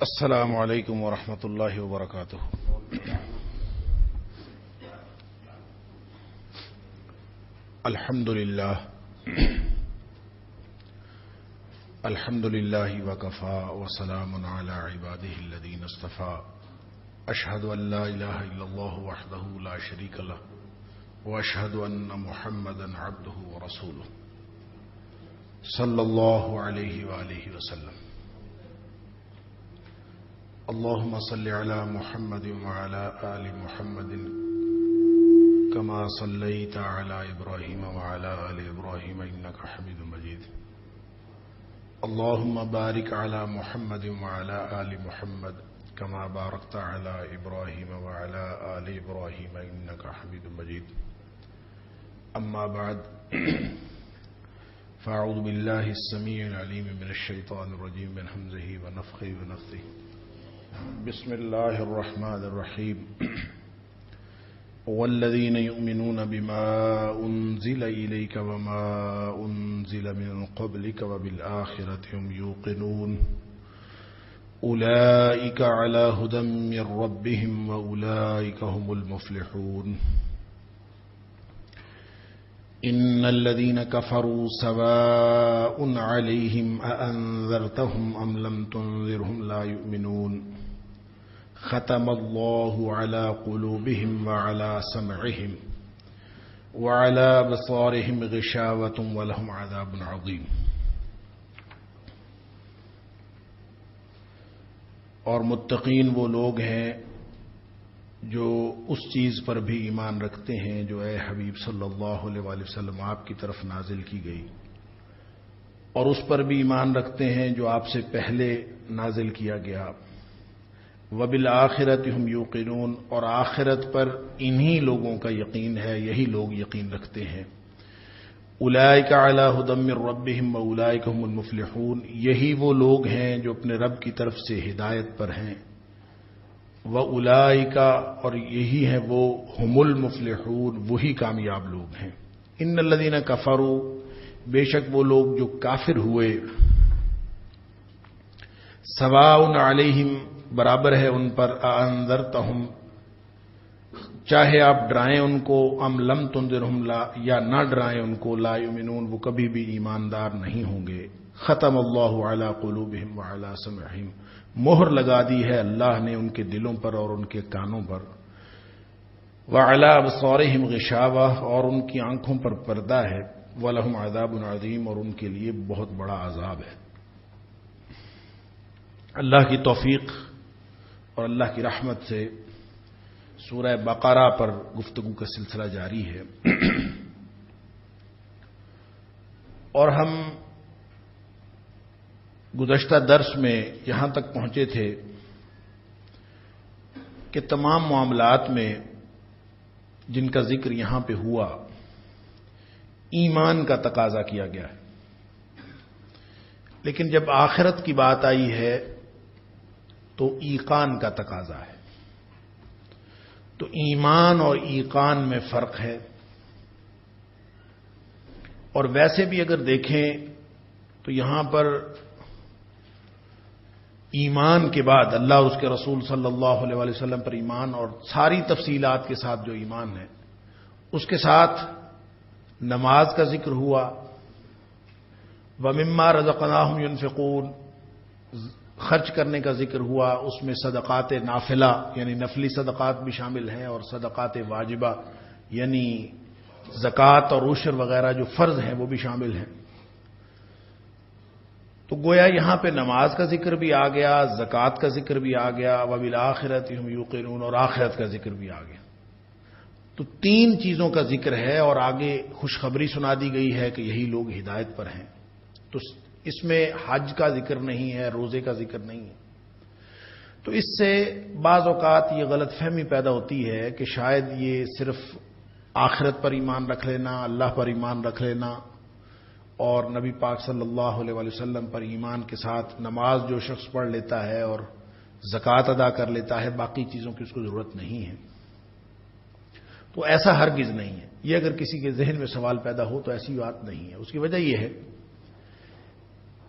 السلام علیکم ورحمۃ اللہ وبرکاتہ۔ الحمد للہ وکفی وسلام علی عبادہ الذین اصطفی، اشہد ان لا الہ الا اللہ وحدہ لا شریک لہ واشہد ان محمدا عبدہ ورسولہ صلی اللہ علیہ وآلہ وسلم۔ اللهم صل على محمد وعلى آل محمد كما صليت على إبراهيم وعلى آل إبراهيم إنك حميد مجيد۔ اللهم بارك على محمد وعلى آل محمد كما باركت على إبراهيم وعلى آل إبراهيم إنك حميد مجيد۔ أما بعد، فأعوذ بالله السميع العليم من الشيطان الرجيم من همزه ونفخه ونفثه۔ بسم الله الرحمن الرحيم۔ والذين يؤمنون بما أنزل إليك وما أنزل من قبلك وبالآخرة هم يوقنون أولئك على هدى من ربهم وأولئك هم المفلحون۔ إن الذين كفروا سواء عليهم أأنذرتهم أم لم تنذرهم لا يؤمنون۔ ختم الله على قلوبهم وعلى سمعهم وعلى أبصارهم غشاوة ولهم عذاب عظيم۔ اور متقین وہ لوگ ہیں جو اس چیز پر بھی ایمان رکھتے ہیں جو اے حبیب صلی اللہ علیہ وآلہ وسلم آپ کی طرف نازل کی گئی، اور اس پر بھی ایمان رکھتے ہیں جو آپ سے پہلے نازل کیا گیا۔ وبالآخرۃ ہم یوقنون، اور آخرت پر انہی لوگوں کا یقین ہے، یہی لوگ یقین رکھتے ہیں۔ اولئک علی ھدی من ربہم واولئک ھم المفلحون، یہی وہ لوگ ہیں جو اپنے رب کی طرف سے ہدایت پر ہیں۔ وَأُولَئِكَ، اور یہی ہیں وہ، ہم المفلحون، وہی کامیاب لوگ ہیں۔ ان الذین کفروا، بے شک وہ لوگ جو کافر ہوئے، سواء علیہم، برابر ہے ان پر، اَأَنذَرْتَهُمْ، چاہے آپ ڈرائیں ان کو، ام لم تنذرہم، یا نہ ڈرائیں ان کو، لا یؤمنون، وہ کبھی بھی ایماندار نہیں ہوں گے۔ ختم اللہ علی قلوبہم وعلی سمعہم، مہر لگا دی ہے اللہ نے ان کے دلوں پر اور ان کے کانوں پر۔ وعلی ابصارہم غشاوہ، اور ان کی آنکھوں پر پردہ ہے۔ ولہم عذاب عظیم، اور ان کے لیے بہت بڑا عذاب ہے۔ اللہ کی توفیق اور اللہ کی رحمت سے سورہ بقرہ پر گفتگو کا سلسلہ جاری ہے، اور ہم گزشتہ درس میں یہاں تک پہنچے تھے کہ تمام معاملات میں جن کا ذکر یہاں پہ ہوا، ایمان کا تقاضا کیا گیا ہے، لیکن جب آخرت کی بات آئی ہے تو ایقان کا تقاضا ہے۔ تو ایمان اور ایقان میں فرق ہے، اور ویسے بھی اگر دیکھیں تو یہاں پر ایمان کے بعد اللہ اس کے رسول صلی اللہ علیہ وآلہ وسلم پر ایمان، اور ساری تفصیلات کے ساتھ جو ایمان ہے، اس کے ساتھ نماز کا ذکر ہوا، وَمِمَّا رَزَقْنَاهُمْ يُنْفِقُونَ، خرچ کرنے کا ذکر ہوا، اس میں صدقات نافلہ یعنی نفلی صدقات بھی شامل ہیں، اور صدقات واجبہ یعنی زکوٰۃ اور عشر وغیرہ جو فرض ہیں وہ بھی شامل ہیں۔ تو گویا یہاں پہ نماز کا ذکر بھی آ گیا، زکوٰۃ کا ذکر بھی آ گیا، وبالآخرۃ ہم یوقنون، اور آخرت کا ذکر بھی آ گیا۔ تو تین چیزوں کا ذکر ہے، اور آگے خوشخبری سنا دی گئی ہے کہ یہی لوگ ہدایت پر ہیں۔ تو اس میں حج کا ذکر نہیں ہے، روزے کا ذکر نہیں ہے۔ تو اس سے بعض اوقات یہ غلط فہمی پیدا ہوتی ہے کہ شاید یہ صرف آخرت پر ایمان رکھ لینا، اللہ پر ایمان رکھ لینا، اور نبی پاک صلی اللہ علیہ وآلہ وسلم پر ایمان کے ساتھ نماز جو شخص پڑھ لیتا ہے اور زکوٰۃ ادا کر لیتا ہے، باقی چیزوں کی اس کو ضرورت نہیں ہے۔ تو ایسا ہرگز نہیں ہے۔ یہ اگر کسی کے ذہن میں سوال پیدا ہو تو ایسی بات نہیں ہے۔ اس کی وجہ یہ ہے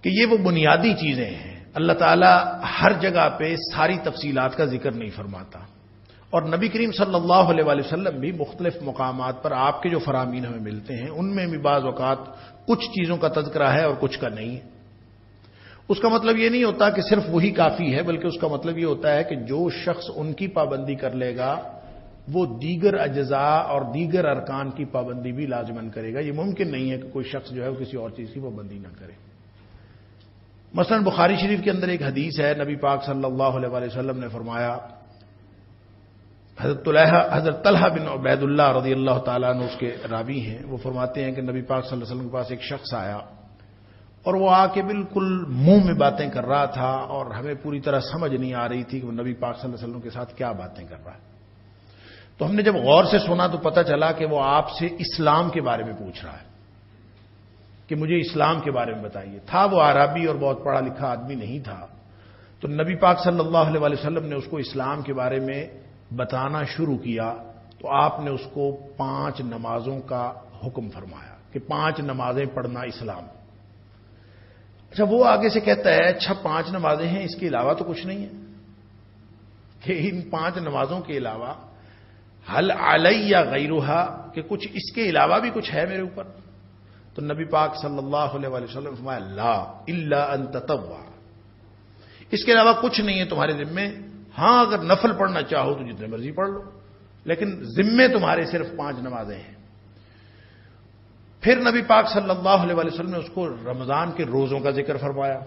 کہ یہ وہ بنیادی چیزیں ہیں. اللہ تعالیٰ ہر جگہ پہ ساری تفصیلات کا ذکر نہیں فرماتا، اور نبی کریم صلی اللہ علیہ وآلہ وسلم بھی مختلف مقامات پر آپ کے جو فرامین ہمیں ملتے ہیں ان میں بھی بعض اوقات کچھ چیزوں کا تذکرہ ہے اور کچھ کا نہیں ہے. اس کا مطلب یہ نہیں ہوتا کہ صرف وہی کافی ہے، بلکہ اس کا مطلب یہ ہوتا ہے کہ جو شخص ان کی پابندی کر لے گا وہ دیگر اجزاء اور دیگر ارکان کی پابندی بھی لازماً کرے گا. یہ ممکن نہیں ہے کہ کوئی شخص جو ہے وہ کسی اور چیز کی پابندی نہ کرے. مثلا بخاری شریف کے اندر ایک حدیث ہے، نبی پاک صلی اللہ علیہ وآلہ وسلم نے فرمایا، حضرت طلحہ بن عبید اللہ رضی اللہ تعالیٰ عنہ اس کے راوی ہیں، وہ فرماتے ہیں کہ نبی پاک صلی اللہ علیہ وسلم کے پاس ایک شخص آیا اور وہ آ کے بالکل منہ میں باتیں کر رہا تھا اور ہمیں پوری طرح سمجھ نہیں آ رہی تھی کہ وہ نبی پاک صلی اللہ علیہ وسلم کے ساتھ کیا باتیں کر رہا ہے. تو ہم نے جب غور سے سنا تو پتہ چلا کہ وہ آپ سے اسلام کے بارے میں پوچھ رہا ہے کہ مجھے اسلام کے بارے میں بتائیے. تھا وہ عربی اور بہت پڑھا لکھا آدمی نہیں تھا، تو نبی پاک صلی اللہ علیہ وآلہ وسلم نے اس کو اسلام کے بارے میں بتانا شروع کیا. تو آپ نے اس کو 5 نمازوں کا حکم فرمایا کہ 5 نمازیں پڑھنا اسلام. اچھا وہ آگے سے کہتا ہے اچھا 5 نمازیں ہیں، اس کے علاوہ تو کچھ نہیں ہے کہ ان 5 نمازوں کے علاوہ حل علی غیرہا، کہ کچھ اس کے علاوہ بھی کچھ ہے میرے اوپر. تو نبی پاک صلی اللہ علیہ وآلہ وسلم فرمایا لا الا ان تطوع، اس کے علاوہ کچھ نہیں ہے تمہارے ذمے. ہاں اگر نفل پڑھنا چاہو تو جتنے مرضی پڑھ لو، لیکن ذمے تمہارے صرف 5 نمازیں ہیں. پھر نبی پاک صلی اللہ علیہ وآلہ وسلم نے اس کو رمضان کے روزوں کا ذکر فرمایا.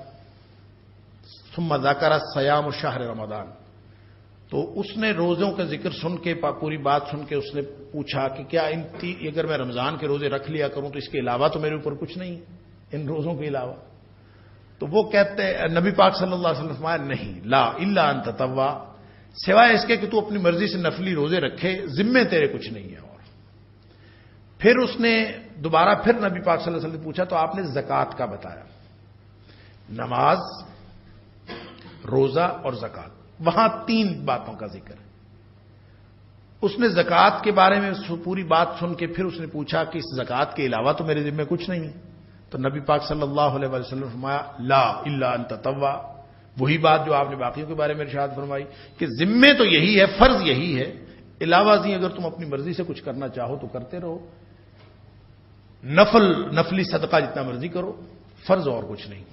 ثم ذکر صیام شہر رمضان، تو اس نے روزوں کا ذکر سن کے پوری بات سن کے اس نے پوچھا کہ کیا اگر میں رمضان کے روزے رکھ لیا کروں تو اس کے علاوہ تو میرے اوپر کچھ نہیں ہے ان روزوں کے علاوہ؟ تو وہ کہتے نبی پاک صلی اللہ علیہ وسلم فرمایا نہیں، لا الا ان تطوع، سوائے اس کے کہ تو اپنی مرضی سے نفلی روزے رکھے، ذمے تیرے کچھ نہیں ہے. اور پھر اس نے دوبارہ پھر نبی پاک صلی اللہ علیہ وسلم نے پوچھا تو آپ نے زکوٰۃ کا بتایا، نماز، روزہ اور زکوٰۃ، وہاں 3 باتوں کا ذکر ہے. اس نے زکوٰۃ کے بارے میں پوری بات سن کے پھر اس نے پوچھا کہ اس زکوٰۃ کے علاوہ تو میرے ذمہ کچھ نہیں ہے. تو نبی پاک صلی اللہ علیہ وسلم نے فرمایا لا الا ان تطوع، وہی بات جو آپ نے باقیوں کے بارے میں ارشاد فرمائی کہ ذمے تو یہی ہے، فرض یہی ہے، علاوہ ازیں اگر تم اپنی مرضی سے کچھ کرنا چاہو تو کرتے رہو، نفلی صدقہ جتنا مرضی کرو، فرض اور کچھ نہیں.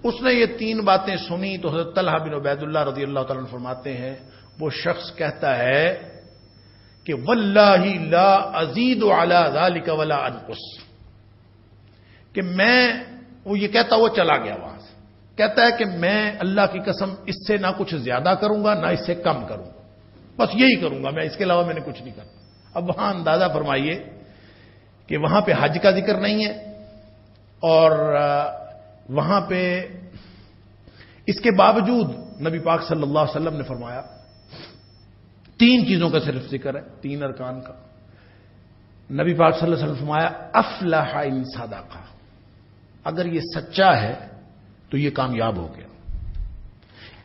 اس نے یہ 3 باتیں سنی تو حضرت طلحہ بن عبید اللہ رضی اللہ تعالیٰ عنہ فرماتے ہیں وہ شخص کہتا ہے کہ واللہ لا ازید علی ذلک ولا انقص، کہ میں، وہ یہ کہتا وہ چلا گیا وہاں سے، کہتا ہے کہ میں اللہ کی قسم اس سے نہ کچھ زیادہ کروں گا نہ اس سے کم کروں گا، بس یہی کروں گا میں، اس کے علاوہ میں نے کچھ نہیں کرنا. اب وہاں اندازہ فرمائیے کہ وہاں پہ حج کا ذکر نہیں ہے، اور وہاں پہ اس کے باوجود نبی پاک صلی اللہ علیہ وسلم نے فرمایا 3 چیزوں کا صرف ذکر ہے، 3 ارکان کا. نبی پاک صلی اللہ علیہ وسلم فرمایا افلح ان صدق، اگر یہ سچا ہے تو یہ کامیاب ہو گیا.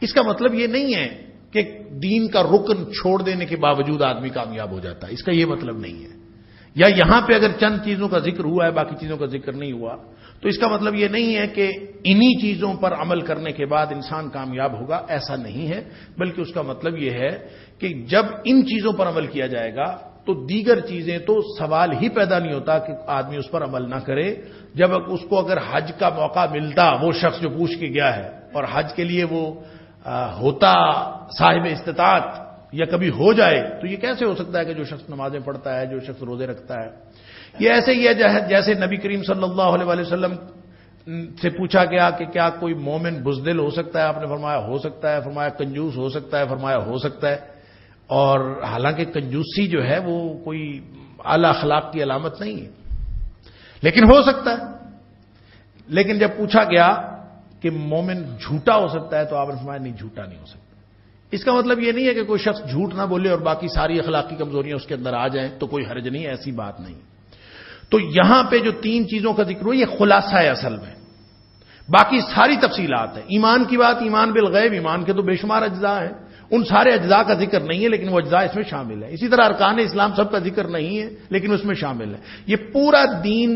اس کا مطلب یہ نہیں ہے کہ دین کا رکن چھوڑ دینے کے باوجود آدمی کامیاب ہو جاتا ہے، اس کا یہ مطلب نہیں ہے. یا یہاں پہ اگر چند چیزوں کا ذکر ہوا ہے باقی چیزوں کا ذکر نہیں ہوا تو اس کا مطلب یہ نہیں ہے کہ انہی چیزوں پر عمل کرنے کے بعد انسان کامیاب ہوگا، ایسا نہیں ہے. بلکہ اس کا مطلب یہ ہے کہ جب ان چیزوں پر عمل کیا جائے گا تو دیگر چیزیں تو سوال ہی پیدا نہیں ہوتا کہ آدمی اس پر عمل نہ کرے. جب اس کو اگر حج کا موقع ملتا، وہ شخص جو پوچھ کے گیا ہے اور حج کے لیے وہ ہوتا صاحب استطاعت یا کبھی ہو جائے، تو یہ کیسے ہو سکتا ہے کہ جو شخص نمازیں پڑھتا ہے، جو شخص روزے رکھتا ہے. یہ ایسے ہی ہے جیسے نبی کریم صلی اللہ علیہ وآلہ وسلم سے پوچھا گیا کہ کیا کوئی مومن بزدل ہو سکتا ہے؟ آپ نے فرمایا ہو سکتا ہے. فرمایا کنجوس ہو سکتا ہے؟ فرمایا ہو سکتا ہے. اور حالانکہ کنجوسی جو ہے وہ کوئی اعلی اخلاق کی علامت نہیں ہے، لیکن ہو سکتا ہے. لیکن جب پوچھا گیا کہ مومن جھوٹا ہو سکتا ہے تو آپ نے فرمایا نہیں، جھوٹا نہیں ہو سکتا. اس کا مطلب یہ نہیں ہے کہ کوئی شخص جھوٹ نہ بولے اور باقی ساری اخلاقی کمزوریاں اس کے اندر آ جائیں تو کوئی حرج نہیں، ایسی بات نہیں. تو یہاں پہ جو 3 چیزوں کا ذکر ہو یہ خلاصہ ہے اصل میں، باقی ساری تفصیلات ہیں. ایمان کی بات، ایمان بالغیب، ایمان کے تو بے شمار اجزاء ہیں، ان سارے اجزاء کا ذکر نہیں ہے لیکن وہ اجزاء اس میں شامل ہیں. اسی طرح ارکان اسلام سب کا ذکر نہیں ہے لیکن اس میں شامل ہے. یہ پورا دین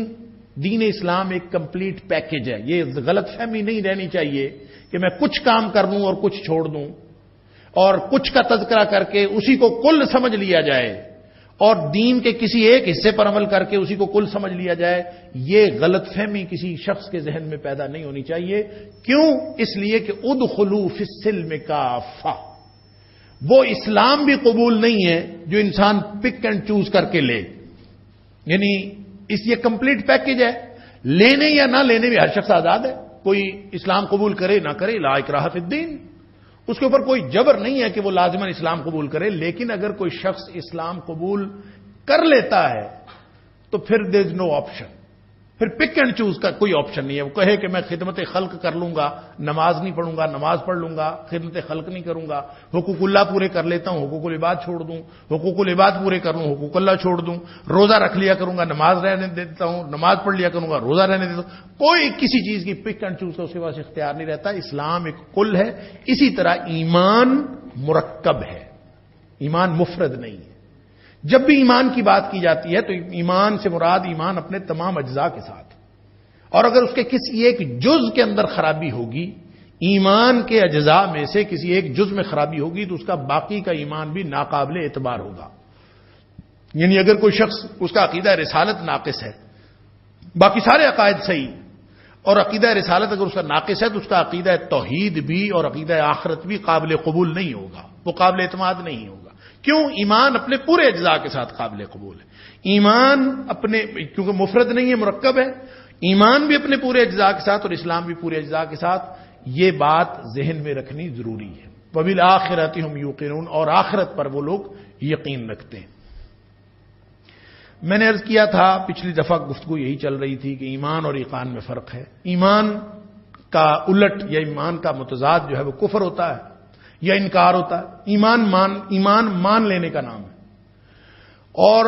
دین اسلام ایک کمپلیٹ پیکج ہے. یہ غلط فہمی نہیں رہنی چاہیے کہ میں کچھ کام کر لوں اور کچھ چھوڑ دوں اور کچھ کا تذکرہ کر کے اسی کو کل سمجھ لیا جائے اور دین کے کسی ایک حصے پر عمل کر کے اسی کو کل سمجھ لیا جائے. یہ غلط فہمی کسی شخص کے ذہن میں پیدا نہیں ہونی چاہیے. کیوں؟ اس لیے کہ ادخلوا فی السلم کافہ، وہ اسلام بھی قبول نہیں ہے جو انسان پک اینڈ چوز کر کے لے. یعنی اس یہ کمپلیٹ پیکج ہے، لینے یا نہ لینے میں ہر شخص آزاد ہے. کوئی اسلام قبول کرے نہ کرے، لا اکراہ فی الدین، اس کے اوپر کوئی جبر نہیں ہے کہ وہ لازماً اسلام قبول کرے. لیکن اگر کوئی شخص اسلام قبول کر لیتا ہے تو پھر دیر از نو آپشن، پھر پک اینڈ چوز کا کوئی آپشن نہیں ہے. وہ کہے کہ میں خدمت خلق کر لوں گا، نماز نہیں پڑھوں گا، نماز پڑھ لوں گا، خدمت خلق نہیں کروں گا، حقوق اللہ پورے کر لیتا ہوں، حقوق العباد چھوڑ دوں، حقوق العباد پورے کر لوں، حقوق اللہ چھوڑ دوں، روزہ رکھ لیا کروں گا، نماز رہنے دیتا ہوں، نماز پڑھ لیا کروں گا، روزہ رہنے دیتا ہوں. کوئی کسی چیز کی پک اینڈ چوز کا اس کے پاس اختیار نہیں رہتا. اسلام ایک کل ہے. اسی طرح ایمان مرکب ہے، ایمان مفرد نہیں ہے. جب بھی ایمان کی بات کی جاتی ہے تو ایمان سے مراد ایمان اپنے تمام اجزاء کے ساتھ، اور اگر اس کے کسی ایک جز کے اندر خرابی ہوگی، ایمان کے اجزاء میں سے کسی ایک جز میں خرابی ہوگی تو اس کا باقی کا ایمان بھی ناقابل اعتبار ہوگا. یعنی اگر کوئی شخص، اس کا عقیدہ رسالت ناقص ہے، باقی سارے عقائد صحیح، اور عقیدہ رسالت اگر اس کا ناقص ہے تو اس کا عقیدہ توحید بھی اور عقیدہ آخرت بھی قابل قبول نہیں ہوگا، وہ قابل اعتماد نہیں ہوگا. کیوں؟ ایمان اپنے پورے اجزاء کے ساتھ قابل قبول ہے. ایمان اپنے، کیونکہ مفرد نہیں ہے، مرکب ہے، ایمان بھی اپنے پورے اجزاء کے ساتھ اور اسلام بھی پورے اجزاء کے ساتھ. یہ بات ذہن میں رکھنی ضروری ہے. وَبِالْآخِرَةِ هُمْ يُوقِنُونَ، اور آخرت پر وہ لوگ یقین رکھتے ہیں. میں نے عرض کیا تھا، پچھلی دفعہ گفتگو یہی چل رہی تھی کہ ایمان اور ایقان میں فرق ہے. ایمان کا الٹ یا ایمان کا متضاد جو ہے وہ کفر ہوتا ہے یا انکار ہوتا ہے. ایمان مان لینے کا نام ہے اور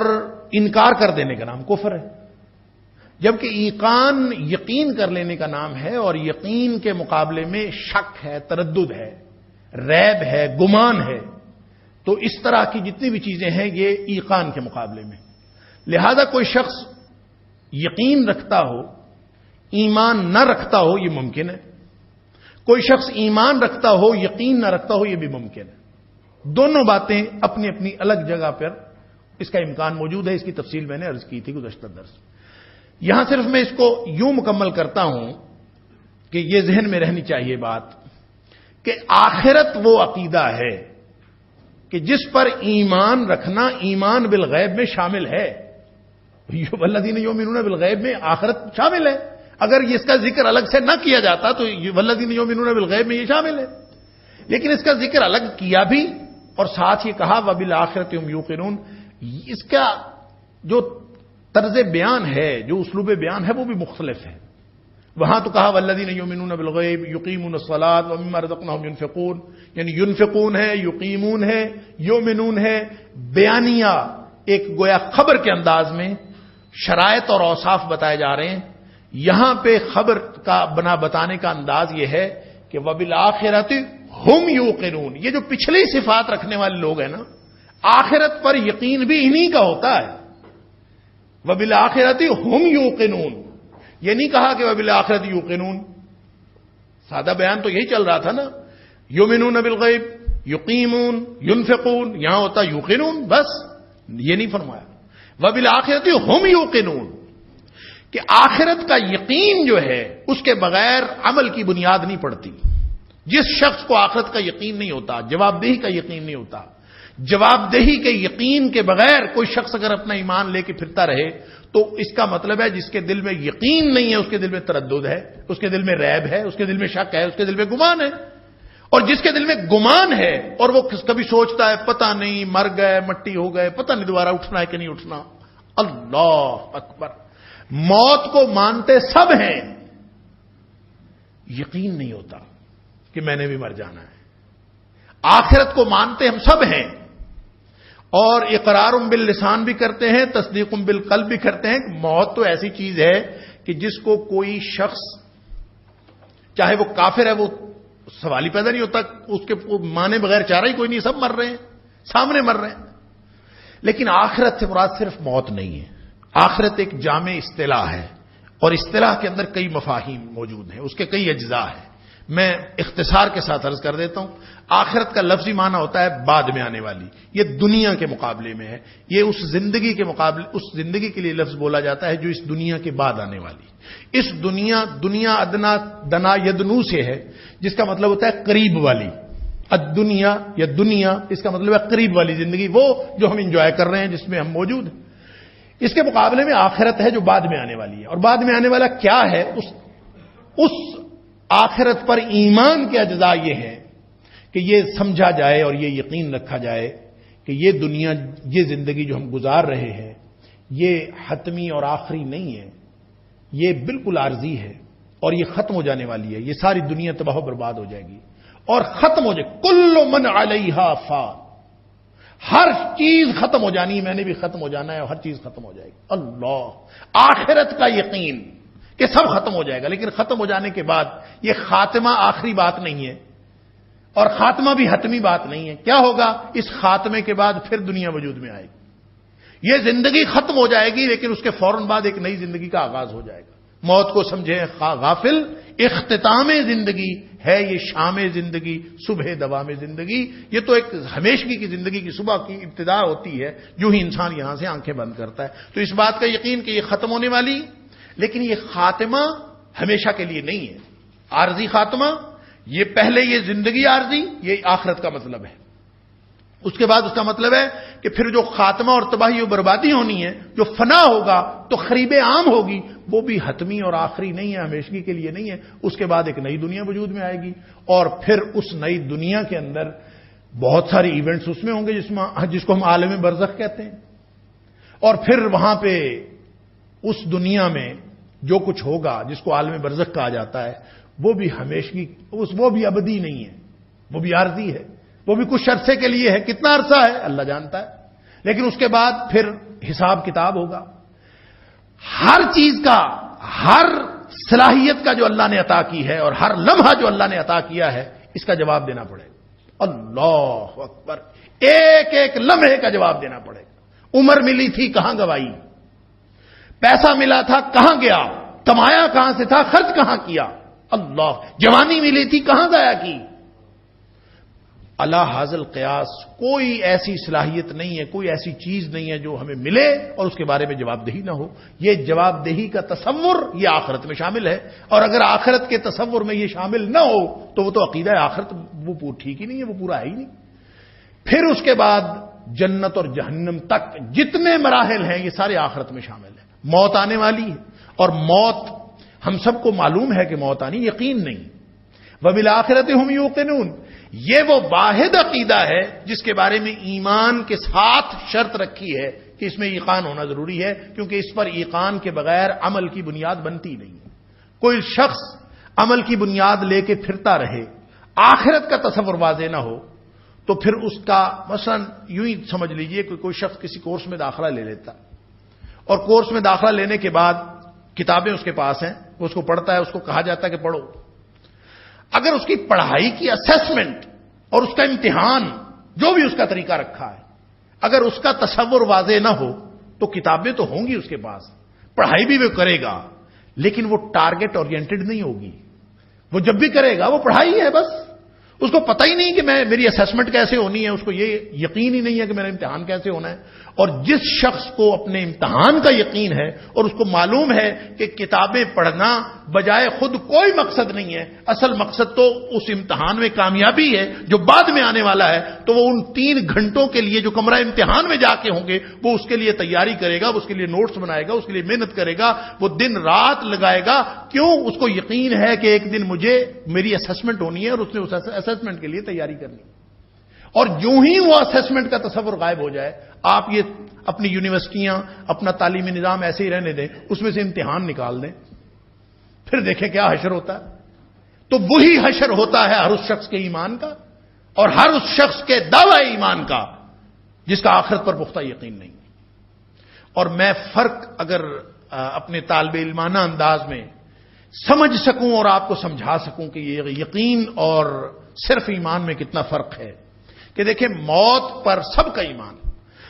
انکار کر دینے کا نام کفر ہے. جبکہ ایقان یقین کر لینے کا نام ہے، اور یقین کے مقابلے میں شک ہے، تردد ہے، ریب ہے، گمان ہے. تو اس طرح کی جتنی بھی چیزیں ہیں یہ ایقان کے مقابلے میں. لہذا کوئی شخص یقین رکھتا ہو، ایمان نہ رکھتا ہو، یہ ممکن ہے. کوئی شخص ایمان رکھتا ہو، یقین نہ رکھتا ہو، یہ بھی ممکن ہے. دونوں باتیں اپنی اپنی الگ جگہ پر اس کا امکان موجود ہے. اس کی تفصیل میں نے عرض کی تھی گزشتہ درس. یہاں صرف میں اس کو یوں مکمل کرتا ہوں کہ یہ ذہن میں رہنی چاہیے بات کہ آخرت وہ عقیدہ ہے کہ جس پر ایمان رکھنا ایمان بالغیب میں شامل ہے. والذین یؤمنون بالغیب میں آخرت شامل ہے. اگر اس کا ذکر الگ سے نہ کیا جاتا تو والذین یؤمنون بالغیب میں یہ شامل ہے. لیکن اس کا ذکر الگ کیا بھی اور ساتھ یہ کہا وبالآخرۃ هم یوقنون. اس کا جو طرز بیان ہے، جو اسلوب بیان ہے، وہ بھی مختلف ہے. وہاں تو کہا والذین یؤمنون بالغیب یقیمون الصلاۃ ومما رزقناہم ينفقون، یعنی ينفقون ہے، یقیمون ہے، یؤمنون ہے. بیانیہ ایک گویا خبر کے انداز میں شرائط اور اوصاف بتائے جا رہے ہیں. یہاں پہ خبر کا بنا بتانے کا انداز یہ ہے کہ وبالآخرۃ ہم یوقنون. یہ جو پچھلی صفات رکھنے والے لوگ ہیں نا، آخرت پر یقین بھی انہی کا ہوتا ہے. وبالآخرۃ ہم یوقنون، یہ نہیں کہا کہ وبالآخرۃ یوقنون. سادہ بیان تو یہی چل رہا تھا نا، یؤمنون بالغیب، یقیمون، ينفقون. یہاں ہوتا یوقنون، بس یہ نہیں فرمایا. وبالآخرۃ ہم یوقنون کہ آخرت کا یقین جو ہے اس کے بغیر عمل کی بنیاد نہیں پڑتی. جس شخص کو آخرت کا یقین نہیں ہوتا، جواب دہی کا یقین نہیں ہوتا، جواب دہی کے یقین کے بغیر کوئی شخص اگر اپنا ایمان لے کے پھرتا رہے تو اس کا مطلب ہے جس کے دل میں یقین نہیں ہے، اس کے دل میں تردد ہے، اس کے دل میں ریب ہے، اس کے دل میں شک ہے، اس کے دل میں گمان ہے. اور جس کے دل میں گمان ہے اور وہ کبھی سوچتا ہے پتہ نہیں مر گئے، مٹی ہو گئے، پتہ نہیں دوبارہ اٹھنا ہے کہ نہیں اٹھنا. اللہ اکبر. موت کو مانتے سب ہیں، یقین نہیں ہوتا کہ میں نے بھی مر جانا ہے. آخرت کو مانتے ہم سب ہیں اور اقرار باللسان بھی کرتے ہیں، تصدیق بالقلب بھی کرتے ہیں. موت تو ایسی چیز ہے کہ جس کو کوئی شخص، چاہے وہ کافر ہے، وہ سوال ہی پیدا نہیں ہوتا، اس کے مانے بغیر چارہ ہی کوئی نہیں، سب مر رہے ہیں، سامنے مر رہے ہیں. لیکن آخرت سے مراد صرف موت نہیں ہے. آخرت ایک جامع اصطلاح ہے. اور اصطلاح کے اندر کئی مفاہیم موجود ہیں، اس کے کئی اجزاء ہیں. میں اختصار کے ساتھ عرض کر دیتا ہوں. آخرت کا لفظی معنی ہوتا ہے بعد میں آنے والی. یہ دنیا کے مقابلے میں ہے. یہ اس زندگی کے مقابلے، اس زندگی کے لیے لفظ بولا جاتا ہے جو اس دنیا کے بعد آنے والی. اس دنیا ادنا دنا یدنو سے ہے، جس کا مطلب ہوتا ہے قریب والی. الدنیا یا دنیا، اس کا مطلب ہے قریب والی زندگی، وہ جو ہم انجوائے کر رہے ہیں، جس میں ہم موجود ہیں. اس کے مقابلے میں آخرت ہے جو بعد میں آنے والی ہے. اور بعد میں آنے والا کیا ہے؟ اس آخرت پر ایمان کے اجزاء یہ ہے کہ یہ سمجھا جائے اور یہ یقین رکھا جائے کہ یہ دنیا، یہ زندگی جو ہم گزار رہے ہیں، یہ حتمی اور آخری نہیں ہے. یہ بالکل عارضی ہے اور یہ ختم ہو جانے والی ہے. یہ ساری دنیا تباہ و برباد ہو جائے گی اور ختم ہو جائے. کل من علیہا فان، ہر چیز ختم ہو جانی ہے. میں نے بھی ختم ہو جانا ہے اور ہر چیز ختم ہو جائے گی. اللہ، آخرت کا یقین کہ سب ختم ہو جائے گا. لیکن ختم ہو جانے کے بعد یہ خاتمہ آخری بات نہیں ہے اور خاتمہ بھی حتمی بات نہیں ہے. کیا ہوگا؟ اس خاتمے کے بعد پھر دنیا وجود میں آئے گی. یہ زندگی ختم ہو جائے گی لیکن اس کے فوراً بعد ایک نئی زندگی کا آغاز ہو جائے گا. موت کو سمجھے غافل، اختتام زندگی ہے یہ شام زندگی، صبح دوام زندگی. یہ تو ایک ہمیشگی کی زندگی کی صبح کی ابتدا ہوتی ہے جو ہی انسان یہاں سے آنکھیں بند کرتا ہے. تو اس بات کا یقین کہ یہ ختم ہونے والی، لیکن یہ خاتمہ ہمیشہ کے لیے نہیں ہے. عارضی خاتمہ، یہ پہلے یہ زندگی عارضی، یہ آخرت کا مطلب ہے. اس کے بعد اس کا مطلب ہے کہ پھر جو خاتمہ اور تباہی و بربادی ہونی ہے، جو فنا ہوگا تو خریب عام ہوگی، وہ بھی حتمی اور آخری نہیں ہے، ہمیشگی کے لیے نہیں ہے. اس کے بعد ایک نئی دنیا وجود میں آئے گی اور پھر اس نئی دنیا کے اندر بہت ساری ایونٹس اس میں ہوں گے جس کو ہم عالم برزخ کہتے ہیں. اور پھر وہاں پہ اس دنیا میں جو کچھ ہوگا جس کو عالم برزخ کہا جاتا ہے، وہ بھی ہمیشگی، وہ بھی ابدی نہیں ہے، وہ بھی عارضی ہے. وہ بھی کچھ عرصے کے لیے ہے. کتنا عرصہ ہے اللہ جانتا ہے. لیکن اس کے بعد پھر حساب کتاب ہوگا. ہر چیز کا، ہر صلاحیت کا جو اللہ نے عطا کی ہے اور ہر لمحہ جو اللہ نے عطا کیا ہے، اس کا جواب دینا پڑے گا. اللہ اکبر، ایک ایک لمحے کا جواب دینا پڑے گا. عمر ملی تھی کہاں گوائی، پیسہ ملا تھا کہاں گیا، کمایا کہاں سے تھا، خرچ کہاں کیا. اللہ، جوانی ملی تھی کہاں ضائع کی. اللہ حاضل قیاس، کوئی ایسی صلاحیت نہیں ہے، کوئی ایسی چیز نہیں ہے جو ہمیں ملے اور اس کے بارے میں جواب دہی نہ ہو. یہ جواب دہی کا تصور یہ آخرت میں شامل ہے. اور اگر آخرت کے تصور میں یہ شامل نہ ہو تو وہ تو عقیدہ آخرت وہ ٹھیک ہی نہیں ہے، وہ پورا ہے ہی نہیں. پھر اس کے بعد جنت اور جہنم تک جتنے مراحل ہیں یہ سارے آخرت میں شامل ہیں. موت آنے والی ہے اور موت ہم سب کو معلوم ہے کہ موت آنی، یقین نہیں. وبالآخرۃ ہم یوقنون، یہ وہ واحد عقیدہ ہے جس کے بارے میں ایمان کے ساتھ شرط رکھی ہے کہ اس میں ایقان ہونا ضروری ہے، کیونکہ اس پر ایقان کے بغیر عمل کی بنیاد بنتی نہیں. کوئی شخص عمل کی بنیاد لے کے پھرتا رہے، آخرت کا تصور واضح نہ ہو تو پھر اس کا مثلا یوں ہی سمجھ لیجئے کہ کوئی شخص کسی کورس میں داخلہ لے لیتا اور کورس میں داخلہ لینے کے بعد کتابیں اس کے پاس ہیں، وہ اس کو پڑھتا ہے، اس کو کہا جاتا ہے کہ پڑھو. اگر اس کی پڑھائی کی اسیسمنٹ اور اس کا امتحان جو بھی اس کا طریقہ رکھا ہے، اگر اس کا تصور واضح نہ ہو تو کتابیں تو ہوں گی اس کے پاس، پڑھائی بھی وہ کرے گا، لیکن وہ ٹارگٹ اورینٹڈ نہیں ہوگی. وہ جب بھی کرے گا وہ پڑھائی ہے بس. اس کو پتہ ہی نہیں کہ میری اسیسمنٹ کیسے ہونی ہے، اس کو یہ یقین ہی نہیں ہے کہ میرا امتحان کیسے ہونا ہے. اور جس شخص کو اپنے امتحان کا یقین ہے اور اس کو معلوم ہے کہ کتابیں پڑھنا بجائے خود کوئی مقصد نہیں ہے، اصل مقصد تو اس امتحان میں کامیابی ہے جو بعد میں آنے والا ہے، تو وہ ان 3 گھنٹوں کے لیے جو کمرہ امتحان میں جا کے ہوں گے وہ اس کے لیے تیاری کرے گا، اس کے لیے نوٹس بنائے گا، اس کے لیے محنت کرے گا، وہ دن رات لگائے گا. کیوں؟ اس کو یقین ہے کہ ایک دن مجھے میری اسسمنٹ ہونی ہے اور اس نے اس اسسمنٹ کے لیے تیاری کرنی. اور یوں ہی وہ اسسمنٹ کا تصور غائب ہو جائے، آپ یہ اپنی یونیورسٹیاں، اپنا تعلیمی نظام ایسے ہی رہنے دیں، اس میں سے امتحان نکال دیں، پھر دیکھیں کیا حشر ہوتا ہے. تو وہی حشر ہوتا ہے ہر اس شخص کے ایمان کا اور ہر اس شخص کے دعوی ایمان کا جس کا آخرت پر پختہ یقین نہیں. اور میں فرق اگر اپنے طالب علمانہ انداز میں سمجھ سکوں اور آپ کو سمجھا سکوں کہ یہ یقین اور صرف ایمان میں کتنا فرق ہے، کہ دیکھیں موت پر سب کا ایمان.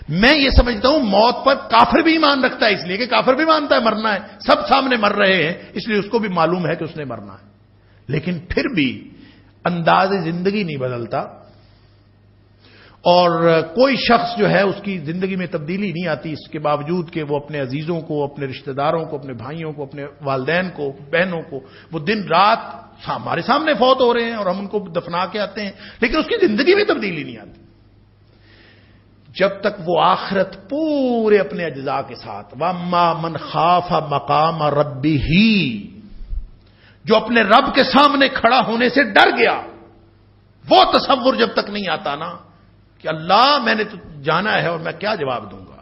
میں یہ سمجھتا ہوں موت پر کافر بھی ایمان رکھتا ہے، اس لیے کہ کافر بھی مانتا ہے مرنا ہے، سب سامنے مر رہے ہیں، اس لیے اس کو بھی معلوم ہے کہ اس نے مرنا ہے، لیکن پھر بھی انداز زندگی نہیں بدلتا، اور کوئی شخص جو ہے اس کی زندگی میں تبدیلی نہیں آتی، اس کے باوجود کہ وہ اپنے عزیزوں کو، اپنے رشتہ داروں کو، اپنے بھائیوں کو، اپنے والدین کو، بہنوں کو، وہ دن رات ہمارے سامنے فوت ہو رہے ہیں اور ہم ان کو دفنا کے آتے ہیں، لیکن اس کی زندگی میں تبدیلی نہیں آتی جب تک وہ آخرت پورے اپنے اجزاء کے ساتھ وَأَمَّا مَنْ خَافَ مَقَامَ رَبِّهِ، جو اپنے رب کے سامنے کھڑا ہونے سے ڈر گیا، وہ تصور جب تک نہیں آتا نا کہ اللہ میں نے تو جانا ہے اور میں کیا جواب دوں گا.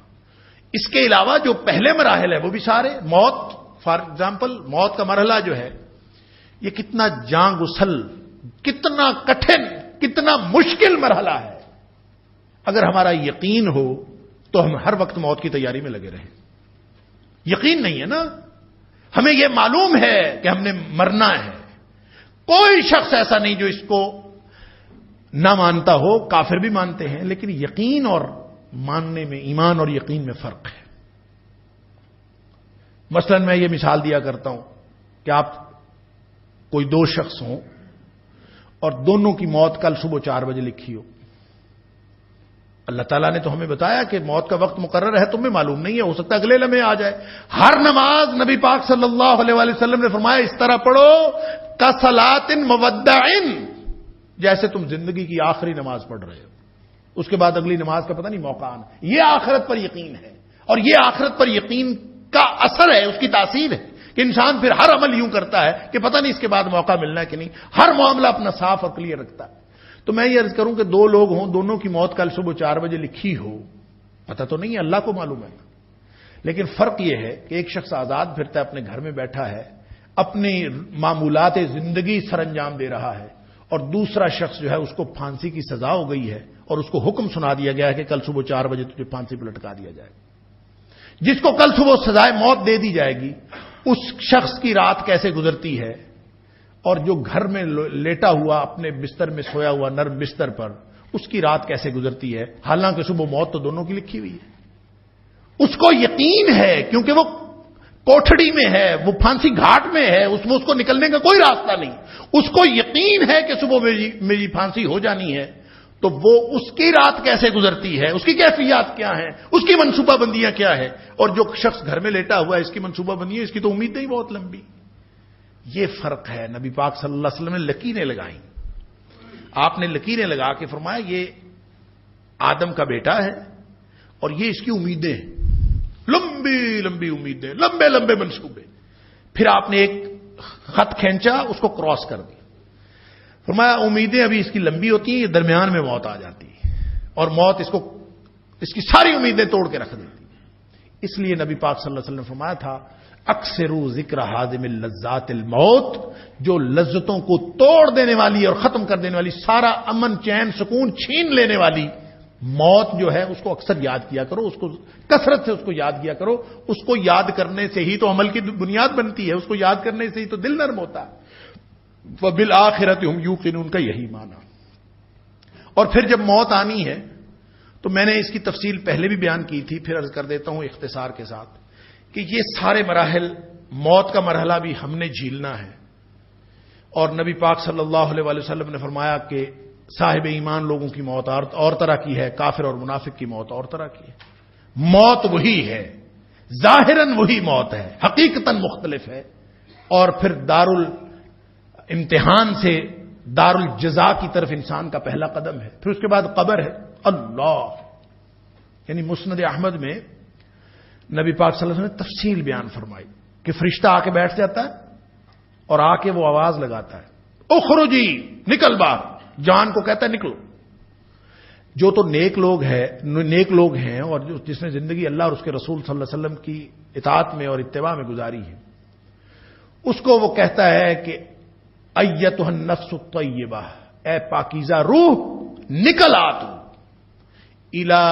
اس کے علاوہ جو پہلے مراحل ہے وہ بھی سارے، موت فار ایگزامپل، موت کا مرحلہ جو ہے یہ کتنا جاں گسل، کتنا کٹھن، کتنا مشکل مرحلہ ہے. اگر ہمارا یقین ہو تو ہم ہر وقت موت کی تیاری میں لگے رہیں. یقین نہیں ہے نا، ہمیں یہ معلوم ہے کہ ہم نے مرنا ہے. کوئی شخص ایسا نہیں جو اس کو نہ مانتا ہو، کافر بھی مانتے ہیں، لیکن یقین اور ماننے میں، ایمان اور یقین میں فرق ہے. مثلا میں یہ مثال دیا کرتا ہوں کہ آپ کوئی دو شخص ہوں اور دونوں کی موت کل صبح 4 بجے لکھی ہو. اللہ تعالیٰ نے تو ہمیں بتایا کہ موت کا وقت مقرر ہے، تمہیں معلوم نہیں ہے، ہو سکتا ہے اگلے لمحے آ جائے. ہر نماز نبی پاک صلی اللہ علیہ وآلہ وسلم نے فرمایا اس طرح پڑھو کصلاۃ مودع، جیسے تم زندگی کی آخری نماز پڑھ رہے ہو، اس کے بعد اگلی نماز کا پتہ نہیں موقع آنا. یہ آخرت پر یقین ہے، اور یہ آخرت پر یقین کا اثر ہے، اس کی تاثیر ہے کہ انسان پھر ہر عمل یوں کرتا ہے کہ پتہ نہیں اس کے بعد موقع ملنا ہے کہ نہیں. ہر معاملہ اپنا صاف اور کلیئر رکھتا ہے. تو میں یہ عرض کروں کہ دو لوگ ہوں، دونوں کی موت کل صبح 4 بجے لکھی ہو، پتہ تو نہیں ہے، اللہ کو معلوم ہے، لیکن فرق یہ ہے کہ ایک شخص آزاد پھرتا ہے، اپنے گھر میں بیٹھا ہے، اپنی معمولات زندگی سر انجام دے رہا ہے، اور دوسرا شخص جو ہے اس کو پھانسی کی سزا ہو گئی ہے اور اس کو حکم سنا دیا گیا ہے کہ کل صبح 4 بجے تجھے پھانسی پہ لٹکا دیا جائے. جس کو کل صبح سزائے موت دے دی جائے گی، اس شخص کی رات کیسے گزرتی ہے، اور جو گھر میں لیٹا ہوا اپنے بستر میں سویا ہوا نرم بستر پر، اس کی رات کیسے گزرتی ہے، حالانکہ صبح موت تو دونوں کی لکھی ہوئی ہے. اس کو یقین ہے کیونکہ وہ کوٹھڑی میں ہے، وہ پھانسی گھاٹ میں ہے، اس میں اس کو نکلنے کا کوئی راستہ نہیں. اس کو یقین ہے کہ صبح میری پھانسی ہو جانی ہے، تو وہ اس کی رات کیسے گزرتی ہے، اس کی کیفیات کیا ہیں، اس کی منصوبہ بندیاں کیا ہے. اور جو شخص گھر میں لیٹا ہوا ہے، اس کی منصوبہ بندی ہے، اس کی تو امیدیں ہی بہت لمبی. یہ فرق ہے. نبی پاک صلی اللہ علیہ وسلم نے لکیریں لگائیں. آپ نے لکیریں لگا کے فرمایا یہ آدم کا بیٹا ہے اور یہ اس کی امیدیں ہیں، لمبی لمبی امیدیں، لمبے لمبے منصوبے. پھر آپ نے ایک خط کھینچا، اس کو کراس کر دیا. فرمایا امیدیں ابھی اس کی لمبی ہوتی ہیں، یہ درمیان میں موت آ جاتی ہے اور موت اس کی ساری امیدیں توڑ کے رکھ دیتی. اس لیے نبی پاک صلی اللہ علیہ وسلم نے فرمایا تھا اکثروا ذکر حازم اللذات الموت، جو لذتوں کو توڑ دینے والی اور ختم کر دینے والی، سارا امن چین سکون چھین لینے والی موت جو ہے، اس کو اکثر یاد کیا کرو، اس کو کثرت سے اس کو یاد کیا کرو. اس کو یاد کرنے سے ہی تو عمل کی بنیاد بنتی ہے، اس کو یاد کرنے سے ہی تو دل نرم ہوتا ہے. وَبِالْآخِرَةِ هُمْ يُوقِنُونَ کا یہی معنی. اور پھر جب موت آنی ہے تو میں نے اس کی تفصیل پہلے بھی بیان کی تھی، پھر عرض کر دیتا ہوں اختصار کے ساتھ کہ یہ سارے مراحل، موت کا مرحلہ بھی ہم نے جھیلنا ہے. اور نبی پاک صلی اللہ علیہ وآلہ وسلم نے فرمایا کہ صاحب ایمان لوگوں کی موت اور طرح کی ہے، کافر اور منافق کی موت اور طرح کی ہے. موت وہی ہے، ظاہراً وہی موت ہے، حقیقتاً مختلف ہے. اور پھر امتحان سے دار الجزا کی طرف انسان کا پہلا قدم ہے. پھر اس کے بعد قبر ہے. اللہ، یعنی مسند احمد میں نبی پاک صلی اللہ علیہ وسلم نے تفصیل بیان فرمائی کہ فرشتہ آ کے بیٹھ جاتا ہے اور آ کے وہ آواز لگاتا ہے اخرجی، نکل باہر. جان کو کہتا ہے نکلو. جو تو نیک لوگ ہیں اور جس نے زندگی اللہ اور اس کے رسول صلی اللہ علیہ وسلم کی اطاعت میں اور اتباع میں گزاری ہے، اس کو وہ کہتا ہے کہ ایتھا النفس الطیبہ، اے پاکیزہ روح نکل آ تو الی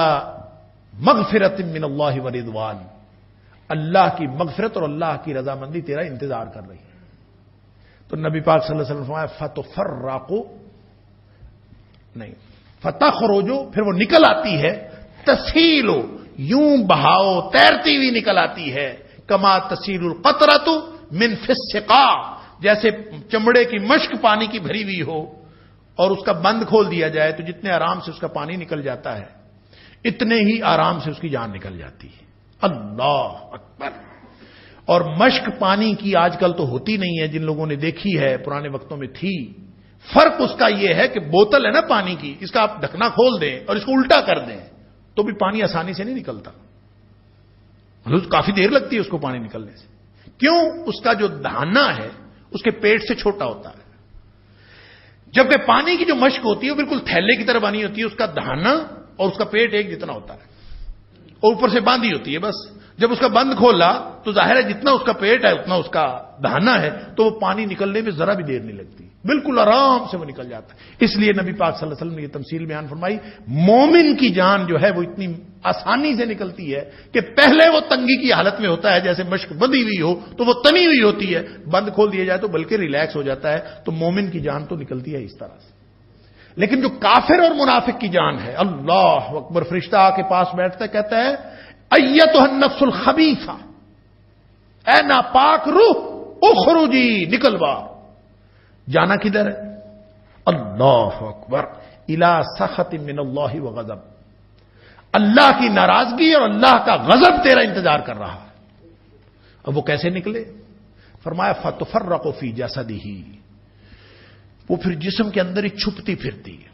مغفرت من اللہ ورضوان، اللہ کی مغفرت اور اللہ کی رضامندی تیرا انتظار کر رہی ہے. تو نبی پاک صلی اللہ علیہ وسلم فرمایا فتخرجوا، پھر وہ نکل آتی ہے تسیل یوں بہاؤ تیرتی ہوئی نکل آتی ہے، کما تسیل القطرۃ من فی السقاء، جیسے چمڑے کی مشک پانی کی بھری ہوئی ہو اور اس کا بند کھول دیا جائے تو جتنے آرام سے اس کا پانی نکل جاتا ہے اتنے ہی آرام سے اس کی جان نکل جاتی ہے۔ اللہ اکبر۔ اور مشک پانی کی آج کل تو ہوتی نہیں ہے، جن لوگوں نے دیکھی ہے پرانے وقتوں میں تھی۔ فرق اس کا یہ ہے کہ بوتل ہے نا پانی کی، اس کا آپ ڈھکنا کھول دیں اور اس کو الٹا کر دیں تو بھی پانی آسانی سے نہیں نکلتا، کافی دیر لگتی ہے اس کو پانی نکلنے سے۔ کیوں؟ اس کا جو دھانا ہے اس کے پیٹ سے چھوٹا ہوتا ہے، جبکہ پانی کی جو مشک ہوتی ہے وہ بالکل تھیلے کی طرح بنی ہوتی ہے، اس کا دھانا اور اس کا پیٹ ایک جتنا ہوتا ہے اور اوپر سے باندھی ہوتی ہے۔ بس جب اس کا بند کھولا تو ظاہر ہے جتنا اس کا پیٹ ہے اتنا اس کا دہانا ہے، تو وہ پانی نکلنے میں ذرا بھی دیر نہیں لگتی، بالکل آرام سے وہ نکل جاتا ہے۔ اس لیے نبی پاک صلی اللہ علیہ وسلم نے یہ تمثیل بیان فرمائی، مومن کی جان جو ہے وہ اتنی آسانی سے نکلتی ہے کہ پہلے وہ تنگی کی حالت میں ہوتا ہے، جیسے مشک بندھی ہوئی ہو تو وہ تنی ہوئی ہوتی ہے، بند کھول دیا جائے تو بلکہ ریلیکس ہو جاتا ہے۔ تو مومن کی جان تو نکلتی ہے اس طرح سے، لیکن جو کافر اور منافق کی جان ہے، اللہ اکبر، فرشتہ آ کے پاس بیٹھتا ہے، کہتا ہے ایتھا النفس الخبیثہ، اے ناپاک روح اخرجی، نکل باہر۔ جانا کدھر ہے؟ اللہ اکبر، الی سخط من اللہ وغضب، اللہ کی ناراضگی اور اللہ کا غضب تیرا انتظار کر رہا ہے۔ اب وہ کیسے نکلے؟ فرمایا فتفرق فی جسدہ، وہ پھر جسم کے اندر ہی چھپتی پھرتی ہے،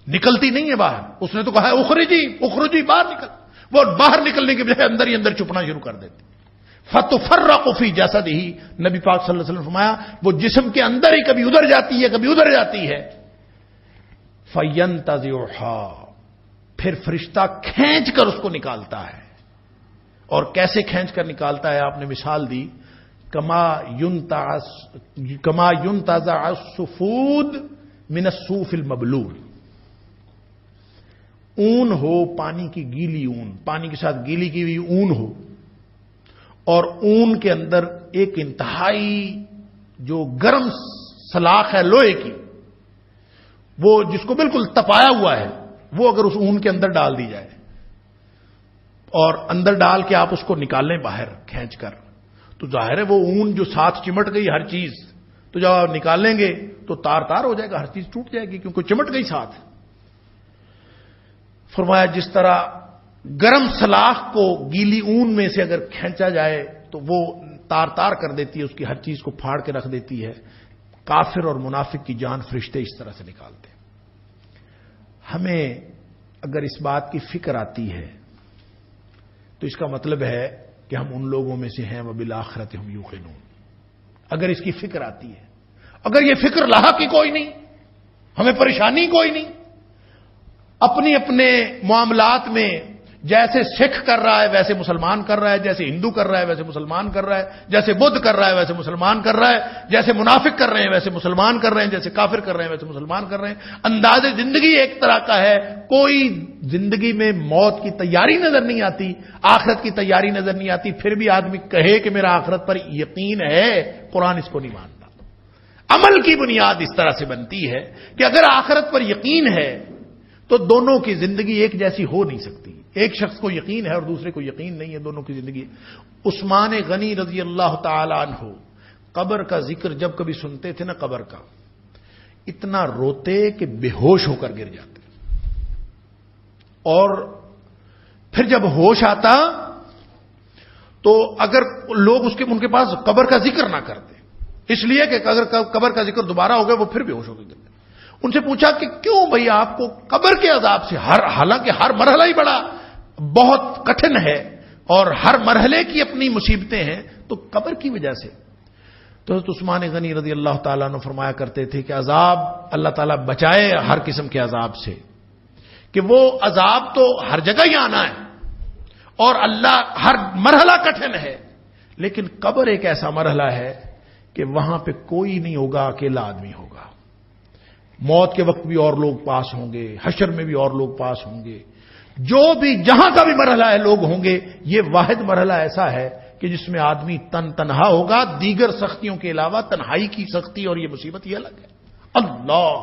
نکلتی نہیں ہے باہر۔ اس نے تو کہا ہے اخرجی اخرجی، باہر نکل، وہ باہر نکلنے کے بجائے اندر ہی اندر چھپنا شروع کر دیتی۔ فتفرق فی جسدہ، نبی پاک صلی اللہ علیہ وسلم فرمایا وہ جسم کے اندر ہی کبھی ادھر جاتی ہے کبھی ادھر جاتی ہے۔ فینتزعھا، پھر فرشتہ کھینچ کر اس کو نکالتا ہے۔ اور کیسے کھینچ کر نکالتا ہے؟ آپ نے مثال دی، کما ينتزع السفود من الصوف المبلول، اون ہو، پانی کی گیلی اون، پانی کے ساتھ گیلی کی ہوئی اون ہو، اور اون کے اندر ایک انتہائی جو گرم سلاخ ہے لوہے کی، وہ جس کو بالکل تپایا ہوا ہے، وہ اگر اس اون کے اندر ڈال دی جائے اور اندر ڈال کے آپ اس کو نکالیں باہر کھینچ کر، تو ظاہر ہے وہ اون جو ساتھ چمٹ گئی ہر چیز، تو جب آپ نکالیں گے تو تار تار ہو جائے گا، ہر چیز ٹوٹ جائے گی کیونکہ چمٹ گئی ساتھ۔ فرمایا جس طرح گرم سلاخ کو گیلی اون میں سے اگر کھینچا جائے تو وہ تار تار کر دیتی ہے، اس کی ہر چیز کو پھاڑ کے رکھ دیتی ہے، کافر اور منافق کی جان فرشتے اس طرح سے نکالتے ہیں۔ ہمیں اگر اس بات کی فکر آتی ہے تو اس کا مطلب ہے کہ ہم ان لوگوں میں سے ہیں وبالآخرۃ ہم یوقنون۔ اگر اس کی فکر آتی ہے، اگر یہ فکر لاحق کی کوئی نہیں، ہمیں پریشانی کوئی نہیں، اپنی اپنے معاملات میں جیسے سکھ کر رہا ہے ویسے مسلمان کر رہا ہے، جیسے ہندو کر رہا ہے ویسے مسلمان کر رہا ہے، جیسے بدھ کر رہا ہے ویسے مسلمان کر رہا ہے، جیسے منافق کر رہے ہیں ویسے مسلمان کر رہے ہیں، جیسے کافر کر رہے ہیں ویسے مسلمان کر رہے ہیں، انداز زندگی ایک طرح کا ہے، کوئی زندگی میں موت کی تیاری نظر نہیں آتی، آخرت کی تیاری نظر نہیں آتی، پھر بھی آدمی کہے کہ میرا آخرت پر یقین ہے، قرآن اس کو نہیں مانتا۔ عمل کی بنیاد اس طرح سے بنتی ہے کہ اگر آخرت پر یقین ہے تو دونوں کی زندگی ایک جیسی ہو نہیں سکتی، ایک شخص کو یقین ہے اور دوسرے کو یقین نہیں ہے، دونوں کی زندگی۔ عثمان غنی رضی اللہ تعالی عنہ قبر کا ذکر جب کبھی سنتے تھے نا، قبر کا، اتنا روتے کہ بے ہوش ہو کر گر جاتے، اور پھر جب ہوش آتا تو اگر لوگ ان کے پاس قبر کا ذکر نہ کرتے، اس لیے کہ اگر قبر کا ذکر دوبارہ ہو گیا وہ پھر بے ہوش ہو کے گر گئے۔ ان سے پوچھا کہ کیوں بھئی آپ کو قبر کے عذاب سے، حالانکہ ہر مرحلہ ہی بڑا بہت کٹھن ہے اور ہر مرحلے کی اپنی مصیبتیں ہیں، تو قبر کی وجہ سے؟ تو حضرت عثمان غنی رضی اللہ تعالیٰ عنہ فرمایا کرتے تھے کہ عذاب اللہ تعالیٰ بچائے ہر قسم کے عذاب سے، کہ وہ عذاب تو ہر جگہ ہی آنا ہے اور اللہ ہر مرحلہ کٹھن ہے، لیکن قبر ایک ایسا مرحلہ ہے کہ وہاں پہ کوئی نہیں ہوگا، اکیلا آدمی ہوگا۔ موت کے وقت بھی اور لوگ پاس ہوں گے، حشر میں بھی اور لوگ پاس ہوں گے، جو بھی جہاں کا بھی مرحلہ ہے لوگ ہوں گے۔ یہ واحد مرحلہ ایسا ہے کہ جس میں آدمی تنہا ہوگا، دیگر سختیوں کے علاوہ تنہائی کی سختی اور یہ مصیبت یہ الگ ہے۔ اللہ،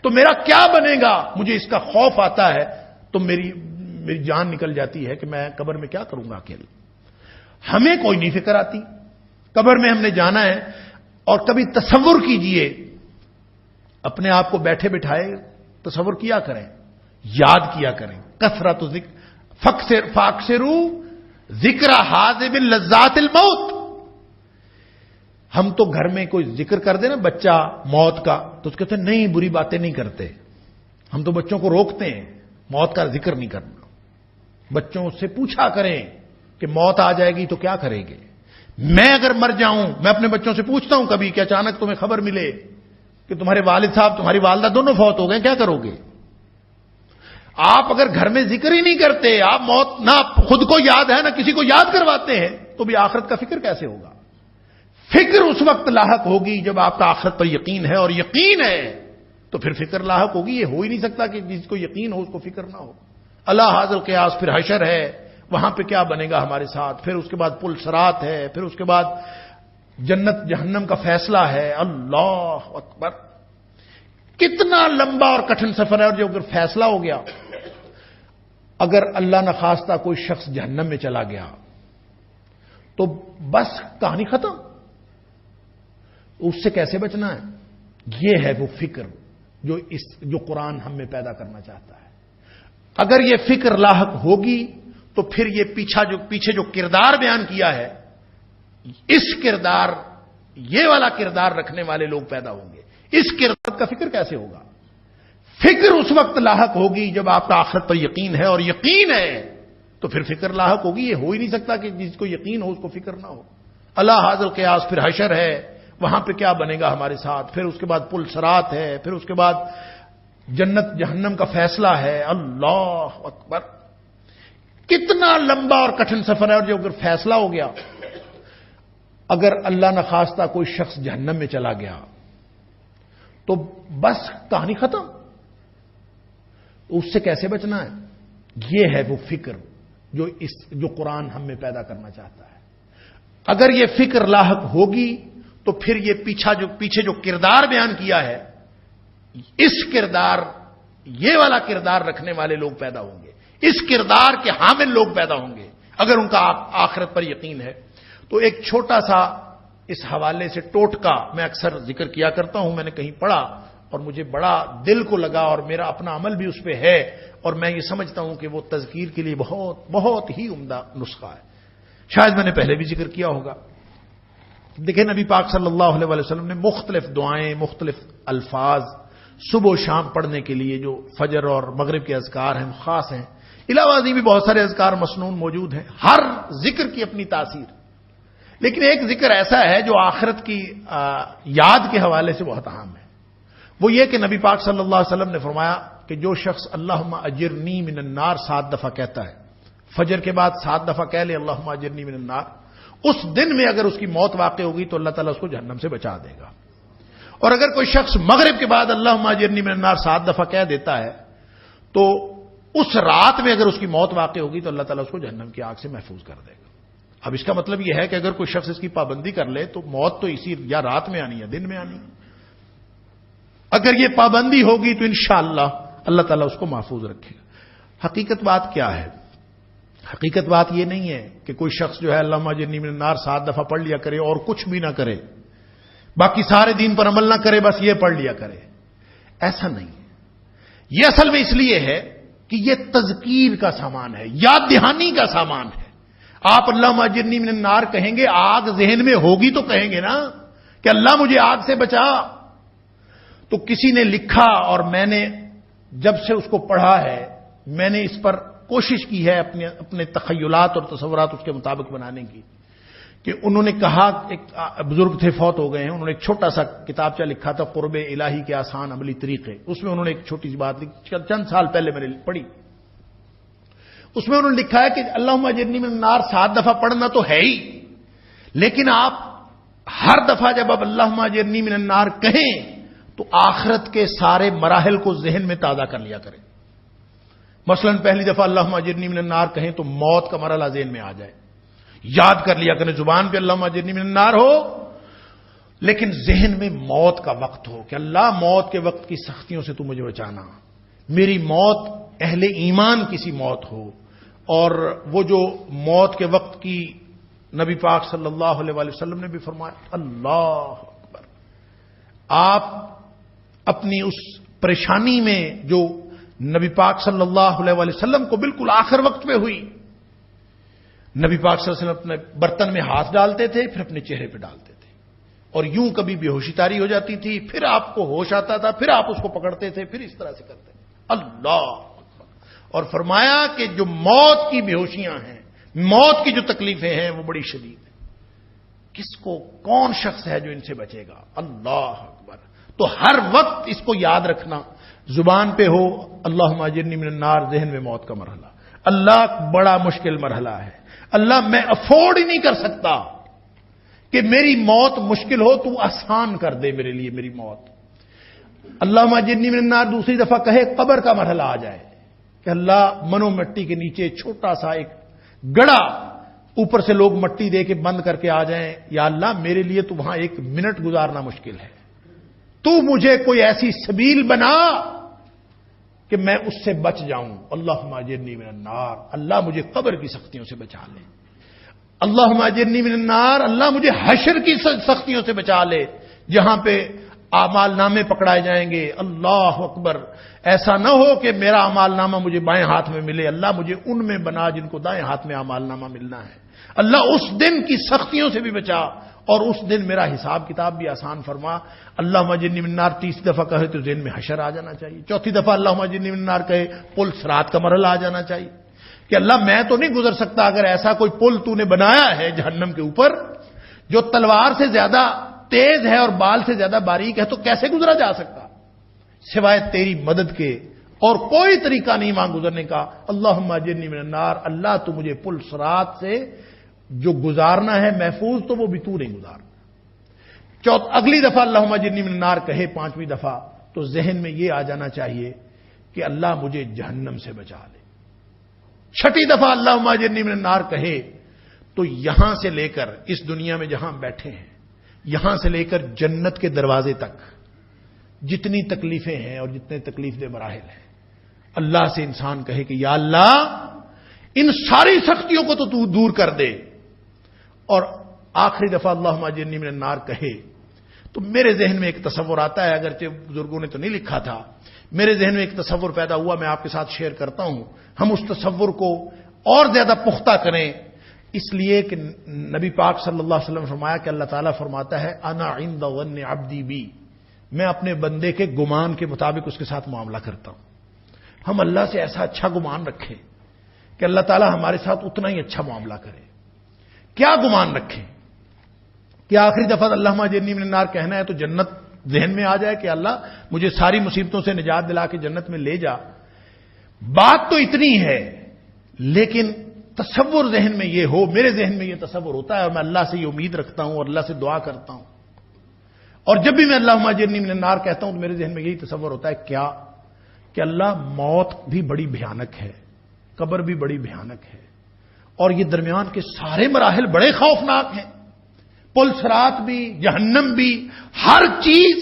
تو میرا کیا بنے گا؟ مجھے اس کا خوف آتا ہے، تو میری جان نکل جاتی ہے کہ میں قبر میں کیا کروں گا اکیلے. ہمیں کوئی نہیں فکر آتی. قبر میں ہم نے جانا ہے. اور کبھی تصور کیجئے, اپنے آپ کو بیٹھے بٹھائے تصور کیا کریں, یاد کیا کریں. کثرت ذکر فاکثروا ذکر حاذب لذات الموت. ہم تو گھر میں کوئی ذکر کر دے نا بچہ موت کا, تو اس کہتے ہیں نہیں بری باتیں نہیں کرتے. ہم تو بچوں کو روکتے ہیں موت کا ذکر نہیں کرنا. بچوں سے پوچھا کریں کہ موت آ جائے گی تو کیا کریں گے. میں اگر مر جاؤں, میں اپنے بچوں سے پوچھتا ہوں کبھی کہ اچانک تمہیں خبر ملے کہ تمہارے والد صاحب تمہاری والدہ دونوں فوت ہو گئے, کیا کرو گے. آپ اگر گھر میں ذکر ہی نہیں کرتے, آپ موت نہ خود کو یاد ہے نہ کسی کو یاد کرواتے ہیں, تو بھی آخرت کا فکر کیسے ہوگا. فکر اس وقت لاحق ہوگی جب آپ کا آخرت پر یقین ہے, اور یقین ہے تو پھر فکر لاحق ہوگی. یہ ہو ہی نہیں سکتا کہ جس کو یقین ہو اس کو فکر نہ ہو. اللہ حاضر قیاس, پھر حشر ہے, وہاں پہ کیا بنے گا ہمارے ساتھ, پھر اس کے بعد پل صراط ہے, پھر اس کے بعد جنت جہنم کا فیصلہ ہے. اللہ اکبر, کتنا لمبا اور کٹھن سفر ہے. اور جو اگر فیصلہ ہو گیا, اگر اللہ نہ خواستہ کوئی شخص جہنم میں چلا گیا تو بس کہانی ختم. اس سے کیسے بچنا ہے. یہ ہے وہ فکر جو قرآن ہم میں پیدا کرنا چاہتا ہے. اگر یہ فکر لاحق ہوگی تو پھر یہ پیچھے جو کردار بیان کیا ہے, اس کردار, یہ والا کردار رکھنے والے لوگ پیدا ہوں گے. اس کردار کا فکر کیسے ہوگا. فکر اس وقت لاحق ہوگی جب آپ کا آخرت پر یقین ہے, اور یقین ہے تو پھر فکر لاحق ہوگی. یہ ہو ہی نہیں سکتا کہ جس کو یقین ہو اس کو فکر نہ ہو. اللہ حاضر قیاس, پھر حشر ہے, وہاں پہ کیا بنے گا ہمارے ساتھ, پھر اس کے بعد پل صراط ہے, پھر اس کے بعد جنت جہنم کا فیصلہ ہے. اللہ اکبر, کتنا لمبا اور کٹھن سفر ہے. اور جو اگر فیصلہ ہو گیا, اگر اللہ نہ خواستہ کوئی شخص جہنم میں چلا گیا تو بس کہانی ختم. اس سے کیسے بچنا ہے. یہ ہے وہ فکر جو قرآن ہم میں پیدا کرنا چاہتا ہے. اگر یہ فکر لاحق ہوگی تو پھر یہ پیچھے جو کردار بیان کیا ہے, اس کردار, یہ والا کردار رکھنے والے لوگ پیدا ہوں گے. اس کردار کے حامل لوگ پیدا ہوں گے اگر ان کا آخرت پر یقین ہے. تو ایک چھوٹا سا اس حوالے سے ٹوٹکا میں اکثر ذکر کیا کرتا ہوں. میں نے کہیں پڑھا اور مجھے بڑا دل کو لگا, اور میرا اپنا عمل بھی اس پہ ہے, اور میں یہ سمجھتا ہوں کہ وہ تذکیر کے لیے بہت بہت ہی عمدہ نسخہ ہے. شاید میں نے پہلے بھی ذکر کیا ہوگا. دیکھیں, نبی پاک صلی اللہ علیہ وسلم نے مختلف دعائیں, مختلف الفاظ صبح و شام پڑھنے کے لیے, جو فجر اور مغرب کے اذکار ہیں خاص ہیں, علاوہ ازیں بھی بہت سارے اذکار مسنون موجود ہیں. ہر ذکر کی اپنی تاثیر, لیکن ایک ذکر ایسا ہے جو آخرت کی یاد کے حوالے سے بہت اہم ہے. وہ یہ کہ نبی پاک صلی اللہ علیہ وسلم نے فرمایا کہ جو شخص اللہم اجرنی من النار 7 دفعہ کہتا ہے, فجر کے بعد 7 دفعہ کہہ لے اللہم اجرنی من النار, اس دن میں اگر اس کی موت واقع ہوگی تو اللہ تعالیٰ اس کو جہنم سے بچا دے گا. اور اگر کوئی شخص مغرب کے بعد اللہم اجرنی من النار 7 دفعہ کہہ دیتا ہے تو اس رات میں اگر اس کی موت واقع ہوگی تو اللہ تعالیٰ اس کو جہنم کی آگ سے محفوظ کر دے گا. اب اس کا مطلب یہ ہے کہ اگر کوئی شخص اس کی پابندی کر لے تو موت تو اسی یا رات میں آنی ہے دن میں آنی. اگر یہ پابندی ہوگی تو انشاءاللہ اللہ تعالیٰ اس کو محفوظ رکھے گا. حقیقت بات کیا ہے؟ حقیقت بات یہ نہیں ہے کہ کوئی شخص جو ہے اللہم اجرنی من النار 7 دفعہ پڑھ لیا کرے اور کچھ بھی نہ کرے, باقی سارے دین پر عمل نہ کرے, بس یہ پڑھ لیا کرے. ایسا نہیں ہے. یہ اصل میں اس لیے ہے کہ یہ تذکیر کا سامان ہے, یاد دہانی کا سامان ہے. آپ اللہم اجرنی من النار کہیں گے, آگ ذہن میں ہوگی تو کہیں گے نا کہ اللہ مجھے آگ سے بچا. تو کسی نے لکھا اور میں نے جب سے اس کو پڑھا ہے, میں نے اس پر کوشش کی ہے اپنے تخیلات اور تصورات اس کے مطابق بنانے کی. کہ انہوں نے کہا, ایک بزرگ تھے فوت ہو گئے ہیں, انہوں نے ایک چھوٹا سا کتابچہ لکھا تھا قرب الہی کے آسان عملی طریقے. اس میں انہوں نے ایک چھوٹی سی بات لکھی, چند سال پہلے میں نے پڑھی. اس میں انہوں نے لکھا ہے کہ اللہم اجرنی من النار 7 دفعہ پڑھنا تو ہے ہی, لیکن آپ ہر دفعہ جب آپ اللہم اجرنی من النار کہیں تو آخرت کے سارے مراحل کو ذہن میں تازہ کر لیا کریں. مثلا پہلی دفعہ اللہم اجرنی من النار کہیں تو موت کا مرحلہ ذہن میں آ جائے, یاد کر لیا کریں. زبان پہ اللہم اجرنی من النار ہو, لیکن ذہن میں موت کا وقت ہو کہ اللہ موت کے وقت کی سختیوں سے تو مجھے بچانا, میری موت اہل ایمان کسی موت ہو، اور وہ جو موت کے وقت کی نبی پاک صلی اللہ علیہ وآلہ وسلم نے بھی فرمایا، اللہ اکبر، آپ اپنی اس پریشانی میں جو نبی پاک صلی اللہ علیہ وآلہ وسلم کو بالکل آخر وقت پہ ہوئی، نبی پاک صلی اللہ علیہ وسلم اپنے برتن میں ہاتھ ڈالتے تھے، پھر اپنے چہرے پہ ڈالتے تھے، اور یوں کبھی بے ہوشی طاری ہو جاتی تھی، پھر آپ کو ہوش آتا تھا، پھر آپ اس کو پکڑتے تھے، پھر اس طرح سے کرتے تھے، اللہ اکبر۔ اور فرمایا کہ جو موت کی بے ہوشیاں ہیں، موت کی جو تکلیفیں ہیں وہ بڑی شدید ہیں، کس کو، کون شخص ہے جو ان سے بچے گا؟ اللہ اکبر۔ تو ہر وقت اس کو یاد رکھنا، زبان پہ ہو اللہم اجرنی من النار، ذہن میں موت کا مرحلہ، اللہ بڑا مشکل مرحلہ ہے، اللہ میں افورڈ ہی نہیں کر سکتا کہ میری موت مشکل ہو، تو آسان کر دے میرے لیے میری موت۔ اللہم اجرنی من النار دوسری دفعہ کہے قبر کا مرحلہ آ جائے کہ اللہ منو مٹی کے نیچے چھوٹا سا ایک گڑا، اوپر سے لوگ مٹی دے کے بند کر کے آ جائیں، یا اللہ میرے لیے تو وہاں ایک منٹ گزارنا مشکل ہے، تو مجھے کوئی ایسی سبیل بنا کہ میں اس سے بچ جاؤں۔ اللہم اجرنی من النار، اللہ مجھے قبر کی سختیوں سے بچا لے۔ اللہم اجرنی من النار، اللہ مجھے حشر کی سختیوں سے بچا لے، جہاں پہ اعمال نامے پکڑائے جائیں گے۔ اللہ اکبر، ایسا نہ ہو کہ میرا اعمال نامہ مجھے بائیں ہاتھ میں ملے، اللہ مجھے ان میں بنا جن کو دائیں ہاتھ میں اعمال نامہ ملنا ہے۔ اللہ اس دن کی سختیوں سے بھی بچا، اور اس دن میرا حساب کتاب بھی آسان فرما۔ اللہم اجرنی من النار تیسری دفعہ کہے تو ذہن میں حشر آ جانا چاہیے، چوتھی دفعہ اللہم اجرنی من النار کہے پل صراط کا مرحلہ آ جانا چاہیے کہ اللہ میں تو نہیں گزر سکتا، اگر ایسا کوئی پل تو نے بنایا ہے جہنم کے اوپر جو تلوار سے زیادہ تیز ہے اور بال سے زیادہ باریک ہے، تو کیسے گزرا جا سکتا سوائے تیری مدد کے، اور کوئی طریقہ نہیں وہاں گزرنے کا۔ اللہم اجرنی من النار، اللہ تو مجھے پل صراط سے جو گزارنا ہے محفوظ، تو وہ بھی تو نہیں گزارنا۔ اگلی دفعہ اللہم اجرنی من النار کہے پانچویں دفعہ، تو ذہن میں یہ آ جانا چاہیے کہ اللہ مجھے جہنم سے بچا لے۔ چھٹی دفعہ اللہم اجرنی من النار کہے تو یہاں سے لے کر اس دنیا میں جہاں بیٹھے ہیں، یہاں سے لے کر جنت کے دروازے تک جتنی تکلیفیں ہیں اور جتنے تکلیف دہ مراحل ہیں، اللہ سے انسان کہے کہ یا اللہ ان ساری سختیوں کو تو دور کر دے۔ اور آخری دفعہ اللہم اجرنی من النار کہے تو میرے ذہن میں ایک تصور آتا ہے، اگرچہ بزرگوں نے تو نہیں لکھا تھا، میرے ذہن میں ایک تصور پیدا ہوا، میں آپ کے ساتھ شیئر کرتا ہوں۔ ہم اس تصور کو اور زیادہ پختہ کریں، اس لیے کہ نبی پاک صلی اللہ علیہ وسلم فرمایا کہ اللہ تعالیٰ فرماتا ہے انا عند ظن عبدی بی، میں اپنے بندے کے گمان کے مطابق اس کے ساتھ معاملہ کرتا ہوں۔ ہم اللہ سے ایسا اچھا گمان رکھیں کہ اللہ تعالیٰ ہمارے ساتھ اتنا ہی اچھا معاملہ کرے۔ کیا گمان رکھیں کہ آخری دفعہ اللہم اجرنی من النار کہنا ہے تو جنت ذہن میں آ جائے کہ اللہ مجھے ساری مصیبتوں سے نجات دلا کے جنت میں لے جا۔ بات تو اتنی ہے، لیکن تصور ذہن میں یہ ہو، میرے ذہن میں یہ تصور ہوتا ہے، اور میں اللہ سے یہ امید رکھتا ہوں اور اللہ سے دعا کرتا ہوں، اور جب بھی میں اللہم اجرنی من النار کہتا ہوں تو میرے ذہن میں یہی تصور ہوتا ہے کیا کہ اللہ موت بھی بڑی بھیانک ہے، قبر بھی بڑی بھیانک ہے، اور یہ درمیان کے سارے مراحل بڑے خوفناک ہیں، پل صراط بھی، جہنم بھی، ہر چیز،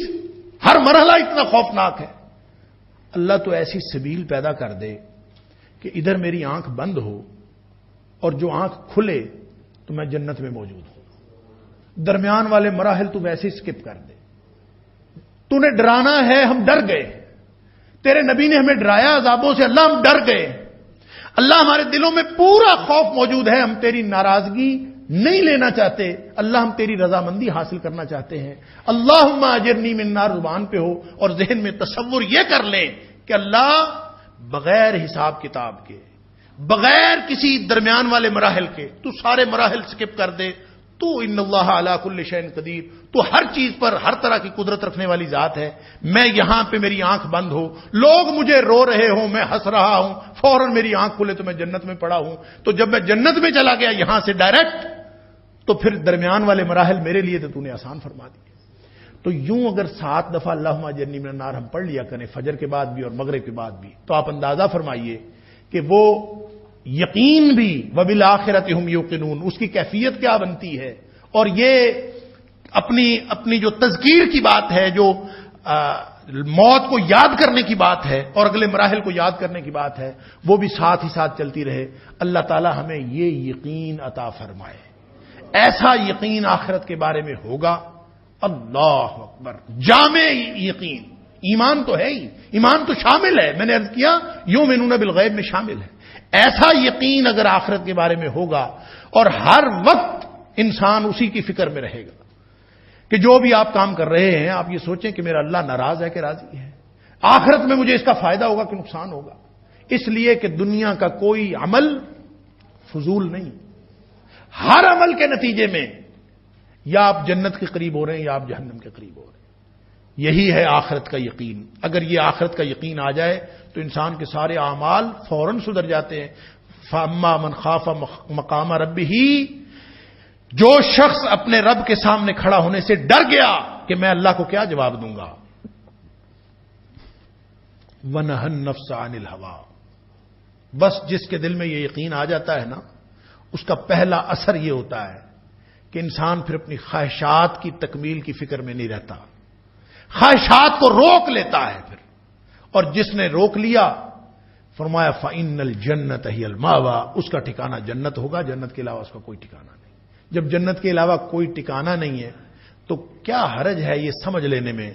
ہر مرحلہ اتنا خوفناک ہے۔ اللہ تو ایسی سبیل پیدا کر دے کہ ادھر میری آنکھ بند ہو اور جو آنکھ کھلے تو میں جنت میں موجود ہوں۔ درمیان والے مراحل تو ویسے ہی سکپ کر دے۔ تو نے ڈرانا ہے، ہم ڈر گئے، تیرے نبی نے ہمیں ڈرایا عذابوں سے، اللہ ہم ڈر گئے، اللہ ہمارے دلوں میں پورا خوف موجود ہے، ہم تیری ناراضگی نہیں لینا چاہتے، اللہ ہم تیری رضامندی حاصل کرنا چاہتے ہیں۔ اللہم اجرنی من النار زبان پہ ہو اور ذہن میں تصور یہ کر لیں کہ اللہ بغیر حساب کتاب کے، بغیر کسی درمیان والے مراحل کے، تو سارے مراحل سکپ کر دے، تو ان اللہ علی کل شیء قدیر، تو ہر چیز پر ہر طرح کی قدرت رکھنے والی ذات ہے۔ میں یہاں پہ میری آنکھ بند ہو، لوگ مجھے رو رہے ہوں، میں ہنس رہا ہوں، فوراً میری آنکھ کھلے تو میں جنت میں پڑا ہوں، تو جب میں جنت میں چلا گیا یہاں سے ڈائریکٹ، تو پھر درمیان والے مراحل میرے لیے تو نے آسان فرما دیے۔ تو یوں اگر 7 دفعہ اللہم اجرنی من النار ہم پڑھ لیا کریں، فجر کے بعد بھی اور مغرب کے بعد بھی، تو آپ اندازہ فرمائیے کہ وہ یقین بھی وبالآخرۃ ہم یوقنون، اس کی کیفیت کیا بنتی ہے۔ اور یہ اپنی جو تذکیر کی بات ہے، جو موت کو یاد کرنے کی بات ہے اور اگلے مراحل کو یاد کرنے کی بات ہے، وہ بھی ساتھ ہی ساتھ چلتی رہے۔ اللہ تعالی ہمیں یہ یقین عطا فرمائے، ایسا یقین آخرت کے بارے میں ہوگا، اللہ اکبر، جامع یقین۔ ایمان تو ہے ہی، ایمان تو شامل ہے، میں نے عرض کیا یؤمنون بالغیب میں شامل ہے۔ ایسا یقین اگر آخرت کے بارے میں ہوگا اور ہر وقت انسان اسی کی فکر میں رہے گا کہ جو بھی آپ کام کر رہے ہیں آپ یہ سوچیں کہ میرا اللہ ناراض ہے کہ راضی ہے، آخرت میں مجھے اس کا فائدہ ہوگا کہ نقصان ہوگا، اس لیے کہ دنیا کا کوئی عمل فضول نہیں، ہر عمل کے نتیجے میں یا آپ جنت کے قریب ہو رہے ہیں یا آپ جہنم کے قریب ہو رہے ہیں۔ یہی ہے آخرت کا یقین۔ اگر یہ آخرت کا یقین آ جائے تو انسان کے سارے اعمال فوراً سدھر جاتے ہیں۔ فاما من خاف مقام ربہ، جو شخص اپنے رب کے سامنے کھڑا ہونے سے ڈر گیا کہ میں اللہ کو کیا جواب دوں گا، ونہى النفس عن الہوى، بس جس کے دل میں یہ یقین آ جاتا ہے نا، اس کا پہلا اثر یہ ہوتا ہے کہ انسان پھر اپنی خواہشات کی تکمیل کی فکر میں نہیں رہتا، خواہشات کو روک لیتا ہے پھر، اور جس نے روک لیا فرمایا فَإِنَّ الْجَنَّةَ هِيَ الْمَأْوَىٰ، اس کا ٹھکانہ جنت ہوگا، جنت کے علاوہ اس کا کوئی ٹھکانہ نہیں۔ جب جنت کے علاوہ کوئی ٹھکانہ نہیں ہے تو کیا حرج ہے یہ سمجھ لینے میں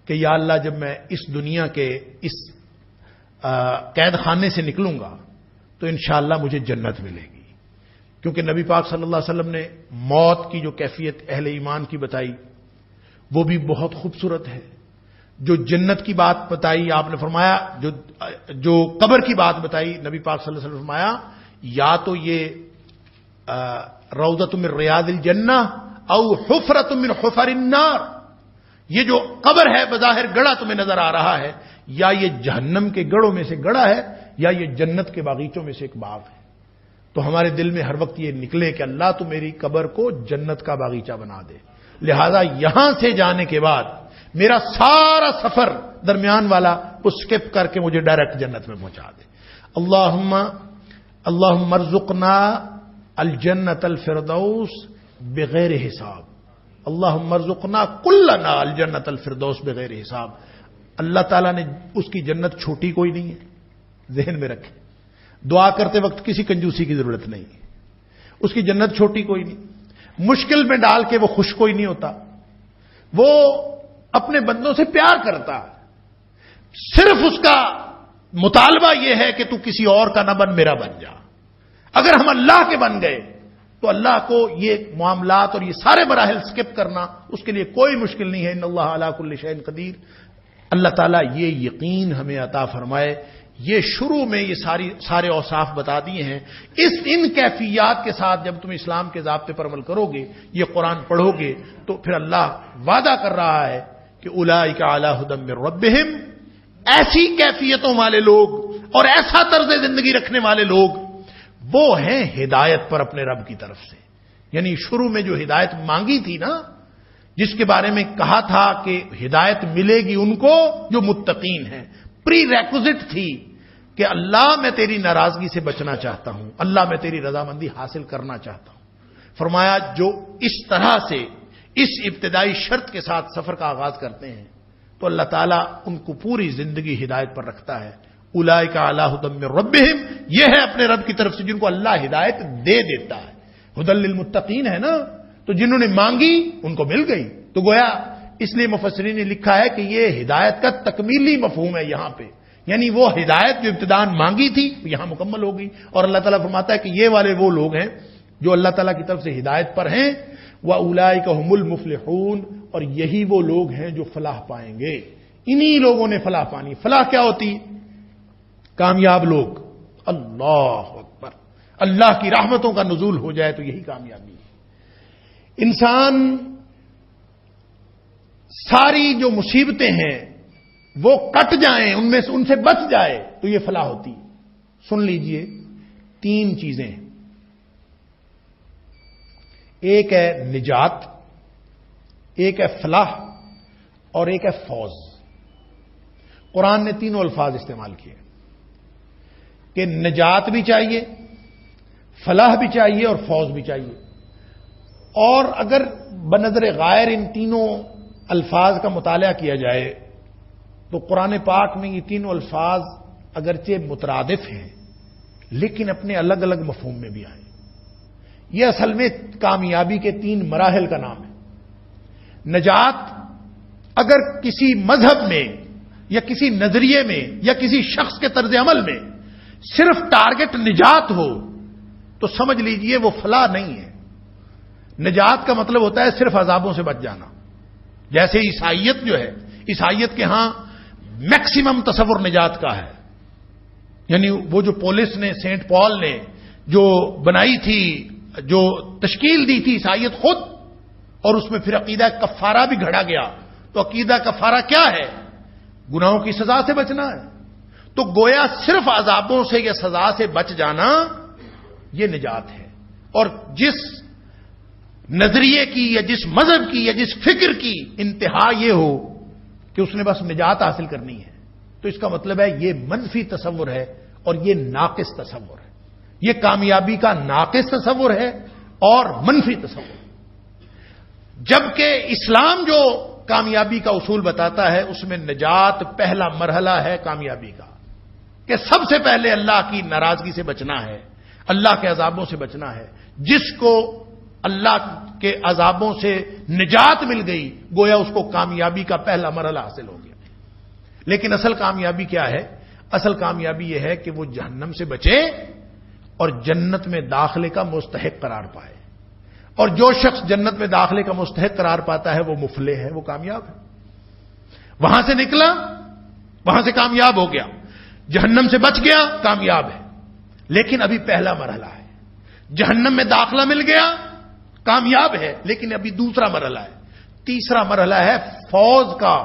کہ یا اللہ جب میں اس دنیا کے اس قید خانے سے نکلوں گا تو انشاءاللہ مجھے جنت ملے گی، کیونکہ نبی پاک صلی اللہ علیہ وسلم نے موت کی جو کیفیت اہل ایمان کی بتائی وہ بھی بہت خوبصورت ہے۔ جو جنت کی بات بتائی آپ نے فرمایا، جو قبر کی بات بتائی نبی پاک صلی اللہ علیہ وسلم نے فرمایا یا تو یہ روضۃ من ریاض الجنہ او حفرۃ من حفر النار، یہ جو قبر ہے بظاہر گڑھا تمہیں نظر آ رہا ہے، یا یہ جہنم کے گڑھوں میں سے گڑھا ہے، یا یہ جنت کے باغیچوں میں سے ایک باغ ہے۔ تو ہمارے دل میں ہر وقت یہ نکلے کہ اللہ تو میری قبر کو جنت کا باغیچہ بنا دے، لہذا یہاں سے جانے کے بعد میرا سارا سفر درمیان والا وہ سکپ کر کے مجھے ڈائریکٹ جنت میں پہنچا دے۔ اللہم ارزقنا الجنت الفردوس بغیر حساب، اللہم ارزقنا کلنا الجنت الفردوس بغیر حساب۔ اللہ تعالیٰ نے اس کی جنت چھوٹی کوئی نہیں ہے، ذہن میں رکھیں، دعا کرتے وقت کسی کنجوسی کی ضرورت نہیں ہے، اس کی جنت چھوٹی کوئی نہیں، مشکل میں ڈال کے وہ خوش کوئی نہیں ہوتا، وہ اپنے بندوں سے پیار کرتا، صرف اس کا مطالبہ یہ ہے کہ تو کسی اور کا نہ بن، میرا بن جا۔ اگر ہم اللہ کے بن گئے تو اللہ کو یہ معاملات اور یہ سارے مراحل سکپ کرنا اس کے لیے کوئی مشکل نہیں ہے۔ ان اللہ علی کل شیء قدیر۔ اللہ تعالیٰ یہ یقین ہمیں عطا فرمائے۔ یہ شروع میں یہ سارے اوصاف بتا دیے ہیں، ان کیفیات کے ساتھ جب تم اسلام کے ضابطے پر عمل کرو گے، یہ قرآن پڑھو گے، تو پھر اللہ وعدہ کر رہا ہے کہ اولئک علی ھدی من ربہم، ایسی کیفیتوں والے لوگ اور ایسا طرز زندگی رکھنے والے لوگ وہ ہیں ہدایت پر اپنے رب کی طرف سے۔ یعنی شروع میں جو ہدایت مانگی تھی نا، جس کے بارے میں کہا تھا کہ ہدایت ملے گی ان کو جو متقین ہیں، پری ریکوزٹ تھی کہ اللہ میں تیری ناراضگی سے بچنا چاہتا ہوں، اللہ میں تیری رضامندی حاصل کرنا چاہتا ہوں۔ فرمایا جو اس طرح سے اس ابتدائی شرط کے ساتھ سفر کا آغاز کرتے ہیں تو اللہ تعالیٰ ان کو پوری زندگی ہدایت پر رکھتا ہے۔ اولئک علی ھدی من ربہم، یہ ہے اپنے رب کی طرف سے جن کو اللہ ہدایت دے دیتا ہے۔ ھدی للمتقین ہے نا، تو جنہوں نے مانگی ان کو مل گئی۔ تو گویا اس لیے مفسرین نے لکھا ہے کہ یہ ہدایت کا تکمیلی مفہوم ہے یہاں پہ، یعنی وہ ہدایت جو ابتداءً مانگی تھی یہاں مکمل ہو گئی۔ اور اللہ تعالیٰ فرماتا ہے کہ یہ والے وہ لوگ ہیں جو اللہ تعالیٰ کی طرف سے ہدایت پر ہیں، وَأُولَئِكَ هُمُ الْمُفْلِحُونَ، اور یہی وہ لوگ ہیں جو فلاح پائیں گے۔ انہی لوگوں نے فلاح پانی۔ فلاح کیا ہوتی؟ کامیاب لوگ۔ اللہ اکبر، اللہ کی رحمتوں کا نزول ہو جائے تو یہی کامیابی ہے۔ انسان ساری جو مصیبتیں ہیں وہ کٹ جائیں، ان سے بچ جائے تو یہ فلاح ہوتی۔ سن لیجئے، 3 چیزیں، ایک ہے نجات، ایک ہے فلاح اور ایک ہے فوز۔ قرآن نے تینوں الفاظ استعمال کیے کہ نجات بھی چاہیے، فلاح بھی چاہیے اور فوز بھی چاہیے۔ اور اگر بنظر غائر ان تینوں الفاظ کا مطالعہ کیا جائے تو قرآن پاک میں یہ تینوں الفاظ اگرچہ مترادف ہیں لیکن اپنے الگ الگ مفہوم میں بھی آئے. یہ اصل میں کامیابی کے 3 مراحل کا نام ہے. نجات اگر کسی مذہب میں یا کسی نظریے میں یا کسی شخص کے طرز عمل میں صرف ٹارگٹ نجات ہو تو سمجھ لیجئے وہ فلاح نہیں ہے. نجات کا مطلب ہوتا ہے صرف عذابوں سے بچ جانا. جیسے عیسائیت جو ہے، عیسائیت کے ہاں میکسیمم تصور نجات کا ہے. یعنی وہ جو پولس نے، سینٹ پال نے جو بنائی تھی، جو تشکیل دی تھی عیسائیت خود، اور اس میں پھر عقیدہ کفارہ بھی گھڑا گیا. تو عقیدہ کفارہ کیا ہے؟ گناہوں کی سزا سے بچنا ہے. تو گویا صرف عذابوں سے یا سزا سے بچ جانا یہ نجات ہے. اور جس نظریے کی یا جس مذہب کی یا جس فکر کی انتہا یہ ہو کہ اس نے بس نجات حاصل کرنی ہے، تو اس کا مطلب ہے یہ منفی تصور ہے اور یہ ناقص تصور ہے. یہ کامیابی کا ناقص تصور ہے اور منفی تصور. جبکہ اسلام جو کامیابی کا اصول بتاتا ہے اس میں نجات پہلا مرحلہ ہے کامیابی کا، کہ سب سے پہلے اللہ کی ناراضگی سے بچنا ہے، اللہ کے عذابوں سے بچنا ہے. جس کو اللہ کے عذابوں سے نجات مل گئی گویا اس کو کامیابی کا پہلا مرحلہ حاصل ہو گیا. لیکن اصل کامیابی کیا ہے؟ اصل کامیابی یہ ہے کہ وہ جہنم سے بچے اور جنت میں داخلے کا مستحق قرار پائے. اور جو شخص جنت میں داخلے کا مستحق قرار پاتا ہے وہ مفلح ہے، وہ کامیاب ہے. وہاں سے نکلا، وہاں سے کامیاب ہو گیا، جہنم سے بچ گیا، کامیاب ہے. لیکن ابھی پہلا مرحلہ ہے. جہنم میں داخلہ مل گیا، کامیاب ہے، لیکن ابھی دوسرا مرحلہ ہے. تیسرا مرحلہ ہے فوز کا.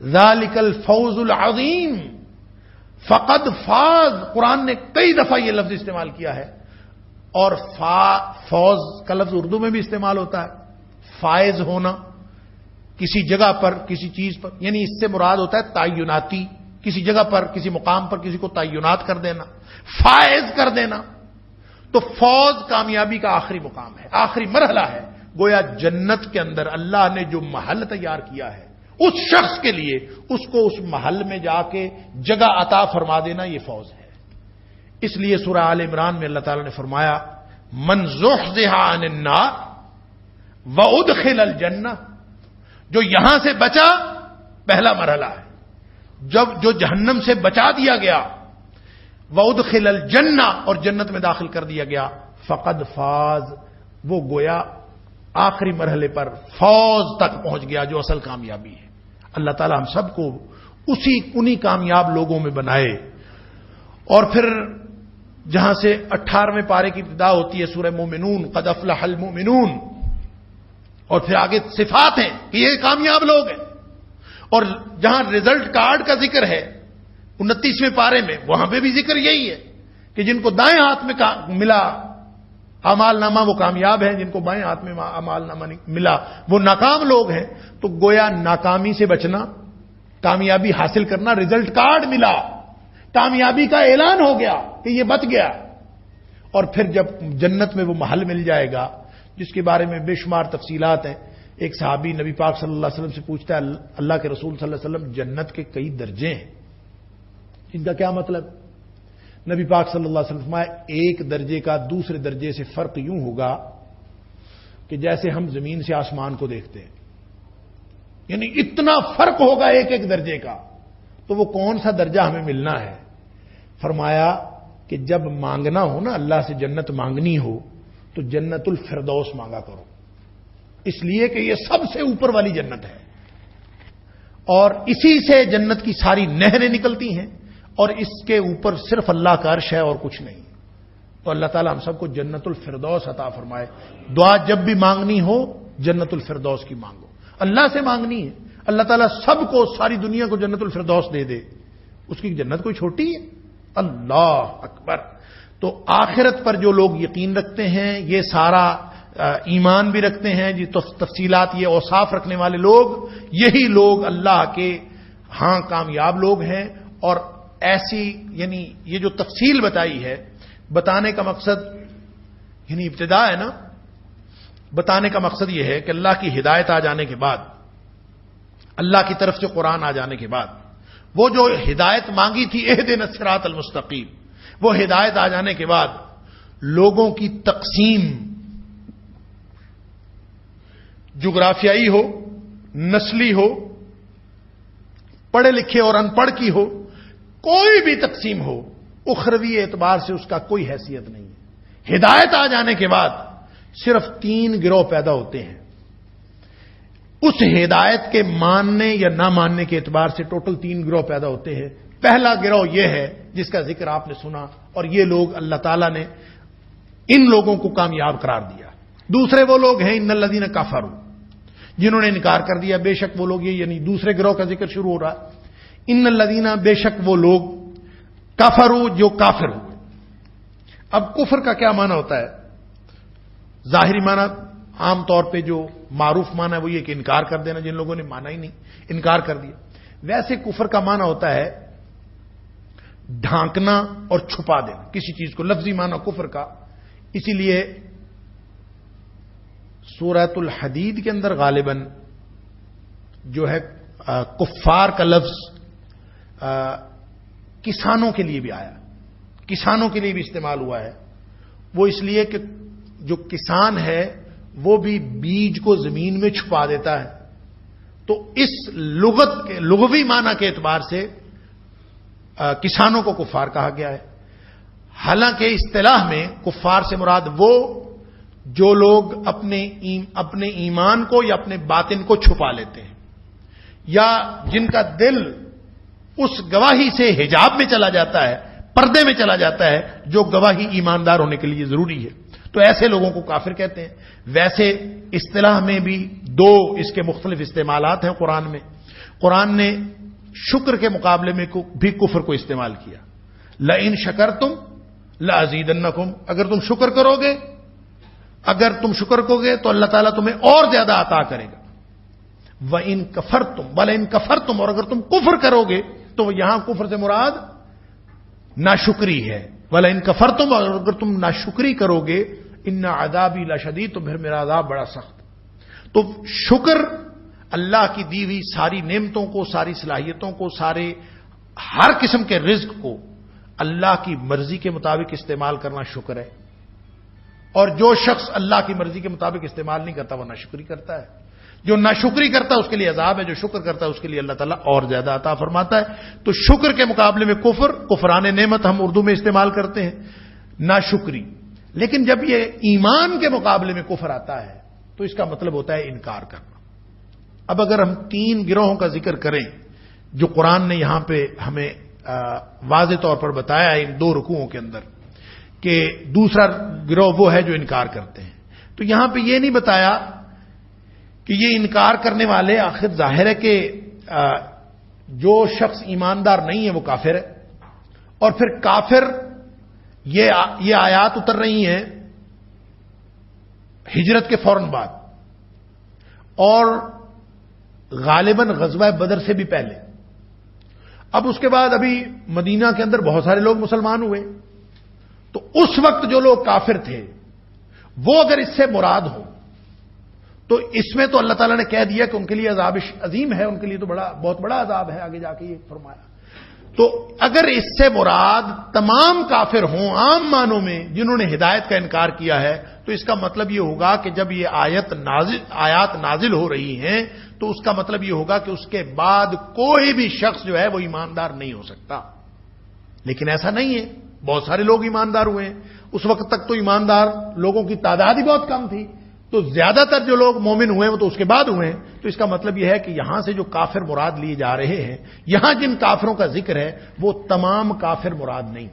ذالک الفوز العظیم، فقد فاز. قرآن نے کئی دفعہ یہ لفظ استعمال کیا ہے. اور فوز کا لفظ اردو میں بھی استعمال ہوتا ہے. فائز ہونا کسی جگہ پر، کسی چیز پر، یعنی اس سے مراد ہوتا ہے تعیناتی، کسی جگہ پر، کسی مقام پر کسی کو تعینات کر دینا، فائز کر دینا. تو فوز کامیابی کا آخری مقام ہے، آخری مرحلہ ہے. گویا جنت کے اندر اللہ نے جو محل تیار کیا ہے اس شخص کے لیے، اس کو اس محل میں جا کے جگہ عطا فرما دینا، یہ فوز ہے. اس لیے سورہ آل عمران میں اللہ تعالی نے فرمایا من زحزح عن النار وادخل الجنہ، جو یہاں سے بچا پہلا مرحلہ ہے. جب جو جہنم سے بچا دیا گیا، وادخل الجنہ، اور جنت میں داخل کر دیا گیا، فقد فاز، وہ گویا آخری مرحلے پر فوز تک پہنچ گیا جو اصل کامیابی ہے. اللہ تعالی ہم سب کو انہی کامیاب لوگوں میں بنائے. اور پھر جہاں سے 18ویں پارے کی ابتدا ہوتی ہے سورہ مومنون، قد افلح المؤمنون، اور پھر آگے صفات ہیں کہ یہ کامیاب لوگ ہیں. اور جہاں رزلٹ کارڈ کا ذکر ہے 29ویں پارے میں، وہاں پہ بھی ذکر یہی ہے کہ جن کو دائیں ہاتھ میں ملا اعمال نامہ وہ کامیاب ہیں، جن کو بائیں ہاتھ میں اعمال نامہ ملا وہ ناکام لوگ ہیں. تو گویا ناکامی سے بچنا، کامیابی حاصل کرنا، رزلٹ کارڈ ملا، کامیابی کا اعلان ہو گیا کہ یہ بچ گیا. اور پھر جب جنت میں وہ محل مل جائے گا جس کے بارے میں بے شمار تفصیلات ہیں. ایک صحابی نبی پاک صلی اللہ علیہ وسلم سے پوچھتا ہے اللہ کے رسول صلی اللہ علیہ وسلم جنت کے کئی درجے ہیں، ان کا کیا مطلب؟ نبی پاک صلی اللہ علیہ وسلم فرمایا ایک درجے کا دوسرے درجے سے فرق یوں ہوگا کہ جیسے ہم زمین سے آسمان کو دیکھتے ہیں، یعنی اتنا فرق ہوگا ایک ایک درجے کا. تو وہ کون سا درجہ ہمیں ملنا ہے؟ فرمایا کہ جب مانگنا ہو نا، اللہ سے جنت مانگنی ہو تو جنت الفردوس مانگا کرو، اس لیے کہ یہ سب سے اوپر والی جنت ہے اور اسی سے جنت کی ساری نہریں نکلتی ہیں اور اس کے اوپر صرف اللہ کا عرش ہے اور کچھ نہیں. تو اللہ تعالی ہم سب کو جنت الفردوس عطا فرمائے. دعا جب بھی مانگنی ہو جنت الفردوس کی مانگو، اللہ سے مانگنی ہے. اللہ تعالیٰ سب کو، ساری دنیا کو جنت الفردوس دے دے، اس کی جنت کوئی چھوٹی ہے؟ اللہ اکبر. تو آخرت پر جو لوگ یقین رکھتے ہیں، یہ سارا ایمان بھی رکھتے ہیں جی، تفصیلات یہ اوصاف رکھنے والے لوگ، یہی لوگ اللہ کے ہاں کامیاب لوگ ہیں. اور ایسی یعنی یہ جو تفصیل بتائی ہے، بتانے کا مقصد یعنی ابتدا ہے نا، بتانے کا مقصد یہ ہے کہ اللہ کی ہدایت آ جانے کے بعد اللہ کی طرف سے قرآن آ جانے کے بعد وہ جو ہدایت مانگی تھی اہدنا الصراط المستقیم، وہ ہدایت آ جانے کے بعد لوگوں کی تقسیم جغرافیائی ہو، نسلی ہو، پڑھے لکھے اور ان پڑھ کی ہو، کوئی بھی تقسیم ہو، اخروی اعتبار سے اس کا کوئی حیثیت نہیں ہے۔ ہدایت آ جانے کے بعد صرف 3 گروہ پیدا ہوتے ہیں۔ اس ہدایت کے ماننے یا نہ ماننے کے اعتبار سے ٹوٹل 3 گروہ پیدا ہوتے ہیں۔ پہلا گروہ یہ ہے جس کا ذکر آپ نے سنا، اور یہ لوگ اللہ تعالیٰ نے ان لوگوں کو کامیاب قرار دیا۔ دوسرے وہ لوگ ہیں ان الذین کفروا، جنہوں نے انکار کر دیا، بے شک وہ لوگ، یہ یعنی دوسرے گروہ کا ذکر شروع ہو رہا ہے۔ ان الذین، بے شک وہ لوگ، کفروا، جو کافر ہوئے۔ اب کفر کا کیا معنی ہوتا ہے؟ ظاہری معنی عام طور پہ جو معروف معنی ہے وہ یہ کہ انکار کر دینا، جن لوگوں نے مانا ہی نہیں، انکار کر دیا۔ ویسے کفر کا معنی ہوتا ہے ڈھانکنا اور چھپا دینا کسی چیز کو، لفظی معنی کفر کا۔ اسی لیے سورۃ الحدید کے اندر غالباً جو ہے کفار کا لفظ کسانوں کے لیے بھی آیا، کسانوں کے لیے بھی استعمال ہوا ہے۔ وہ اس لیے کہ جو کسان ہے وہ بھی بیج کو زمین میں چھپا دیتا ہے، تو اس لغت کے لغوی معنی کے اعتبار سے کسانوں کو کفار کہا گیا ہے۔ حالانکہ اصطلاح میں کفار سے مراد وہ جو لوگ اپنے ایمان کو یا اپنے باطن کو چھپا لیتے ہیں، یا جن کا دل اس گواہی سے حجاب میں چلا جاتا ہے، پردے میں چلا جاتا ہے، جو گواہی ایماندار ہونے کے لیے ضروری ہے، تو ایسے لوگوں کو کافر کہتے ہیں۔ ویسے اصطلاح میں بھی 2 اس کے مختلف استعمالات ہیں قرآن میں۔ قرآن نے شکر کے مقابلے میں بھی کفر کو استعمال کیا۔ لئن شکرتم لازیدنکم، اگر تم شکر کرو گے، تو اللہ تعالیٰ تمہیں اور زیادہ عطا کرے گا۔ وَإِن كَفَرْتُمْ، وَلَئِن كَفَرْتُمْ، اور اگر تم کفر کرو گے تو یہاں کفر سے مراد ناشکری ہے۔ وَلَئِن كَفَرْتُمْ، اور اگر تم ناشکری کرو گے، ان عذابی لشدید، تو پھر میرا عذاب بڑا سخت۔ تو شکر اللہ کی دی ہوئی ساری نعمتوں کو، ساری صلاحیتوں کو، ہر قسم کے رزق کو اللہ کی مرضی کے مطابق استعمال کرنا شکر ہے۔ اور جو شخص اللہ کی مرضی کے مطابق استعمال نہیں کرتا وہ ناشکری کرتا ہے۔ جو ناشکری کرتا ہے اس کے لیے عذاب ہے، جو شکر کرتا ہے اس کے لیے اللہ تعالیٰ اور زیادہ عطا فرماتا ہے۔ تو شکر کے مقابلے میں کفران نعمت ہم اردو میں استعمال کرتے ہیں، ناشکری۔ لیکن جب یہ ایمان کے مقابلے میں کفر آتا ہے تو اس کا مطلب ہوتا ہے انکار کرنا۔ اب اگر ہم 3 گروہوں کا ذکر کریں جو قرآن نے یہاں پہ ہمیں واضح طور پر بتایا ہے ان 2 رکوعوں کے اندر، کہ دوسرا گروہ وہ ہے جو انکار کرتے ہیں، تو یہاں پہ یہ نہیں بتایا کہ یہ انکار کرنے والے، آخر ظاہر ہے کہ جو شخص ایماندار نہیں ہے وہ کافر ہے۔ اور پھر کافر، یہ آیات اتر رہی ہیں ہجرت کے فوراً بعد، اور غالباً غزوہ بدر سے بھی پہلے۔ اب اس کے بعد ابھی مدینہ کے اندر بہت سارے لوگ مسلمان ہوئے، تو اس وقت جو لوگ کافر تھے وہ اگر اس سے مراد ہو تو اس میں تو اللہ تعالیٰ نے کہہ دیا کہ ان کے لیے عذاب عظیم ہے، ان کے لیے تو بہت بڑا عذاب ہے، آگے جا کے یہ فرمایا۔ تو اگر اس سے مراد تمام کافر ہوں عام معنوں میں جنہوں نے ہدایت کا انکار کیا ہے، تو اس کا مطلب یہ ہوگا کہ جب یہ آیات نازل ہو رہی ہیں تو اس کا مطلب یہ ہوگا کہ اس کے بعد کوئی بھی شخص جو ہے وہ ایماندار نہیں ہو سکتا۔ لیکن ایسا نہیں ہے، بہت سارے لوگ ایماندار ہوئے ہیں۔ اس وقت تک تو ایماندار لوگوں کی تعداد ہی بہت کم تھی، تو زیادہ تر جو لوگ مومن ہوئے وہ تو اس کے بعد ہوئے ہیں۔ تو اس کا مطلب یہ ہے کہ یہاں سے جو کافر مراد لیے جا رہے ہیں، یہاں جن کافروں کا ذکر ہے وہ تمام کافر مراد نہیں،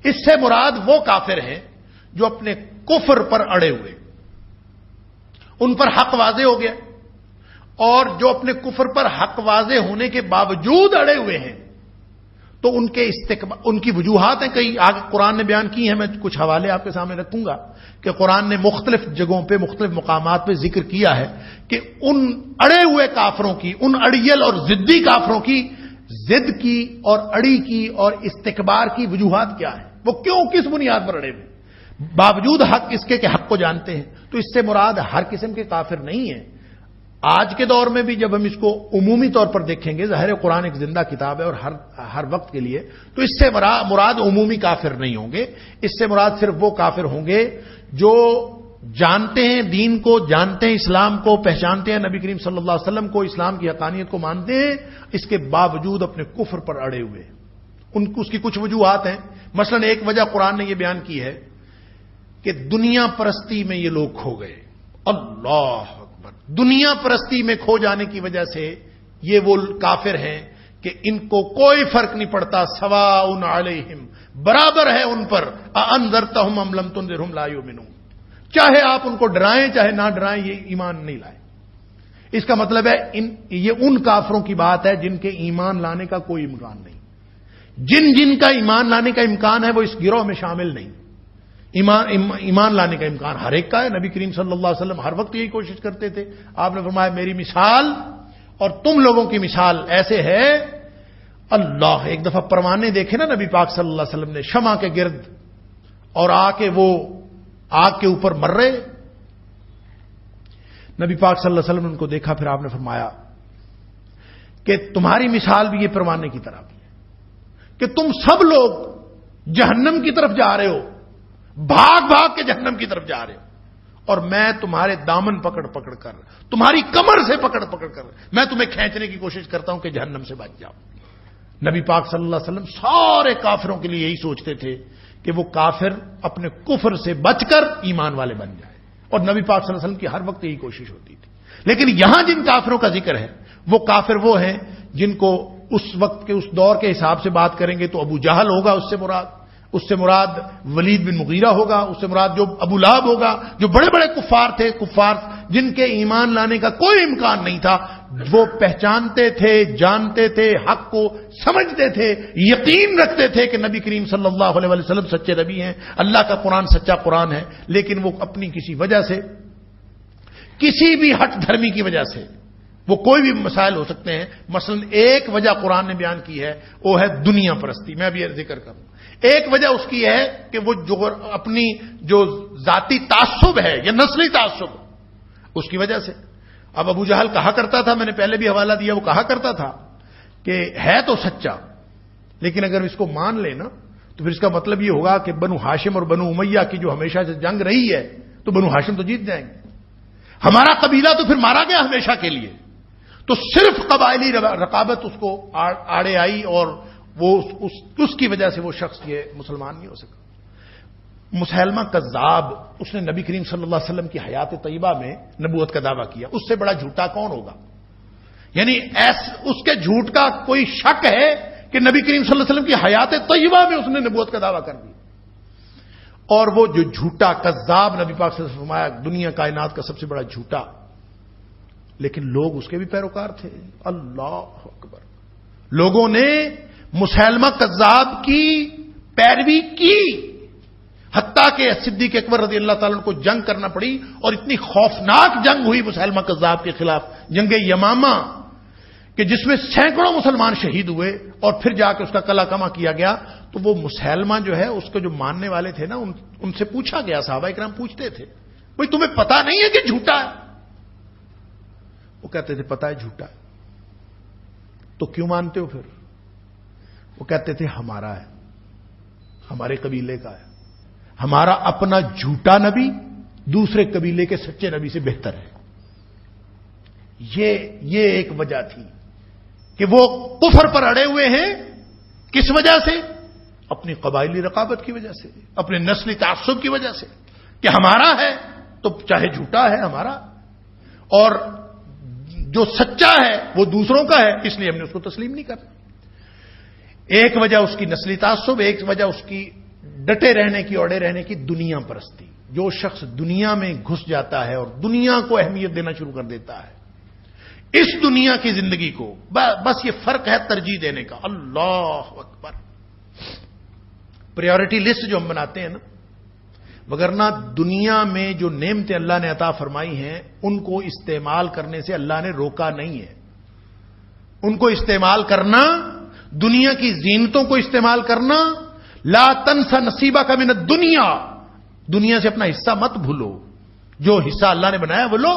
اس سے مراد وہ کافر ہیں جو اپنے کفر پر اڑے ہوئے، ان پر حق واضح ہو گیا، اور جو اپنے کفر پر حق واضح ہونے کے باوجود اڑے ہوئے ہیں تو ان کی وجوہات ہیں، کئی آگے قرآن نے بیان کی ہیں، میں کچھ حوالے آپ کے سامنے رکھوں گا کہ قرآن نے مختلف جگہوں پہ مختلف مقامات پہ ذکر کیا ہے کہ ان اڑے ہوئے کافروں کی، ان اڑیل اور ضدی کافروں کی ضد کی اور اڑی کی اور استکبار کی وجوہات کیا ہیں، وہ کیوں کس بنیاد پر اڑے ہوئے، باوجود حق اس کے کہ حق کو جانتے ہیں۔ تو اس سے مراد ہر قسم کے کافر نہیں ہیں، آج کے دور میں بھی جب ہم اس کو عمومی طور پر دیکھیں گے، ظاہر قرآن ایک زندہ کتاب ہے اور ہر وقت کے لیے، تو اس سے مراد عمومی کافر نہیں ہوں گے، اس سے مراد صرف وہ کافر ہوں گے جو جانتے ہیں دین کو، جانتے ہیں اسلام کو، پہچانتے ہیں نبی کریم صلی اللہ علیہ وسلم کو، اسلام کی حقانیت کو مانتے ہیں، اس کے باوجود اپنے کفر پر اڑے ہوئے۔ اس کی کچھ وجوہات ہیں۔ مثلا ایک وجہ قرآن نے یہ بیان کی ہے کہ دنیا پرستی میں یہ لوگ کھو گئے۔ اللہ اکبر! دنیا پرستی میں کھو جانے کی وجہ سے یہ وہ کافر ہیں کہ ان کو کوئی فرق نہیں پڑتا، سواء علیہم، برابر ہے ان پر، اانذرتہم ام لم تنذرہم لا یؤمنون، چاہے آپ ان کو ڈرائیں چاہے نہ ڈرائیں، یہ ایمان نہیں لائے۔ اس کا مطلب ہے یہ ان کافروں کی بات ہے جن کے ایمان لانے کا کوئی امکان نہیں۔ جن کا ایمان لانے کا امکان ہے وہ اس گروہ میں شامل نہیں۔ ایمان لانے کا امکان ہر ایک کا ہے۔ نبی کریم صلی اللہ علیہ وسلم ہر وقت یہی کوشش کرتے تھے۔ آپ نے فرمایا میری مثال اور تم لوگوں کی مثال ایسے ہے، اللہ، ایک دفعہ پروانے دیکھے نا نبی پاک صلی اللہ علیہ وسلم نے شمع کے گرد، اور آ کے وہ آگ کے اوپر مر رہے۔ نبی پاک صلی اللہ علیہ وسلم نے ان کو دیکھا، پھر آپ نے فرمایا کہ تمہاری مثال بھی یہ پروانے کی طرح بھی ہے کہ تم سب لوگ جہنم کی طرف جا رہے ہو، بھاگ بھاگ کے جہنم کی طرف جا رہے ہو، اور میں تمہارے دامن پکڑ پکڑ کر، تمہاری کمر سے پکڑ پکڑ کر میں تمہیں کھینچنے کی کوشش کرتا ہوں کہ جہنم سے بچ جاؤ۔ نبی پاک صلی اللہ علیہ وسلم سارے کافروں کے لیے یہی سوچتے تھے کہ وہ کافر اپنے کفر سے بچ کر ایمان والے بن جائیں، اور نبی پاک صلی اللہ علیہ وسلم کی ہر وقت یہی کوشش ہوتی تھی۔ لیکن یہاں جن کافروں کا ذکر ہے وہ کافر وہ ہیں جن کو اس وقت کے اس دور کے حساب سے بات کریں گے تو ابو جہل ہوگا، اس سے مراد ولید بن مغیرہ ہوگا، اس سے مراد جو ابو لہب ہوگا، جو بڑے بڑے کفار تھے، کفار جن کے ایمان لانے کا کوئی امکان نہیں تھا، وہ پہچانتے تھے، جانتے تھے، حق کو سمجھتے تھے، یقین رکھتے تھے کہ نبی کریم صلی اللہ علیہ وسلم سچے نبی ہیں، اللہ کا قرآن سچا قرآن ہے، لیکن وہ اپنی کسی وجہ سے، کسی بھی ہٹ دھرمی کی وجہ سے، وہ کوئی بھی مسائل ہو سکتے ہیں، مثلا ایک وجہ قرآن نے بیان کی ہے وہ ہے دنیا پرستی، میں ابھی ذکر کروں۔ ایک وجہ اس کی ہے کہ وہ جو اپنی جو ذاتی تعصب ہے یا نسلی تعصب، اس کی وجہ سے۔ اب ابو جہل کہا کرتا تھا، میں نے پہلے بھی حوالہ دیا، وہ کہا کرتا تھا کہ ہے تو سچا، لیکن اگر اس کو مان لے نا تو پھر اس کا مطلب یہ ہوگا کہ بنو ہاشم اور بنو امیہ کی جو ہمیشہ سے جنگ رہی ہے تو بنو ہاشم تو جیت جائیں گے، ہمارا قبیلہ تو پھر مارا گیا ہمیشہ کے لیے۔ تو صرف قبائلی رقابت اس کو آڑے آئی، اور وہ اس کی وجہ سے وہ شخص یہ مسلمان نہیں ہو سکا۔ مسیلمہ کذاب، اس نے نبی کریم صلی اللہ علیہ وسلم کی حیات طیبہ میں نبوت کا دعویٰ کیا، اس سے بڑا جھوٹا کون ہوگا؟ یعنی اس کے جھوٹ کا کوئی شک ہے کہ نبی کریم صلی اللہ علیہ وسلم کی حیات طیبہ میں اس نے نبوت کا دعویٰ کر دیا؟ اور وہ جو جھوٹا کذاب نبی پاک صلی اللہ علیہ وسلم فرمایا دنیا کائنات کا سب سے بڑا جھوٹا، لیکن لوگ اس کے بھی پیروکار تھے۔ اللہ اکبر! لوگوں نے مسیلمہ کذاب کی پیروی کی، حتیٰ کہ صدیق اکبر رضی اللہ تعالیٰ عنہ کو جنگ کرنا پڑی، اور اتنی خوفناک جنگ ہوئی مسیلمہ کذاب کے خلاف، جنگ یمامہ، کہ جس میں سینکڑوں مسلمان شہید ہوئے، اور پھر جا کے اس کا قلعہ کما کیا گیا۔ تو وہ مسیلمہ جو ہے، اس کے جو ماننے والے تھے نا، ان سے پوچھا گیا، صحابہ کرام پوچھتے تھے، بھئی تمہیں پتا نہیں ہے کہ جھوٹا ہے؟ وہ کہتے تھے پتا ہے جھوٹا ہے، تو کیوں مانتے ہو پھر؟ وہ کہتے تھے ہمارا ہے، ہمارے قبیلے کا ہے، ہمارا اپنا جھوٹا نبی دوسرے قبیلے کے سچے نبی سے بہتر ہے۔ یہ ایک وجہ تھی کہ وہ کفر پر اڑے ہوئے ہیں۔ کس وجہ سے؟ اپنی قبائلی رقابت کی وجہ سے، اپنے نسلی تعصب کی وجہ سے، کہ ہمارا ہے تو چاہے جھوٹا ہے ہمارا، اور جو سچا ہے وہ دوسروں کا ہے، اس لیے ہم نے اس کو تسلیم نہیں کرنا۔ ایک وجہ اس کی نسلی تعصب، ایک وجہ اس کی ڈٹے رہنے کی، اڑے رہنے کی دنیا پرستی۔ جو شخص دنیا میں گھس جاتا ہے اور دنیا کو اہمیت دینا شروع کر دیتا ہے، اس دنیا کی زندگی کو، بس یہ فرق ہے ترجیح دینے کا۔ اللہ اکبر! پریورٹی لسٹ جو ہم بناتے ہیں نا، وگرنہ دنیا میں جو نعمتیں اللہ نے عطا فرمائی ہیں ان کو استعمال کرنے سے اللہ نے روکا نہیں ہے۔ ان کو استعمال کرنا، دنیا کی زینتوں کو استعمال کرنا، لا تنسا نصیبک من الدنیا، دنیا سے اپنا حصہ مت بھولو، جو حصہ اللہ نے بنایا وہ لو،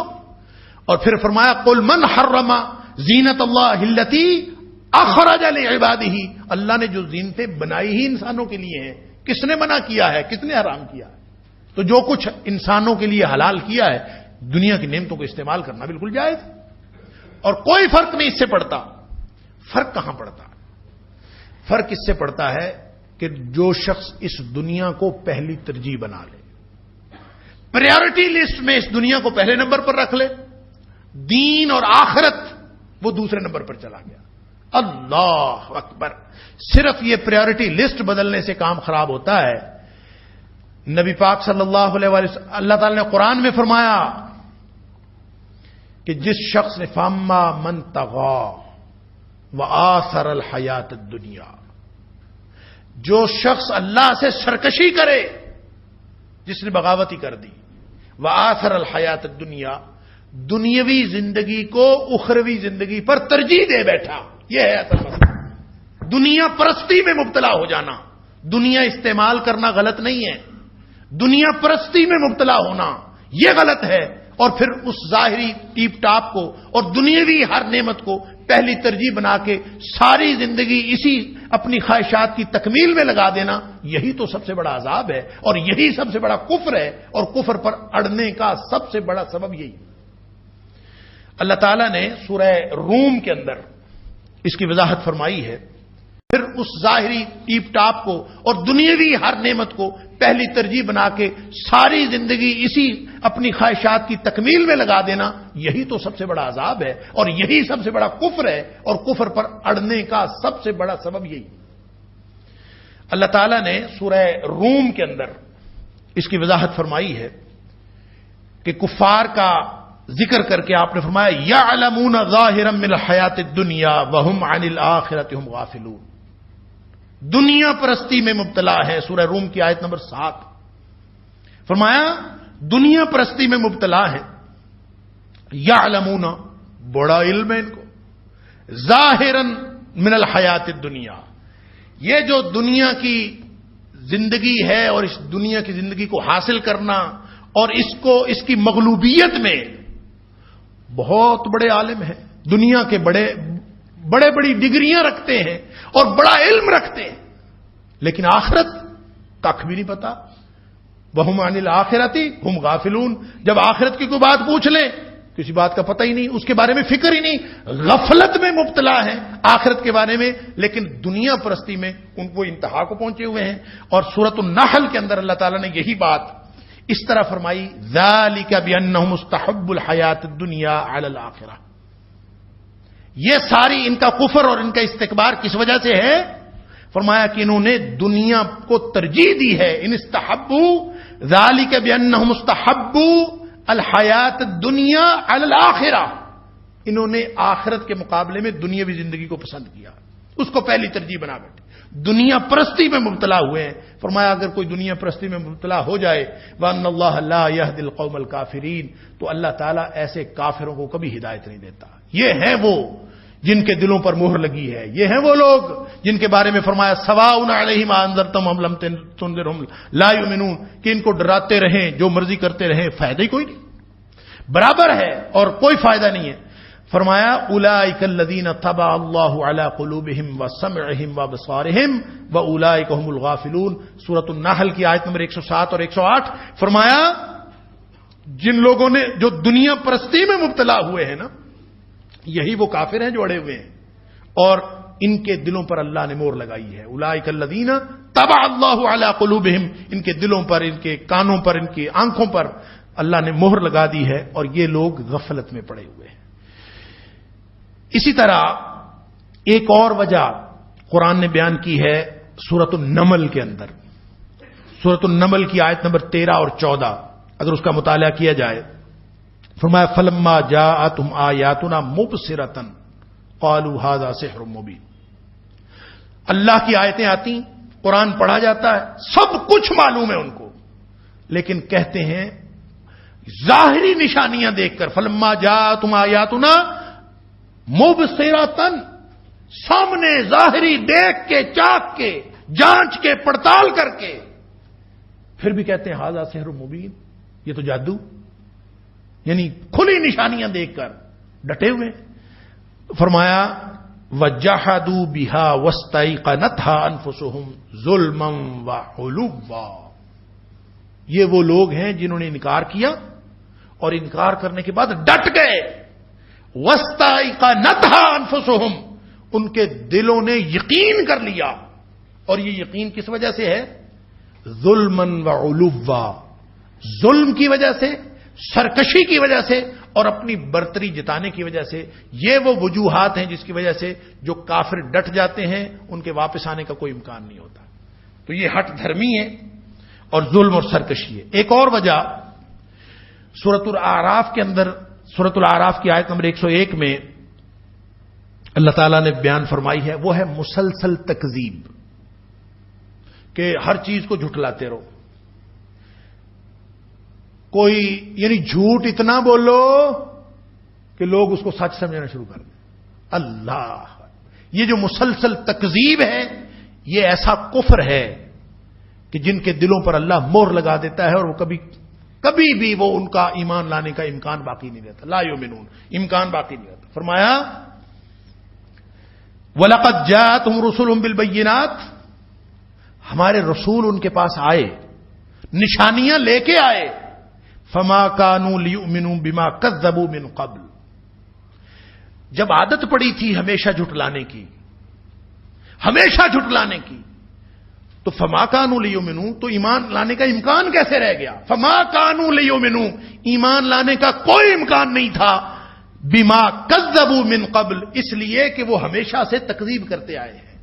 اور پھر فرمایا قل من حرم زینت اللہ التی اخرج لعبادہ، اللہ نے جو زینتیں بنائی ہی انسانوں کے لیے ہیں، کس نے منع کیا ہے، کس نے حرام کیا ہے؟ تو جو کچھ انسانوں کے لیے حلال کیا ہے، دنیا کی نعمتوں کو استعمال کرنا بالکل جائز، اور کوئی فرق نہیں اس سے پڑتا۔ فرق کہاں پڑتا؟ فرق اس سے پڑتا ہے کہ جو شخص اس دنیا کو پہلی ترجیح بنا لے، پریورٹی لسٹ میں اس دنیا کو پہلے نمبر پر رکھ لے، دین اور آخرت وہ دوسرے نمبر پر چلا گیا۔ اللہ اکبر! صرف یہ پریورٹی لسٹ بدلنے سے کام خراب ہوتا ہے۔ نبی پاک صلی اللہ علیہ وسلم، اللہ تعالی نے قرآن میں فرمایا کہ جس شخص نے فاما من طغى وآثر الحیات الدنیا، جو شخص اللہ سے سرکشی کرے، جس نے بغاوتی کر دی، وآثر الحیات الدنیا، دنیاوی زندگی کو اخروی زندگی پر ترجیح دے بیٹھا، یہ ہے اصل مسئلہ۔ دنیا پرستی میں مبتلا ہو جانا، دنیا استعمال کرنا غلط نہیں ہے، دنیا پرستی میں مبتلا ہونا یہ غلط ہے، اور پھر اس ظاہری ٹیپ ٹاپ کو اور دنیاوی ہر نعمت کو پہلی ترجیح بنا کے ساری زندگی اسی اپنی خواہشات کی تکمیل میں لگا دینا، یہی تو سب سے بڑا عذاب ہے، اور یہی سب سے بڑا کفر ہے، اور کفر پر اڑنے کا سب سے بڑا سبب یہی۔ اللہ تعالیٰ نے سورہ روم کے اندر اس کی وضاحت فرمائی ہے، پھر اس ظاہری ٹیپ ٹاپ کو اور دنیاوی ہر نعمت کو پہلی ترجیح بنا کے ساری زندگی اسی اپنی خواہشات کی تکمیل میں لگا دینا، یہی تو سب سے بڑا عذاب ہے، اور یہی سب سے بڑا کفر ہے، اور کفر پر اڑنے کا سب سے بڑا سبب یہی۔ اللہ تعالیٰ نے سورہ روم کے اندر اس کی وضاحت فرمائی ہے کہ کفار کا ذکر کر کے آپ نے فرمایا یعلمون ظاہرا من الحیات الدنیا وہم عن الآخرۃ ہم غافلون، دنیا پرستی میں مبتلا ہے۔ سورہ روم کی آیت نمبر 7 فرمایا دنیا پرستی میں مبتلا ہے، یعلمون بڑا علم ہے ان کو، ظاہرا من الحیات الدنیا، یہ جو دنیا کی زندگی ہے اور اس دنیا کی زندگی کو حاصل کرنا اور اس کی مغلوبیت میں بہت بڑے عالم ہیں، دنیا کے بڑی ڈگریاں رکھتے ہیں اور بڑا علم رکھتے ہیں، لیکن آخرت کخ بھی نہیں پتا۔ وہم عن الآخرۃ ہم غافلون، جب آخرت کی کوئی بات پوچھ لیں کسی بات کا پتہ ہی نہیں، اس کے بارے میں فکر ہی نہیں، غفلت میں مبتلا ہے آخرت کے بارے میں، لیکن دنیا پرستی میں ان کو انتہا کو پہنچے ہوئے ہیں۔ اور سورۃ النحل کے اندر اللہ تعالیٰ نے یہی بات اس طرح فرمائی ذالک بانہم استحبوا الحیات الدنیا علی الآخرہ، یہ ساری ان کا کفر اور ان کا استکبار کس وجہ سے ہے؟ فرمایا کہ انہوں نے دنیا کو ترجیح دی ہے، ان استحبوا ذالک بانہم استحبوا الحیات الدنیا علی الآخرہ، انہوں نے آخرت کے مقابلے میں دنیاوی زندگی کو پسند کیا، اس کو پہلی ترجیح بنا بیٹھے، دنیا پرستی میں مبتلا ہوئے ہیں۔ فرمایا اگر کوئی دنیا پرستی میں مبتلا ہو جائے وَأَنَّ اللَّهَ لَا يَهْدِي الْقَوْمَ الْكَافِرِينَ، تو اللہ تعالیٰ ایسے کافروں کو کبھی ہدایت نہیں دیتا۔ یہ ہیں وہ جن کے دلوں پر مہر لگی ہے، یہ ہیں وہ لوگ جن کے بارے میں فرمایا سواء علیہم انذرتم ام لم تنذرہم لا یؤمنون، کہ ان کو ڈراتے رہیں جو مرضی کرتے رہیں فائدہ ہی کوئی نہیں، برابر ہے اور کوئی فائدہ نہیں ہے۔ فرمایا اولئک الذین طبع اللہ علی قلوبہم وسمعہم وابصارہم واولئک هم الغافلون، سورۃ النحل کی آیت نمبر 107 اور 108۔ فرمایا جن لوگوں نے جو دنیا پرستی میں مبتلا ہوئے ہیں نا، یہی وہ کافر ہیں جو اڑے ہوئے ہیں، اور ان کے دلوں پر اللہ نے مہر لگائی ہے۔ اولئک الذین طبع اللہ علی قلوبہم، ان کے دلوں پر، ان کے کانوں پر، ان کی آنکھوں پر اللہ نے مہر لگا دی ہے، اور یہ لوگ غفلت میں پڑے ہوئے ہیں۔ اسی طرح ایک اور وجہ قرآن نے بیان کی ہے سورۃ النمل کے اندر، سورۃ النمل کی آیت نمبر 13 اور 14 اگر اس کا مطالعہ کیا جائے، فرمایا فلما جاءتهم آیاتنا مبصرۃ قالوا هذا سحر مبین، اللہ کی آیتیں آتی، قرآن پڑھا جاتا ہے، سب کچھ معلوم ہے ان کو، لیکن کہتے ہیں ظاہری نشانیاں دیکھ کر، فلما جاءتهم آیاتنا مبصرۃ، سامنے ظاہری دیکھ کے، چاک کے، جانچ کے، پڑتال کر کے، پھر بھی کہتے ہیں ھذا سحر مبین، یہ تو جادو، یعنی کھلی نشانیاں دیکھ کر ڈٹے ہوئے. فرمایا وَجَحَدُوا بِهَا وَاسْتَيْقَنَتْهَا أَنفُسُهُمْ ظُلْمًا وَعُلُوًّا. یہ وہ لوگ ہیں جنہوں نے انکار کیا اور انکار کرنے کے بعد ڈٹ گئے. وَاسْتَيْقَنَتْهَا أَنفُسُهُمْ, ان کے دلوں نے یقین کر لیا. اور یہ یقین کس وجہ سے ہے؟ ظُلْمًا وَعُلُوًّا, ظلم کی وجہ سے, سرکشی کی وجہ سے اور اپنی برتری جتانے کی وجہ سے. یہ وہ وجوہات ہیں جس کی وجہ سے جو کافر ڈٹ جاتے ہیں ان کے واپس آنے کا کوئی امکان نہیں ہوتا. تو یہ ہٹ دھرمی ہے اور ظلم اور سرکشی ہے. ایک اور وجہ سورۃ الاعراف کے اندر, سورۃ الاعراف کی آیت نمبر 101 میں اللہ تعالیٰ نے بیان فرمائی ہے, وہ ہے مسلسل تکذیب, کہ ہر چیز کو جھٹلاتے رہو. کوئی یعنی جھوٹ اتنا بولو کہ لوگ اس کو سچ سمجھنا شروع کر دیں. اللہ, یہ جو مسلسل تکذیب ہے یہ ایسا کفر ہے کہ جن کے دلوں پر اللہ مہر لگا دیتا ہے اور وہ کبھی بھی وہ ان کا ایمان لانے کا امکان باقی نہیں رہتا. لا یؤمنون, امکان باقی نہیں رہتا. فرمایا وَلَقَدْ جَاءَتْهُمْ رُسُلُهُم بِالْبَيِّنَاتِ, ہمارے رسول ان کے پاس آئے, نشانیاں لے کے آئے. فما كانوا ليؤمنوا بما كذبوا من قبل, جب عادت پڑی تھی ہمیشہ جھٹلانے کی, ہمیشہ جھٹلانے کی, تو فما كانوا ليؤمنوا, تو ایمان لانے کا امکان کیسے رہ گیا؟ فما كانوا ليؤمنوا, ایمان لانے کا کوئی امکان نہیں تھا. بما كذبوا من قبل, اس لیے کہ وہ ہمیشہ سے تکذیب کرتے آئے ہیں.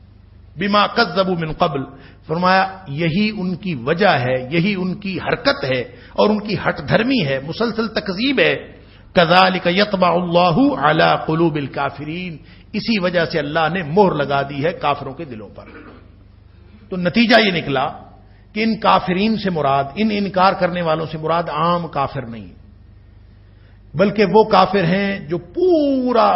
بما كذبوا من قبل, فرمایا یہی ان کی وجہ ہے, یہی ان کی حرکت ہے اور ان کی ہٹ دھرمی ہے, مسلسل تکذیب ہے. كذلك يطبع الله على قلوب الكافرين, اسی وجہ سے اللہ نے مہر لگا دی ہے کافروں کے دلوں پر. تو نتیجہ یہ نکلا کہ ان کافرین سے مراد, ان انکار کرنے والوں سے مراد عام کافر نہیں, بلکہ وہ کافر ہیں جو پورا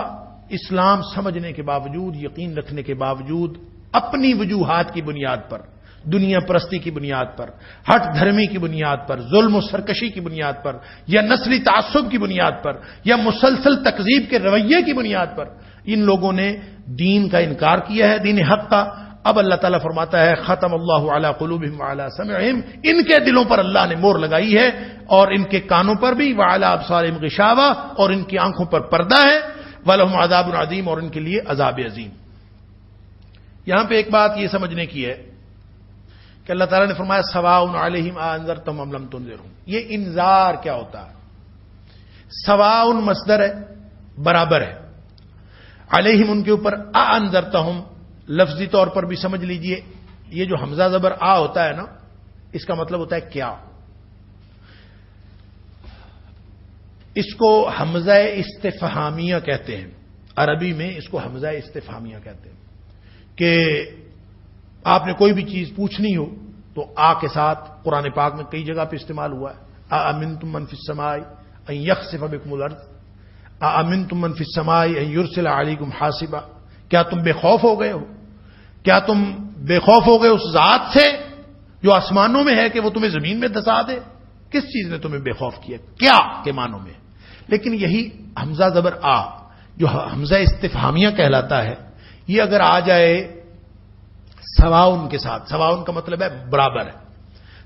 اسلام سمجھنے کے باوجود, یقین رکھنے کے باوجود اپنی وجوہات کی بنیاد پر, دنیا پرستی کی بنیاد پر, ہٹ دھرمی کی بنیاد پر, ظلم و سرکشی کی بنیاد پر, یا نسلی تعصب کی بنیاد پر, یا مسلسل تکذیب کے رویے کی بنیاد پر ان لوگوں نے دین کا انکار کیا ہے, دین حق کا. اب اللہ تعالیٰ فرماتا ہے ختم اللہ علی قلوبہم وعلی سمعہم, ان کے دلوں پر اللہ نے مہر لگائی ہے اور ان کے کانوں پر بھی, وعلی ابصارہم غشاوہ, اور ان کی آنکھوں پر پردہ ہے, ولہم عذاب عظیم, اور ان کے لیے عذاب عظیم. یہاں پہ ایک بات یہ سمجھنے کی ہے کہ اللہ تعالیٰ نے فرمایا سواء علیہم اانذرتہم ام لم تنذرہم. یہ انذار کیا ہوتا ہے؟ سواء مصدر ہے, برابر ہے, علیہم ان کے اوپر, اانذرتہم لفظی طور پر بھی سمجھ لیجئے, یہ جو حمزہ زبر آ ہوتا ہے نا, اس کا مطلب ہوتا ہے کیا. اس کو حمزہ استفہامیہ کہتے ہیں, عربی میں اس کو حمزہ استفہامیہ کہتے ہیں, کہ آپ نے کوئی بھی چیز پوچھنی ہو تو آ کے ساتھ قرآن پاک میں کئی جگہ پہ استعمال ہوا ہے. اامنتم من فی السماء ان یخسف بکم الارض, اامنتم من فی السماء ان یرسل علیکم حاصبا, کیا تم بے خوف ہو گئے ہو, کیا تم بے خوف ہو گئے اس ذات سے جو آسمانوں میں ہے کہ وہ تمہیں زمین میں دھسا دے؟ کس چیز نے تمہیں بے خوف کیا؟ کیا کے معنوں میں. لیکن یہی حمزہ زبر آ جو حمزہ استفہامیہ کہلاتا ہے, یہ اگر آ جائے سواؤن کے ساتھ, سواؤن کا مطلب ہے برابر ہے.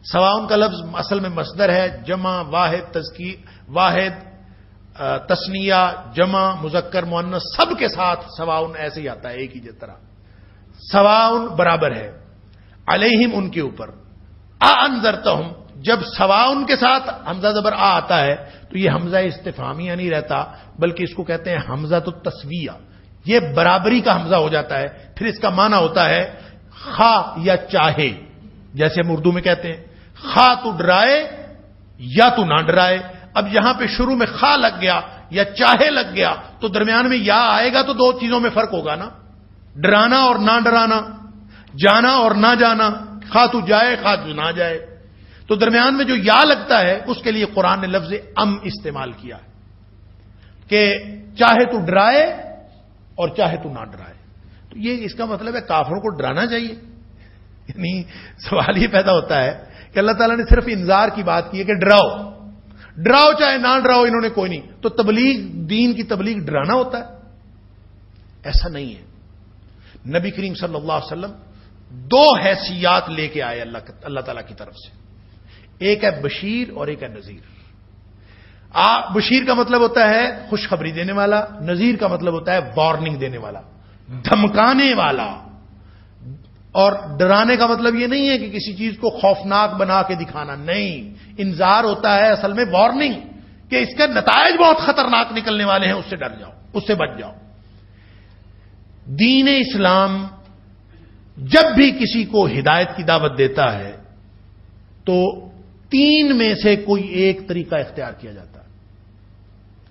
سواؤن کا لفظ اصل میں مصدر ہے, جمع, واحد, تذکیر, واحد, تثنیہ, جمع, مذکر, مؤنث, سب کے ساتھ سواؤن ایسے ہی آتا ہے, ایک ہی طرح. سواؤن برابر ہے, علیہم ان کے اوپر, اانذرتہم, جب سواؤن کے ساتھ حمزہ زبر آ آتا ہے تو یہ حمزہ استفہامیہ نہیں رہتا, بلکہ اس کو کہتے ہیں حمزہ تو تسویہ, یہ برابری کا حمزہ ہو جاتا ہے. پھر اس کا معنی ہوتا ہے خواہ یا چاہے, جیسے ہم اردو میں کہتے ہیں خواہ تو ڈرائے یا تو نہ ڈرائے. اب یہاں پہ شروع میں خواہ لگ گیا یا چاہے لگ گیا تو درمیان میں یا آئے گا, تو دو چیزوں میں فرق ہوگا نا, ڈرانا اور نہ ڈرانا, جانا اور نہ جانا, خواہ تو جائے خواہ تو نہ جائے. تو درمیان میں جو یا لگتا ہے اس کے لیے قرآن نے لفظ ام استعمال کیا ہے کہ چاہے تو ڈرائے اور چاہے تو نہ ڈرائے. تو یہ اس کا مطلب ہے کافروں کو ڈرانا چاہیے. یعنی سوال یہ پیدا ہوتا ہے کہ اللہ تعالیٰ نے صرف انذار کی بات کی ہے کہ ڈراؤ, ڈراؤ چاہے نہ ڈراؤ، انہوں نے کوئی نہیں. تو تبلیغ، دین کی تبلیغ ڈرانا ہوتا ہے؟ ایسا نہیں ہے. نبی کریم صلی اللہ علیہ وسلم دو حیثیات لے کے آئے اللہ تعالیٰ کی طرف سے. ایک ہے بشیر اور ایک ہے نذیر. بشیر کا مطلب ہوتا ہے خوشخبری دینے والا، نذیر کا مطلب ہوتا ہے وارننگ دینے والا، دھمکانے والا. اور ڈرانے کا مطلب یہ نہیں ہے کہ کسی چیز کو خوفناک بنا کے دکھانا، نہیں. انذار ہوتا ہے اصل میں وارننگ، کہ اس کے نتائج بہت خطرناک نکلنے والے ہیں، اس سے ڈر جاؤ، اس سے بچ جاؤ. دین اسلام جب بھی کسی کو ہدایت کی دعوت دیتا ہے تو تین میں سے کوئی ایک طریقہ اختیار کیا جاتا ہے.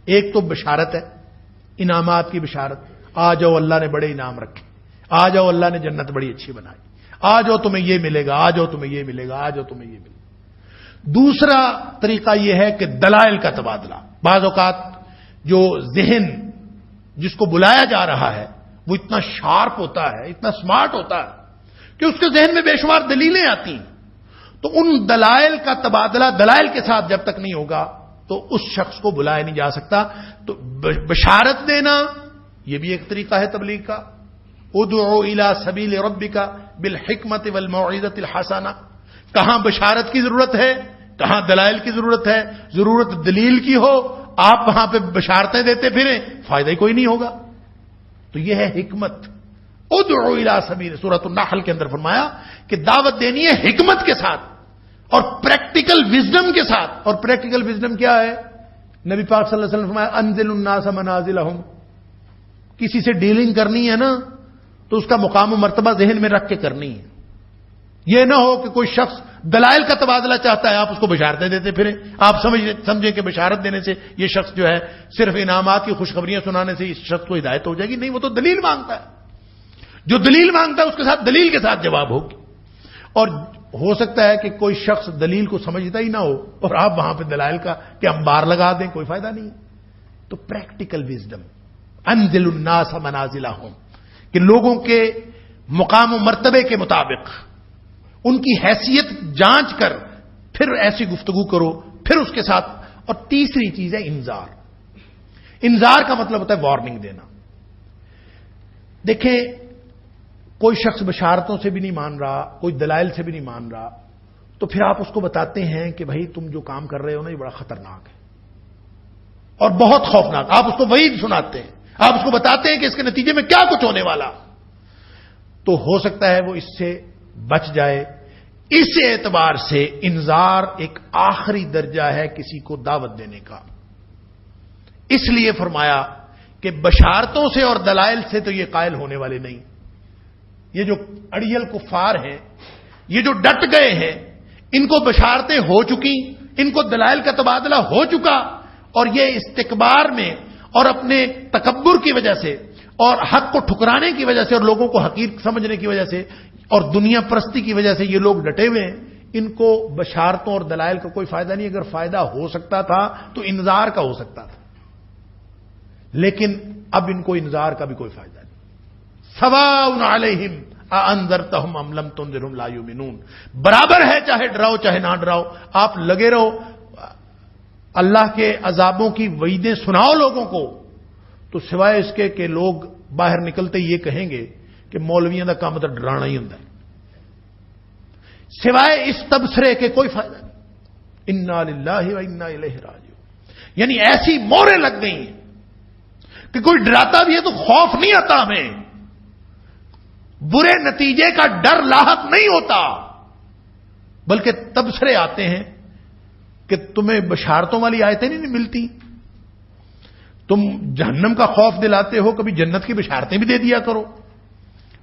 ایک تو بشارت ہے، انعامات کی بشارت. آ جاؤ اللہ نے بڑے انعام رکھے، آ جاؤ اللہ نے جنت بڑی اچھی بنائی، آ جاؤ تمہیں یہ ملے گا، آ جاؤ تمہیں یہ ملے گا، آ جاؤ تمہیں یہ ملے گا. دوسرا طریقہ یہ ہے کہ دلائل کا تبادلہ. بعض اوقات جو ذہن جس کو بلایا جا رہا ہے وہ اتنا شارپ ہوتا ہے، اتنا سمارٹ ہوتا ہے کہ اس کے ذہن میں بے شمار دلیلیں آتی ہیں. تو ان دلائل کا تبادلہ دلائل کے ساتھ جب تک نہیں ہوگا تو اس شخص کو بلایا نہیں جا سکتا. تو بشارت دینا یہ بھی ایک طریقہ ہے تبلیغ کا. ادعو الی سبیل ربک بالحکمت والموعظۃ الحسنہ. کہاں بشارت کی ضرورت ہے، کہاں دلائل کی ضرورت ہے. ضرورت دلیل کی ہو، آپ وہاں پہ بشارتیں دیتے پھریں، فائدہ ہی کوئی نہیں ہوگا. تو یہ ہے حکمت. ادعو الی سبیل، سورۃ النحل کے اندر فرمایا کہ دعوت دینی ہے حکمت کے ساتھ اور پریکٹیکل وزڈم کے ساتھ. اور پریکٹیکل وزڈم کیا ہے؟ نبی پاک صلی اللہ علیہ وسلم فرمایا انزل الناس منازلہم. کسی سے ڈیلنگ کرنی ہے نا تو اس کا مقام و مرتبہ ذہن میں رکھ کے کرنی ہے. یہ نہ ہو کہ کوئی شخص دلائل کا تبادلہ چاہتا ہے، آپ اس کو بشارتیں دیتے پھریں. آپ سمجھیں کہ بشارت دینے سے یہ شخص جو ہے صرف انعامات کی خوشخبریاں سنانے سے اس شخص کو ہدایت ہو جائے گی. نہیں، وہ تو دلیل مانگتا ہے. جو دلیل مانگتا ہے اس کے ساتھ دلیل کے ساتھ جواب ہوگی. اور ہو سکتا ہے کہ کوئی شخص دلیل کو سمجھتا ہی نہ ہو اور آپ وہاں پہ دلائل کا کہ انبار لگا دیں، کوئی فائدہ نہیں. تو پریکٹیکل وزڈم، انزل الناس منازلہم، کہ لوگوں کے مقام و مرتبے کے مطابق ان کی حیثیت جانچ کر پھر ایسی گفتگو کرو، پھر اس کے ساتھ. اور تیسری چیز ہے انذار. انذار کا مطلب ہوتا ہے وارننگ دینا. دیکھیں، کوئی شخص بشارتوں سے بھی نہیں مان رہا، کوئی دلائل سے بھی نہیں مان رہا، تو پھر آپ اس کو بتاتے ہیں کہ بھائی تم جو کام کر رہے ہو نا یہ بڑا خطرناک ہے اور بہت خوفناک. آپ اس کو وعید سناتے ہیں، آپ اس کو بتاتے ہیں کہ اس کے نتیجے میں کیا کچھ ہونے والا. تو ہو سکتا ہے وہ اس سے بچ جائے. اس اعتبار سے انذار ایک آخری درجہ ہے کسی کو دعوت دینے کا. اس لیے فرمایا کہ بشارتوں سے اور دلائل سے تو یہ قائل ہونے والے نہیں. یہ جو اڑیل کفار ہیں، یہ جو ڈٹ گئے ہیں، ان کو بشارتیں ہو چکی، ان کو دلائل کا تبادلہ ہو چکا، اور یہ استکبار میں اور اپنے تکبر کی وجہ سے اور حق کو ٹھکرانے کی وجہ سے اور لوگوں کو حقیر سمجھنے کی وجہ سے اور دنیا پرستی کی وجہ سے یہ لوگ ڈٹے ہوئے ہیں. ان کو بشارتوں اور دلائل کا کوئی فائدہ نہیں. اگر فائدہ ہو سکتا تھا تو انذار کا ہو سکتا تھا، لیکن اب ان کو انذار کا بھی کوئی فائدہ نہیں. سواء علیہم اانذرتہم ام لم تنذرہم لا یؤمنون. برابر ہے چاہے ڈراؤ چاہے نہ ڈراؤ، آپ لگے رہو. اللہ کے عذابوں کی وعیدیں سناؤ لوگوں کو، تو سوائے اس کے کہ لوگ باہر نکلتے یہ کہیں گے کہ مولویوں کا کام تو ڈرانا ہی ہوتا ہے، سوائے اس تبصرے کے کوئی فائدہ نہیں. انا للہ و انا الیہ راجعون. یعنی ایسی موریں لگ گئی ہیں کہ کوئی ڈراتا بھی ہے تو خوف نہیں آتا، ہمیں برے نتیجے کا ڈر لاحق نہیں ہوتا، بلکہ تبصرے آتے ہیں کہ تمہیں بشارتوں والی آیتیں نہیں ملتی، تم جہنم کا خوف دلاتے ہو، کبھی جنت کی بشارتیں بھی دے دیا کرو.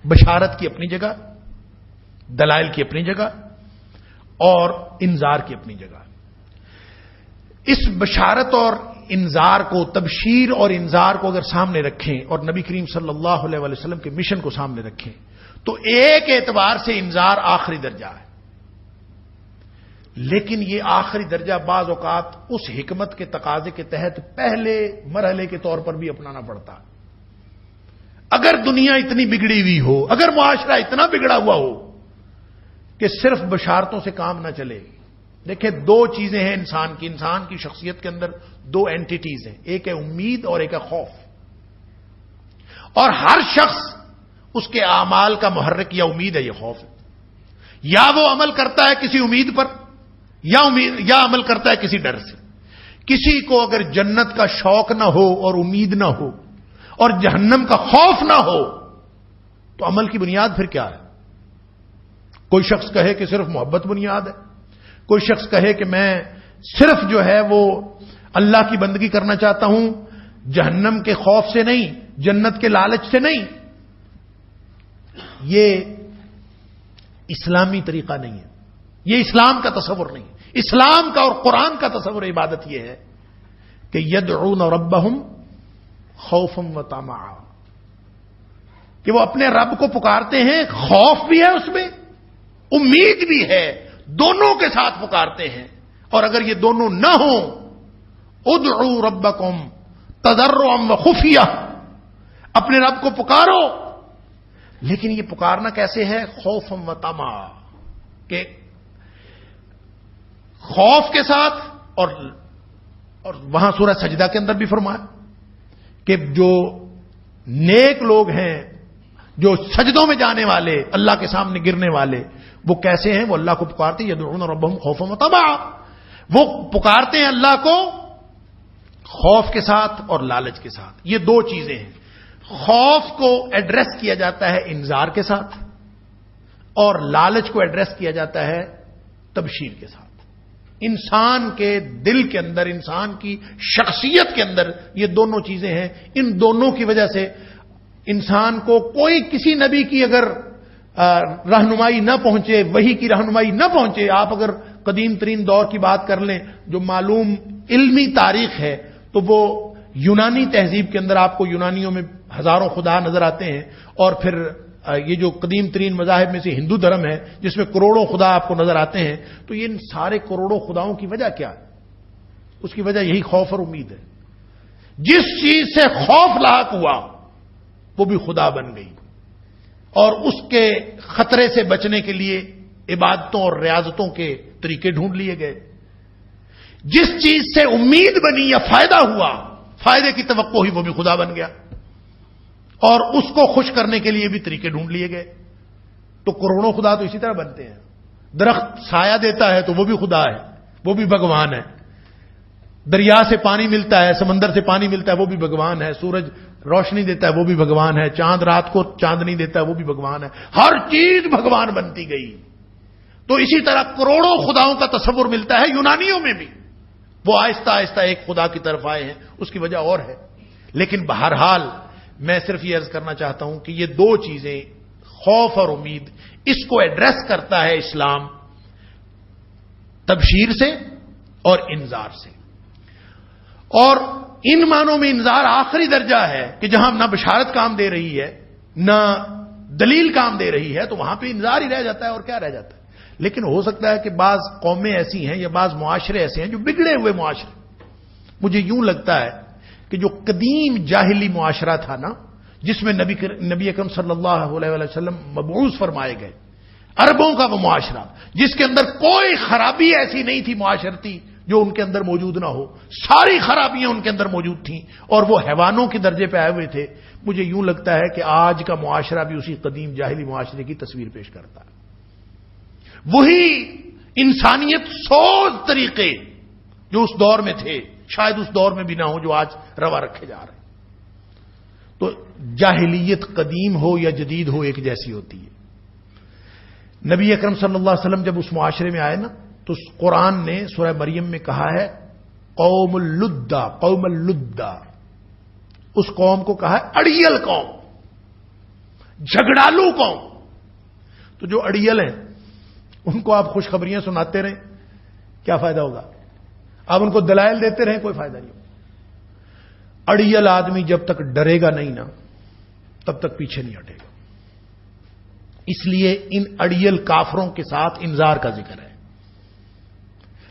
بشارت کی اپنی جگہ، دلائل کی اپنی جگہ اور انذار کی اپنی جگہ. اس بشارت اور انذار کو، تبشیر اور انذار کو اگر سامنے رکھیں اور نبی کریم صلی اللہ علیہ وسلم کے مشن کو سامنے رکھیں تو ایک اعتبار سے انذار آخری درجہ ہے. لیکن یہ آخری درجہ بعض اوقات اس حکمت کے تقاضے کے تحت پہلے مرحلے کے طور پر بھی اپنانا پڑتا. اگر دنیا اتنی بگڑی ہوئی ہو، اگر معاشرہ اتنا بگڑا ہوا ہو کہ صرف بشارتوں سے کام نہ چلے، دیکھیں دو چیزیں ہیں انسان کی شخصیت کے اندر دو اینٹیٹیز ہیں، ایک ہے امید اور ایک ہے خوف. اور ہر شخص اس کے اعمال کا محرک یا امید ہے، یہ خوف ہے. یا وہ عمل کرتا ہے کسی امید پر یا عمل کرتا ہے کسی ڈر سے. کسی کو اگر جنت کا شوق نہ ہو اور امید نہ ہو اور جہنم کا خوف نہ ہو تو عمل کی بنیاد پھر کیا ہے؟ کوئی شخص کہے کہ صرف محبت بنیاد ہے، کوئی شخص کہے کہ میں صرف جو ہے وہ اللہ کی بندگی کرنا چاہتا ہوں، جہنم کے خوف سے نہیں، جنت کے لالچ سے نہیں. یہ اسلامی طریقہ نہیں ہے، یہ اسلام کا تصور نہیں ہے. اسلام کا اور قرآن کا تصور عبادت یہ ہے کہ یدعون ربہم خوفا وطمعا، کہ وہ اپنے رب کو پکارتے ہیں، خوف بھی ہے اس میں، امید بھی ہے، دونوں کے ساتھ پکارتے ہیں. اور اگر یہ دونوں نہ ہوں، ادعوا ربکم تضرعا وخفیہ، اپنے رب کو پکارو، لیکن یہ پکارنا کیسے ہے؟ خوفا وطمعا، کہ خوف کے ساتھ. اور وہاں سورہ سجدہ کے اندر بھی فرمایا کہ جو نیک لوگ ہیں، جو سجدوں میں جانے والے، اللہ کے سامنے گرنے والے، وہ کیسے ہیں؟ وہ اللہ کو پکارتے ہیں، یدعون ربہم خوفا وطمعا، وہ پکارتے ہیں اللہ کو خوف کے ساتھ اور لالچ کے ساتھ. یہ دو چیزیں ہیں. خوف کو ایڈریس کیا جاتا ہے انذار کے ساتھ اور لالچ کو ایڈریس کیا جاتا ہے تبشیر کے ساتھ. انسان کے دل کے اندر، انسان کی شخصیت کے اندر یہ دونوں چیزیں ہیں. ان دونوں کی وجہ سے انسان کو کوئی کسی نبی کی اگر رہنمائی نہ پہنچے، وحی کی رہنمائی نہ پہنچے، آپ اگر قدیم ترین دور کی بات کر لیں، جو معلوم علمی تاریخ ہے، تو وہ یونانی تہذیب کے اندر آپ کو یونانیوں میں ہزاروں خدا نظر آتے ہیں. اور پھر یہ جو قدیم ترین مذاہب میں سے ہندو دھرم ہے جس میں کروڑوں خدا آپ کو نظر آتے ہیں، تو یہ سارے کروڑوں خداؤں کی وجہ کیا ہے؟ اس کی وجہ یہی خوف اور امید ہے. جس چیز سے خوف لاحق ہوا وہ بھی خدا بن گئی، اور اس کے خطرے سے بچنے کے لیے عبادتوں اور ریاضتوں کے طریقے ڈھونڈ لیے گئے. جس چیز سے امید بنی یا فائدہ ہوا، فائدے کی توقع ہوئی، وہ بھی خدا بن گیا، اور اس کو خوش کرنے کے لیے بھی طریقے ڈھونڈ لیے گئے. تو کروڑوں خدا تو اسی طرح بنتے ہیں. درخت سایہ دیتا ہے تو وہ بھی خدا ہے، وہ بھی بھگوان ہے. دریا سے پانی ملتا ہے، سمندر سے پانی ملتا ہے، وہ بھی بھگوان ہے. سورج روشنی دیتا ہے، وہ بھی بھگوان ہے. چاند رات کو چاندنی دیتا ہے، وہ بھی بھگوان ہے. ہر چیز بھگوان بنتی گئی. تو اسی طرح کروڑوں خداؤں کا تصور ملتا ہے یونانیوں میں بھی. وہ آہستہ آہستہ ایک خدا کی طرف آئے ہیں. اس کی وجہ اور ہے. لیکن بہرحال میں صرف یہ عرض کرنا چاہتا ہوں کہ یہ دو چیزیں، خوف اور امید، اس کو ایڈریس کرتا ہے اسلام تبشیر سے اور انذار سے. اور ان معنوں میں انذار آخری درجہ ہے کہ جہاں نہ بشارت کام دے رہی ہے نہ دلیل کام دے رہی ہے، تو وہاں پہ انذار ہی رہ جاتا ہے. اور کیا رہ جاتا ہے؟ لیکن ہو سکتا ہے کہ بعض قومیں ایسی ہیں یا بعض معاشرے ایسے ہیں جو بگڑے ہوئے معاشرے. مجھے یوں لگتا ہے کہ جو قدیم جاہلی معاشرہ تھا نا، جس میں نبی اکرم صلی اللہ علیہ وسلم مبعوث فرمائے گئے، عربوں کا وہ معاشرہ جس کے اندر کوئی خرابی ایسی نہیں تھی معاشرتی جو ان کے اندر موجود نہ ہو، ساری خرابیاں ان کے اندر موجود تھیں اور وہ حیوانوں کے درجے پہ آئے ہوئے تھے. مجھے یوں لگتا ہے کہ آج کا معاشرہ بھی اسی قدیم جاہلی معاشرے کی تصویر پیش کرتا ہے. وہی انسانیت سوز طریقے جو اس دور میں تھے شاید اس دور میں بھی نہ ہو جو آج روا رکھے جا رہے ہیں. تو جاہلیت قدیم ہو یا جدید ہو ایک جیسی ہوتی ہے. نبی اکرم صلی اللہ علیہ وسلم جب اس معاشرے میں آئے نا، تو قرآن نے سورہ مریم میں کہا ہے قوم اللدہ، قوم اللدہ. اس قوم کو کہا ہے اڑیل قوم، جھگڑالو قوم. تو جو اڑیل ہیں ان کو آپ خوشخبریاں سناتے رہیں، کیا فائدہ ہوگا؟ آپ ان کو دلائل دیتے رہیں، کوئی فائدہ نہیں ہوگا. اڑیل آدمی جب تک ڈرے گا نہیں نا تب تک پیچھے نہیں ہٹے گا. اس لیے ان اڑیل کافروں کے ساتھ انذار کا ذکر ہے.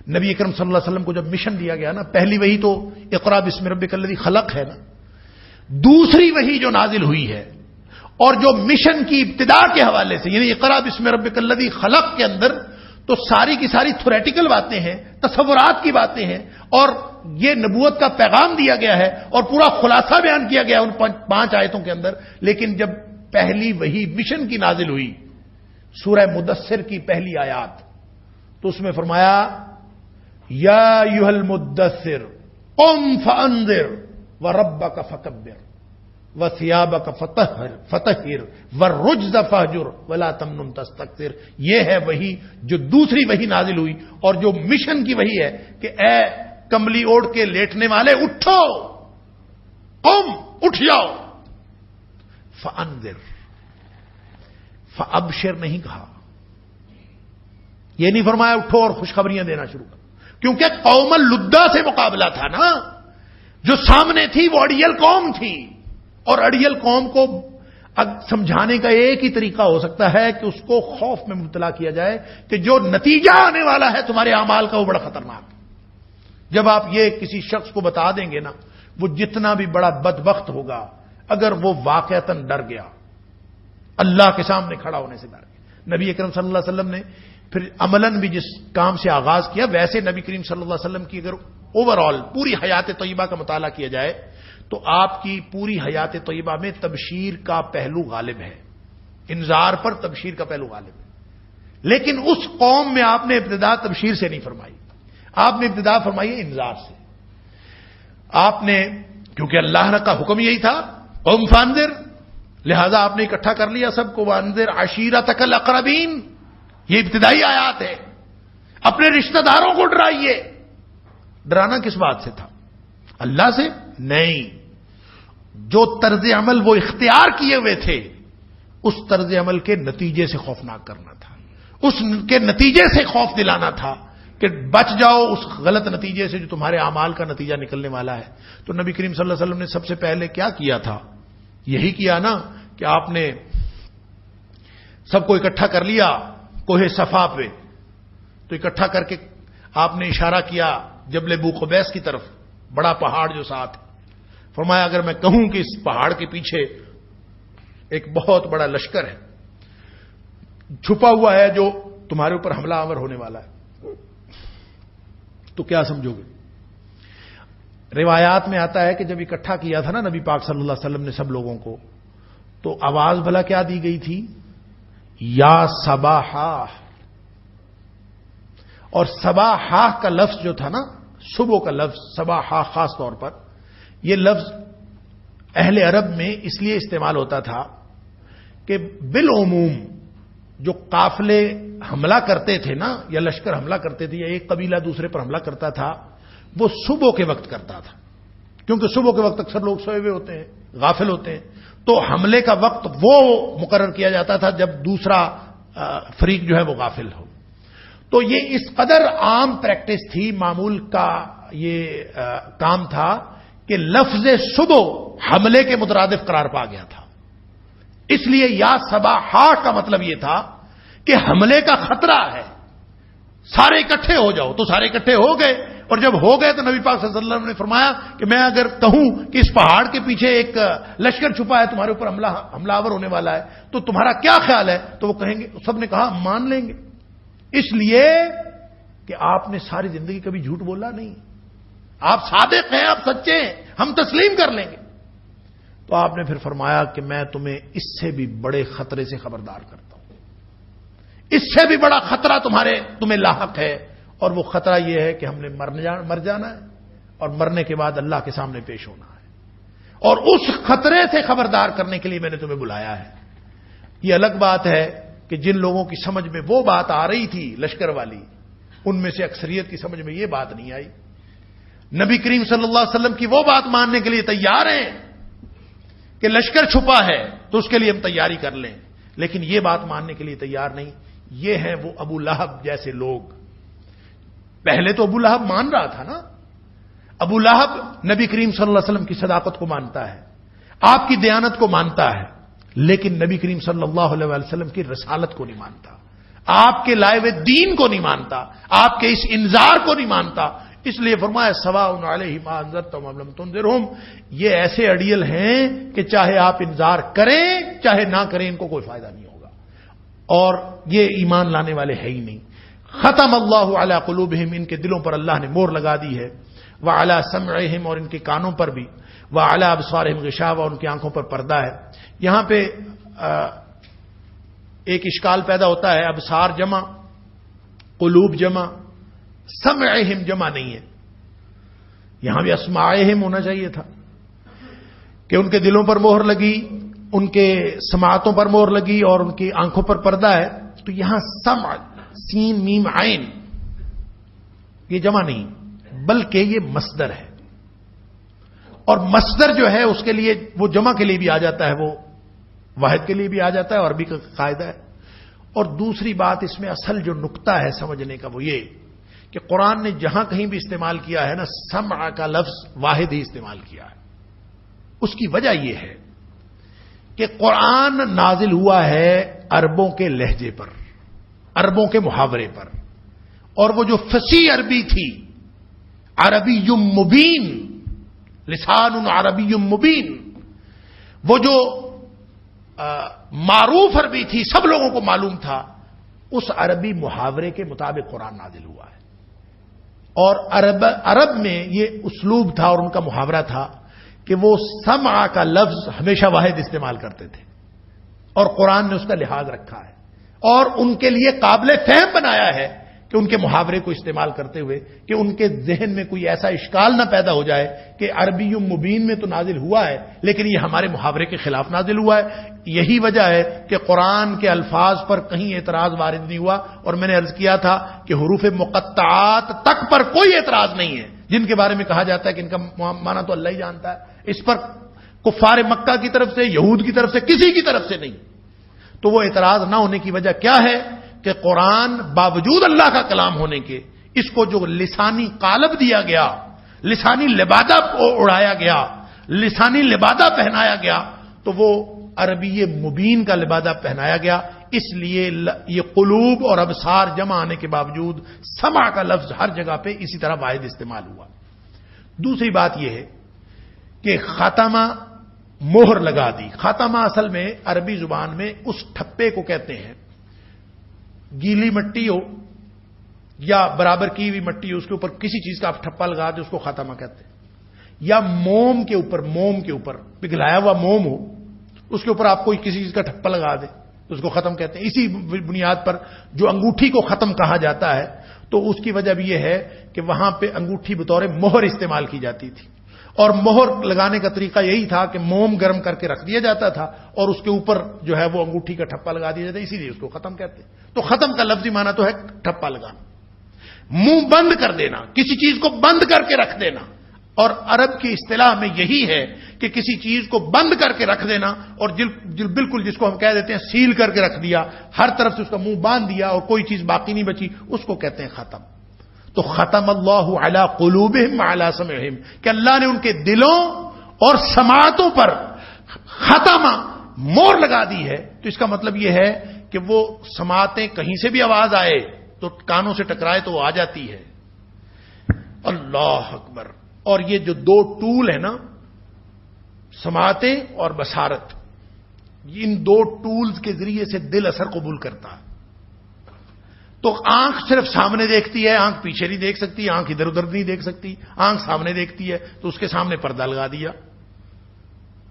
نبی اکرم صلی اللہ علیہ وسلم کو جب مشن دیا گیا نا، پہلی وحی تو اقرا بسم ربک الذی خلق ہے نا، دوسری وحی جو نازل ہوئی ہے اور جو مشن کی ابتدا کے حوالے سے، یعنی اقرا بسم ربک الذی خلق کے اندر، تو تو ساری کی ساری تھوریٹیکل باتیں ہیں، تصورات کی باتیں ہیں، اور یہ نبوت کا پیغام دیا گیا ہے اور پورا خلاصہ بیان کیا گیا ان 5 آیتوں کے اندر. لیکن جب پہلی وحی مشن کی نازل ہوئی، سورہ مدثر کی پہلی آیات، تو اس میں فرمایا یا ایھا المدثر قم فانذر وربک فکبر وثیابک فطہر والرجز فہجر ولا تمنن تستکثر. یہ ہے وحی جو دوسری وحی نازل ہوئی، اور جو مشن کی وحی ہے کہ اے کمبلی اوڑھ کے لیٹنے والے اٹھو، قم اٹھ جاؤ، فانذر، فابشر نہیں کہا، یہ نہیں فرمایا اٹھو اور خوشخبریاں دینا شروع کر، کیونکہ قوم اللدہ سے مقابلہ تھا نا. جو سامنے تھی وہ اڑیل قوم تھی، اور اڑیل قوم کو سمجھانے کا ایک ہی طریقہ ہو سکتا ہے کہ اس کو خوف میں مبتلا کیا جائے کہ جو نتیجہ آنے والا ہے تمہارے اعمال کا وہ بڑا خطرناک ہے. جب آپ یہ کسی شخص کو بتا دیں گے نا، وہ جتنا بھی بڑا بدبخت ہوگا، اگر وہ واقعتاً ڈر گیا، اللہ کے سامنے کھڑا ہونے سے ڈر گیا. نبی اکرم صلی اللہ علیہ وسلم نے پھر عملاً بھی جس کام سے آغاز کیا، ویسے نبی کریم صلی اللہ علیہ وسلم کی اگر اوور آل پوری حیات طیبہ کا مطالعہ کیا جائے تو آپ کی پوری حیات طیبہ میں تبشیر کا پہلو غالب ہے، انذار پر تبشیر کا پہلو غالب ہے. لیکن اس قوم میں آپ نے ابتدا تبشیر سے نہیں فرمائی، آپ نے ابتدا فرمائی انذار سے. آپ نے، کیونکہ اللہ کا حکم یہی تھا قوم فانذر، لہذا آپ نے اکٹھا کر لیا سب کو، وانذر عشیرتک الاقربین. یہ ابتدائی آیات ہے، اپنے رشتہ داروں کو ڈرائیے. ڈرانا کس بات سے تھا؟ اللہ سے نہیں، جو طرز عمل وہ اختیار کیے ہوئے تھے اس طرز عمل کے نتیجے سے خوفناک کرنا تھا، اس کے نتیجے سے خوف دلانا تھا کہ بچ جاؤ اس غلط نتیجے سے جو تمہارے اعمال کا نتیجہ نکلنے والا ہے. تو نبی کریم صلی اللہ علیہ وسلم نے سب سے پہلے کیا کیا تھا؟ یہی کیا نا کہ آپ نے سب کو اکٹھا کر لیا کوہ صفا پہ. تو اکٹھا کر کے آپ نے اشارہ کیا جبل ابو قبیس کی طرف، بڑا پہاڑ جو ساتھ. فرمایا اگر میں کہوں کہ اس پہاڑ کے پیچھے ایک بہت بڑا لشکر ہے چھپا ہوا ہے جو تمہارے اوپر حملہ آور ہونے والا ہے، تو کیا سمجھو گے؟ روایات میں آتا ہے کہ جب اکٹھا کیا تھا نا نبی پاک صلی اللہ علیہ وسلم نے سب لوگوں کو، تو آواز بھلا کیا دی گئی تھی؟ یا صباحا. اور صباحا کا لفظ جو تھا نا، صبح کا لفظ صباحا، خاص طور پر یہ لفظ اہل عرب میں اس لیے استعمال ہوتا تھا کہ بالعموم جو قافلے حملہ کرتے تھے نا، یا لشکر حملہ کرتے تھے، یا ایک قبیلہ دوسرے پر حملہ کرتا تھا، وہ صبح کے وقت کرتا تھا، کیونکہ صبح کے وقت اکثر لوگ سوئے ہوئے ہوتے ہیں، غافل ہوتے ہیں. تو حملے کا وقت وہ مقرر کیا جاتا تھا جب دوسرا فریق جو ہے وہ غافل ہو. تو یہ اس قدر عام پریکٹس تھی، معمول کا یہ کام تھا کہ لفظ صبح حملے کے مترادف قرار پا گیا تھا. اس لیے یا صباحا کا مطلب یہ تھا کہ حملے کا خطرہ ہے، سارے اکٹھے ہو جاؤ. تو سارے اکٹھے ہو گئے، اور جب ہو گئے تو نبی پاک صلی اللہ علیہ وسلم نے فرمایا کہ میں اگر کہوں کہ اس پہاڑ کے پیچھے ایک لشکر چھپا ہے، تمہارے اوپر حملہ آور ہونے والا ہے، تو تمہارا کیا خیال ہے؟ تو وہ کہیں گے، سب نے کہا مان لیں گے. اس لیے کہ آپ نے ساری زندگی کبھی جھوٹ بولا نہیں، آپ صادق ہیں، آپ سچے ہیں، ہم تسلیم کر لیں گے. تو آپ نے پھر فرمایا کہ میں تمہیں اس سے بھی بڑے خطرے سے خبردار کرتا ہوں، اس سے بھی بڑا خطرہ تمہیں لاحق ہے، اور وہ خطرہ یہ ہے کہ ہم نے مر جانا ہے، اور مرنے کے بعد اللہ کے سامنے پیش ہونا ہے. اور اس خطرے سے خبردار کرنے کے لیے میں نے تمہیں بلایا ہے. یہ الگ بات ہے کہ جن لوگوں کی سمجھ میں وہ بات آ رہی تھی لشکر والی، ان میں سے اکثریت کی سمجھ میں یہ بات نہیں آئی. نبی کریم صلی اللہ علیہ وسلم کی وہ بات ماننے کے لیے تیار ہیں کہ لشکر چھپا ہے تو اس کے لیے ہم تیاری کر لیں، لیکن یہ بات ماننے کے لیے تیار نہیں. یہ ہیں وہ ابو لہب جیسے لوگ. پہلے تو ابو لہب مان رہا تھا نا، ابو لہب نبی کریم صلی اللہ علیہ وسلم کی صداقت کو مانتا ہے، آپ کی دیانت کو مانتا ہے، لیکن نبی کریم صلی اللہ علیہ وسلم کی رسالت کو نہیں مانتا، آپ کے لائے ہوئے دین کو نہیں مانتا، آپ کے اس انذار کو نہیں مانتا. اس لیے فرمایا سواء علیہم انذرتم ام لم تنذرہم. یہ ایسے اڑیل ہیں کہ چاہے آپ انذار کریں چاہے نہ کریں، ان کو کوئی فائدہ نہیں ہوگا، اور یہ ایمان لانے والے ہے ہی نہیں. ختم اللہ علی قلوبہم، ان کے دلوں پر اللہ نے مہر لگا دی ہے، وعلی سمعہم، اور ان کے کانوں پر بھی، وعلی ابصارہم غشاوہ، ان کی آنکھوں پر پردہ ہے۔ یہاں پہ ایک اشکال پیدا ہوتا ہے، ابصار جمع، قلوب جمع، سمعہم جمع نہیں ہے، یہاں بھی اسماعہم ہونا چاہیے تھا کہ ان کے دلوں پر مہر لگی، ان کے سماعتوں پر مہر لگی اور ان کی آنکھوں پر پردہ ہے، تو یہاں سمع سین میم عین یہ جمع نہیں بلکہ یہ مصدر ہے، اور مصدر جو ہے اس کے لیے وہ جمع کے لیے بھی آ جاتا ہے، وہ واحد کے لیے بھی آ جاتا ہے، عربی کا قاعدہ ہے۔ اور دوسری بات اس میں اصل جو نقطہ ہے سمجھنے کا وہ یہ کہ قرآن نے جہاں کہیں بھی استعمال کیا ہے نا، سمع کا لفظ واحد ہی استعمال کیا ہے۔ اس کی وجہ یہ ہے کہ قرآن نازل ہوا ہے عربوں کے لہجے پر، عربوں کے محاورے پر، اور وہ جو فصیح عربی تھی، عربی مبین، لسان عربی مبین، وہ جو معروف عربی تھی، سب لوگوں کو معلوم تھا، اس عربی محاورے کے مطابق قرآن نازل ہوا ہے۔ اور عرب میں یہ اسلوب تھا اور ان کا محاورہ تھا کہ وہ سمع کا لفظ ہمیشہ واحد استعمال کرتے تھے، اور قرآن نے اس کا لحاظ رکھا ہے اور ان کے لیے قابل فہم بنایا ہے کہ ان کے محاورے کو استعمال کرتے ہوئے کہ ان کے ذہن میں کوئی ایسا اشکال نہ پیدا ہو جائے کہ عربی مبین میں تو نازل ہوا ہے لیکن یہ ہمارے محاورے کے خلاف نازل ہوا ہے۔ یہی وجہ ہے کہ قرآن کے الفاظ پر کہیں اعتراض وارد نہیں ہوا، اور میں نے عرض کیا تھا کہ حروف مقطعات تک پر کوئی اعتراض نہیں ہے، جن کے بارے میں کہا جاتا ہے کہ ان کا معنی تو اللہ ہی جانتا ہے، اس پر کفار مکہ کی طرف سے، یہود کی طرف سے، کسی کی طرف سے نہیں۔ تو وہ اعتراض نہ ہونے کی وجہ کیا ہے کہ قرآن باوجود اللہ کا کلام ہونے کے اس کو جو لسانی قالب دیا گیا، لسانی لبادہ اڑایا گیا، لسانی لبادہ پہنایا گیا، تو وہ عربی مبین کا لبادہ پہنایا گیا، اس لیے یہ قلوب اور ابصار جمع آنے کے باوجود سمع کا لفظ ہر جگہ پہ اسی طرح واحد استعمال ہوا۔ دوسری بات یہ ہے کہ خاتمہ مہر لگا دی۔ خاتمہ اصل میں عربی زبان میں اس ٹھپے کو کہتے ہیں، گیلی مٹی ہو یا برابر کی ہوئی مٹی ہو، اس کے اوپر کسی چیز کا آپ ٹھپا لگا دیں، اس کو خاتمہ کہتے ہیں، یا موم کے اوپر پگھلایا ہوا موم ہو، اس کے اوپر آپ کوئی کسی چیز کا ٹھپا لگا دیں تو اس کو ختم کہتے ہیں۔ اسی بنیاد پر جو انگوٹھی کو ختم کہا جاتا ہے تو اس کی وجہ بھی یہ ہے کہ وہاں پہ انگوٹھی بطور مہر استعمال کی جاتی تھی، اور مہر لگانے کا طریقہ یہی تھا کہ موم گرم کر کے رکھ دیا جاتا تھا اور اس کے اوپر جو ہے وہ انگوٹھی کا ٹھپا لگا دیا جاتا ہے، اسی لیے اس کو ختم کہتے ہیں۔ تو ختم کا لفظی معنی تو ہے ٹھپا لگانا، منہ بند کر دینا، کسی چیز کو بند کر کے رکھ دینا، اور عرب کی اصطلاح میں یہی ہے کہ کسی چیز کو بند کر کے رکھ دینا، اور بالکل جس کو ہم کہہ دیتے ہیں سیل کر کے رکھ دیا، ہر طرف سے اس کا منہ باندھ دیا اور کوئی چیز باقی نہیں بچی، اس کو کہتے ہیں ختم۔ تو ختم اللہ علی قلوبہم وعلی سمعہم، کہ اللہ نے ان کے دلوں اور سماعتوں پر ختمہ مہر لگا دی ہے، تو اس کا مطلب یہ ہے کہ وہ سماعتیں کہیں سے بھی آواز آئے تو کانوں سے ٹکرائے تو وہ آ جاتی ہے۔ اللہ اکبر۔ اور یہ جو دو ٹول ہے نا، سماعتیں اور بصارت، ان دو ٹولز کے ذریعے سے دل اثر قبول کرتا ہے۔ تو آنکھ صرف سامنے دیکھتی ہے، آنکھ پیچھے نہیں دیکھ سکتی، آنکھ ادھر ادھر نہیں دیکھ سکتی، آنکھ سامنے دیکھتی ہے تو اس کے سامنے پردہ لگا دیا۔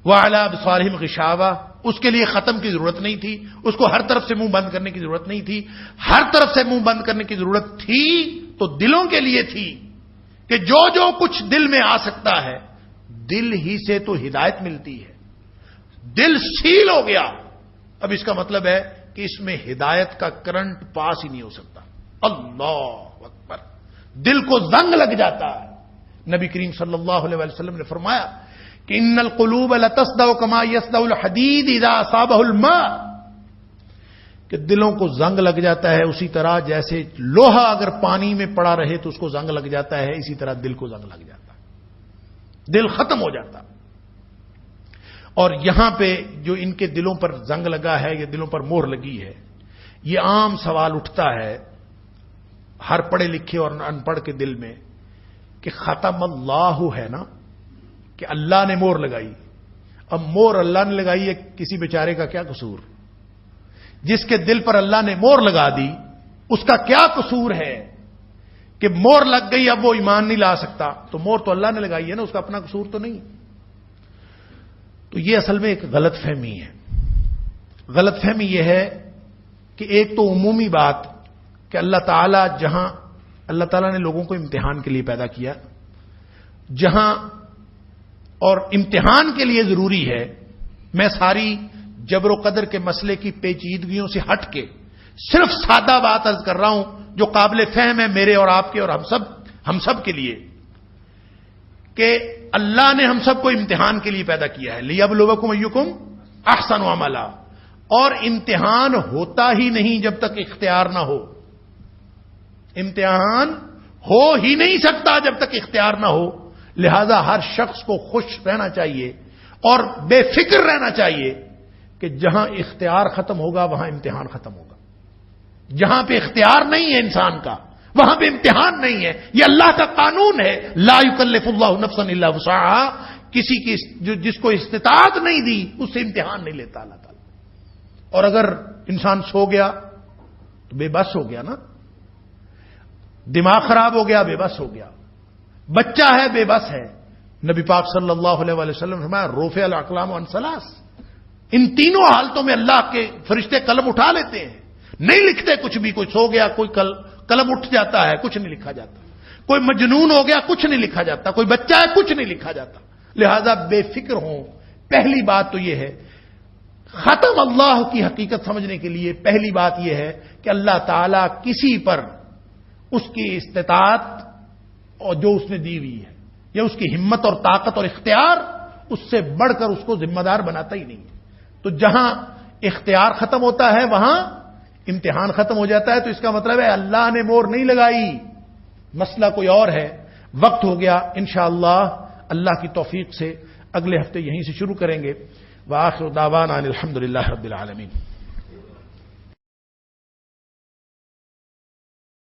وَعَلَىٰ أَبْصَارِهِمْ غِشَاوَةٌ، اس کے لیے ختم کی ضرورت نہیں تھی، اس کو ہر طرف سے منہ بند کرنے کی ضرورت نہیں تھی۔ ہر طرف سے منہ بند کرنے کی ضرورت تھی تو دلوں کے لیے تھی کہ جو کچھ دل میں آ سکتا ہے، دل ہی سے تو ہدایت ملتی ہے۔ دل سیل ہو گیا، اب اس کا مطلب ہے کہ اس میں ہدایت کا کرنٹ پاس ہی نہیں ہو سکتا۔ اللہ اکبر۔ دل کو زنگ لگ جاتا ہے۔ نبی کریم صلی اللہ علیہ وسلم نے فرمایا کہ ان القلوب لتصدع كما يصدع الحديد اذا اصابه الماء، کہ دلوں کو زنگ لگ جاتا ہے اسی طرح جیسے لوہا اگر پانی میں پڑا رہے تو اس کو زنگ لگ جاتا ہے، اسی طرح دل کو زنگ لگ جاتا ہے، دل ختم ہو جاتا۔ اور یہاں پہ جو ان کے دلوں پر زنگ لگا ہے یا دلوں پر مہر لگی ہے، یہ عام سوال اٹھتا ہے ہر پڑھے لکھے اور ان پڑھ کے دل میں کہ ختم اللہ ہے نا، کہ اللہ نے مہر لگائی۔ اب مہر اللہ نے لگائی ہے، کسی بیچارے کا کیا قصور؟ جس کے دل پر اللہ نے مہر لگا دی اس کا کیا قصور ہے کہ مور لگ گئی اب وہ ایمان نہیں لا سکتا؟ تو مور تو اللہ نے لگائی ہے نا، اس کا اپنا قصور تو نہیں۔ تو یہ اصل میں ایک غلط فہمی ہے۔ غلط فہمی یہ ہے کہ ایک تو عمومی بات کہ اللہ تعالیٰ نے لوگوں کو امتحان کے لیے پیدا کیا، جہاں اور امتحان کے لیے ضروری ہے، میں ساری جبر و قدر کے مسئلے کی پیچیدگیوں سے ہٹ کے صرف سادہ بات عرض کر رہا ہوں جو قابل فہم ہے میرے اور آپ کے اور ہم سب کے لیے، کہ اللہ نے ہم سب کو امتحان کے لیے پیدا کیا ہے، لیبلوکم ایکم احسن عملا، اور امتحان ہوتا ہی نہیں جب تک اختیار نہ ہو۔ امتحان ہو ہی نہیں سکتا جب تک اختیار نہ ہو، لہذا ہر شخص کو خوش رہنا چاہیے اور بے فکر رہنا چاہیے کہ جہاں اختیار ختم ہوگا وہاں امتحان ختم ہوگا۔ جہاں پہ اختیار نہیں ہے انسان کا وہاں پہ امتحان نہیں ہے، یہ اللہ کا قانون ہے، لا یکلف اللہ نفسا الا وسعہا، کسی کی جس کو استطاعت نہیں دی اس سے امتحان نہیں لیتا اللہ تعالیٰ۔ اور اگر انسان سو گیا تو بے بس ہو گیا نا، دماغ خراب ہو گیا، بے بس ہو گیا، بچہ ہے بے بس ہے۔ نبی پاک صلی اللہ علیہ وسلم نے فرمایا رفع الاقلام عن ثلاث، ان تینوں حالتوں میں اللہ کے فرشتے قلم اٹھا لیتے ہیں، نہیں لکھتے کچھ بھی۔ کوئی سو گیا کوئی قلم اٹھ جاتا ہے، کچھ نہیں لکھا جاتا، کوئی مجنون ہو گیا کچھ نہیں لکھا جاتا، کوئی بچہ ہے کچھ نہیں لکھا جاتا۔ لہذا بے فکر ہوں۔ پہلی بات تو یہ ہے، ختم اللہ کی حقیقت سمجھنے کے لیے پہلی بات یہ ہے کہ اللہ تعالیٰ کسی پر اس کی استطاعت اور جو اس نے دی ہوئی ہے یا اس کی ہمت اور طاقت اور اختیار، اس سے بڑھ کر اس کو ذمہ دار بناتا ہی نہیں ہے۔ تو جہاں اختیار ختم ہوتا ہے وہاں امتحان ختم ہو جاتا ہے۔ تو اس کا مطلب ہے اللہ نے مور نہیں لگائی، مسئلہ کوئی اور ہے۔ وقت ہو گیا، انشاءاللہ اللہ کی توفیق سے اگلے ہفتے یہیں سے شروع کریں گے۔ وآخر دعوانا ان الحمد للہ رب العالمین۔